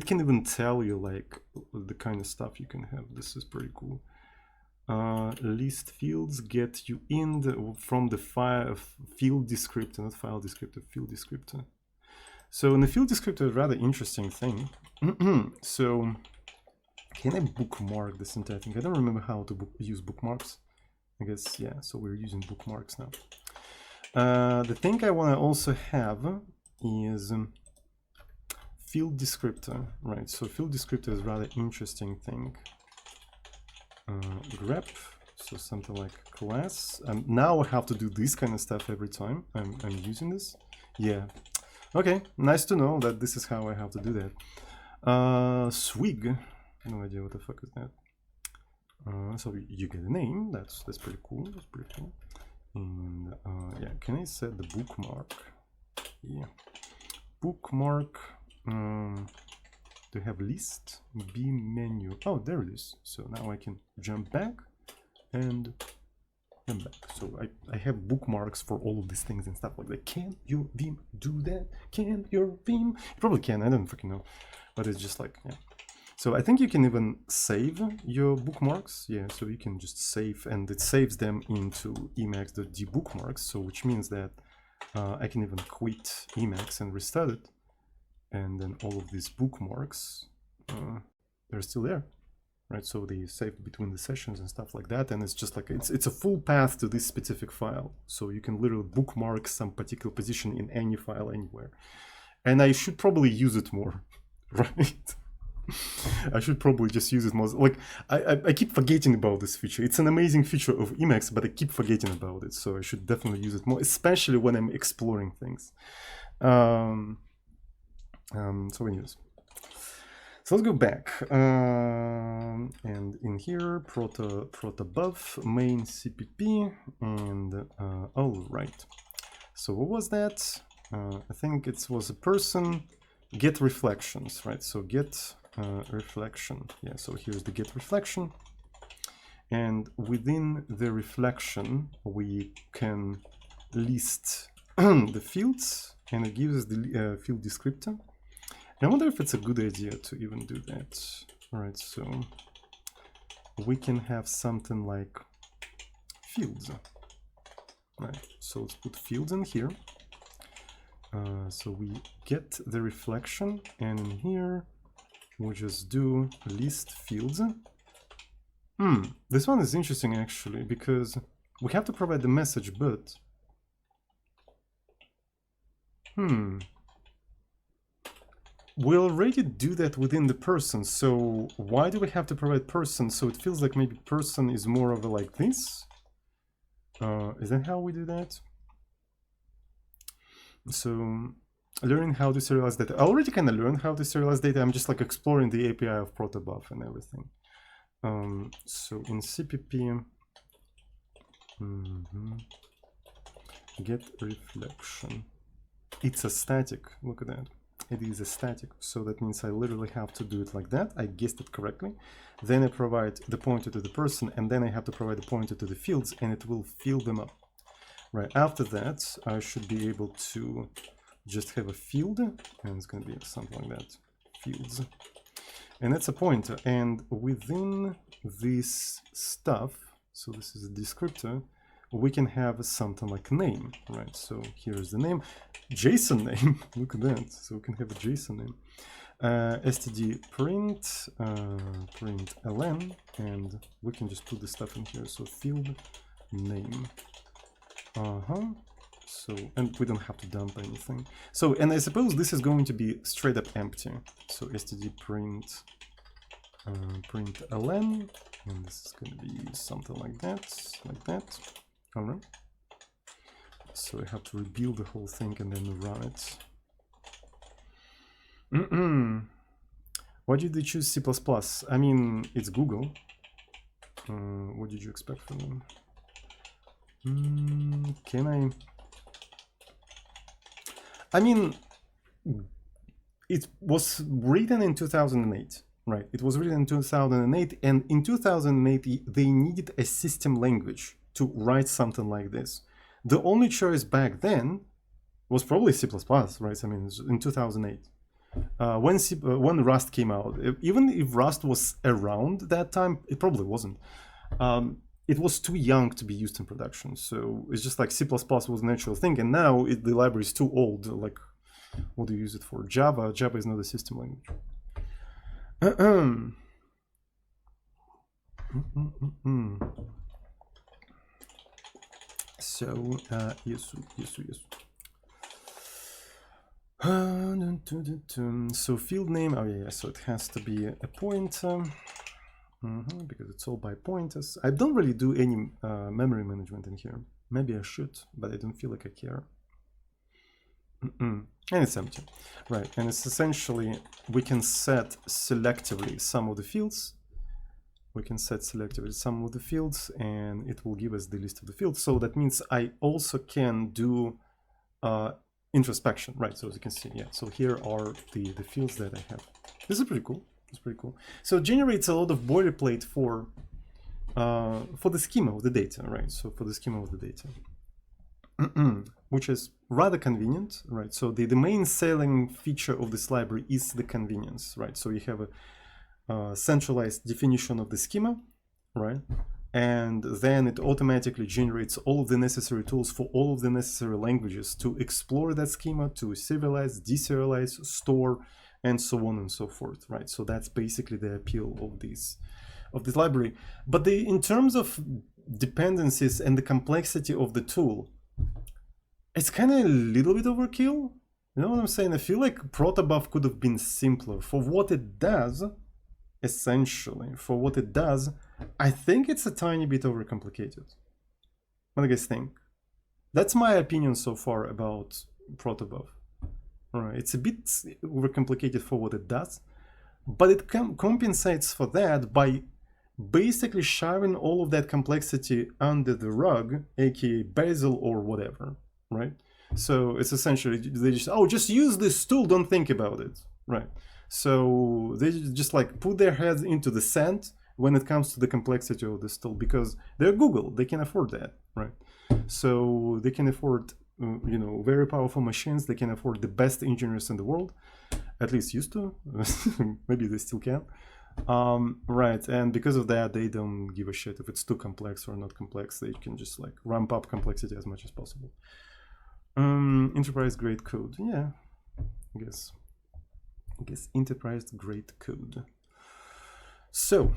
can even tell you like the kind of stuff you can have. This is pretty cool. List fields get you in from the field descriptor, not file descriptor, field descriptor. So in the field descriptor, a rather interesting thing. So can I bookmark this entire thing? I don't remember how to use bookmarks. I guess, yeah, so we're using bookmarks now. The thing I want to also have is field descriptor, right? So field descriptor is a rather interesting thing. Grep, so something like class. And now I have to do this kind of stuff every time I'm using this. Yeah. Okay, nice to know that this is how I have to do that. Swig. No idea what the fuck is that. So you get a name. That's pretty cool. That's pretty cool. And yeah, can I set the bookmark? Yeah, bookmark. Do you have list? B menu. Oh, there it is. So now I can jump back and come back. So I have bookmarks for all of these things and stuff like that. Can your Vim do that? Can your Vim? You probably can. I don't fucking know, but it's just like, yeah. So I think you can even save your bookmarks. Yeah, so you can just save, and it saves them into emacs.dbookmarks. So which means that I can even quit Emacs and restart it. And then all of these bookmarks, they're still there, right? So they save between the sessions and stuff like that. And it's just like, it's a full path to this specific file. So you can literally bookmark some particular position in any file anywhere. And I should probably use it more, right? I should probably just use it more. Like, I keep forgetting about this feature. It's an amazing feature of Emacs, but I keep forgetting about it. So I should definitely use it more, especially when I'm exploring things. So we use. So let's go back. And in here, Protobuf, main CPP, and all right. So what was that? I think it was a person, get reflections, right? So get reflection. Yeah, so here's the get reflection. And within the reflection, we can list the fields, and it gives us the field descriptor. I wonder if it's a good idea to even do that. All right, so we can have something like fields. Right, so let's put fields in here. So we get the reflection, and in here we just do list fields. This one is interesting actually, because we have to provide the message, but we already do that within the person, so why do we have to provide person? So it feels like maybe person is more of a like this. Is that how we do that? So learning how to serialize data. I already kind of learned how to serialize data. I'm just like exploring the API of Protobuf and everything. So in CPP, get reflection. It's a static. Look at that. It is a static, so that means I literally have to do it like that. I guessed it correctly. Then I provide the pointer to the person, and then I have to provide the pointer to the fields, and it will fill them up. Right after that, I should be able to just have a field, and it's going to be something like that, fields. And that's a pointer, and within this stuff, so this is a descriptor, we can have something like name, right? So here's the name, JSON name. Look at that. So we can have a JSON name, std print ln, and we can just put the stuff in here. So field name. So, and we don't have to dump anything. So, and I suppose this is going to be straight up empty. So std print ln, and this is going to be something like that. All right. So I have to rebuild the whole thing and then run it. Why did they choose C++? I mean, it's Google. What did you expect from them? Can I mean, it was written in 2008, right? It was written in 2008, and in 2008 they needed a system language to write something like this. The only choice back then was probably C++, right? I mean, in 2008. When Rust came out, even if Rust was around that time, it probably wasn't. It was too young to be used in production. So it's just like C++ was a natural thing. And now the library is too old. Like, what do you use it for? Java. Java is not a system language. So, yes. So field name, oh yeah, so it has to be a pointer, because it's all by pointers. I don't really do any memory management in here. Maybe I should, but I don't feel like I care. And it's empty, right? And it's essentially, we can set selectively some of the fields, we can set selectively some of the fields, and it will give us the list of the fields. So that means I also can do introspection, right? So as you can see, yeah. So here are the fields that I have. This is pretty cool. It's pretty cool. So it generates a lot of boilerplate for the schema of the data, right? So for the schema of the data, which is rather convenient, right? So the main selling feature of this library is the convenience, right? So you have a centralized definition of the schema, right? And then it automatically generates all of the necessary tools for all of the necessary languages to explore that schema, to serialize, deserialize, store, and so on and so forth, right? So that's basically the appeal of this library. But in terms of dependencies and the complexity of the tool, it's kind of a little bit overkill. You know what I'm saying? I feel like Protobuf could have been simpler for what it does. Essentially, for what it does, I think it's a tiny bit overcomplicated. What do you guys think? That's my opinion so far about Protobuf. Right, it's a bit overcomplicated for what it does, but it compensates for that by basically shoving all of that complexity under the rug, aka Bazel or whatever, right? So it's essentially, they just, oh, just use this tool, don't think about it, right? So they just like put their heads into the sand when it comes to the complexity of this tool, because they're Google, they can afford that, right? So they can afford, you know, very powerful machines. They can afford the best engineers in the world, at least used to. Maybe they still can. Right, and because of that, they don't give a shit if it's too complex or not complex. They can just like ramp up complexity as much as possible. Enterprise grade code, yeah, I guess enterprise grade code. So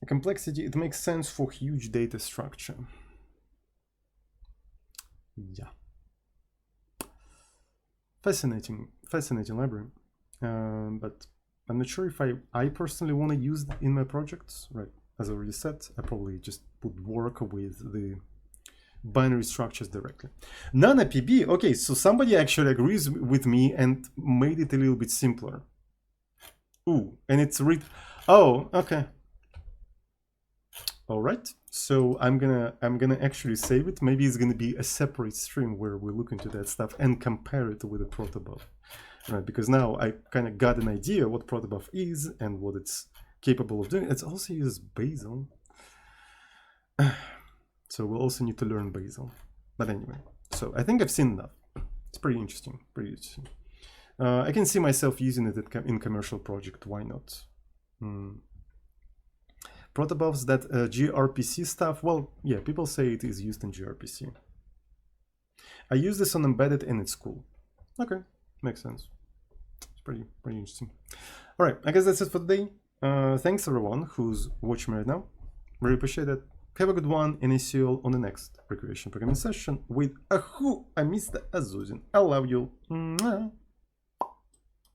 complexity, it makes sense for huge data structure. Yeah, fascinating library, but I'm not sure if I personally want to use it in my projects, right? As I already said, I probably just would work with the binary structures directly. Nana PB, okay, so somebody actually agrees with me and made it a little bit simpler. Ooh, and it's oh, okay. All right, so I'm gonna actually save it. Maybe it's gonna be a separate stream where we look into that stuff and compare it with the Protobuf, right? Because now I kind of got an idea what Protobuf is and what it's capable of doing. It's also uses Bazel, so we'll also need to learn Bazel. But anyway, so I think I've seen enough. It's pretty interesting, I can see myself using it in commercial project. Why not? Protobufs, that gRPC stuff, well, yeah, people say it is used in gRPC. I use this on embedded and it's cool. Okay, makes sense. It's pretty interesting. All right, I guess that's it for today. Thanks everyone who's watching me right now. Really appreciate it. Have a good one, and I see you all on the next recreation programming session with Mr. Azuzin. I love you. Mwah.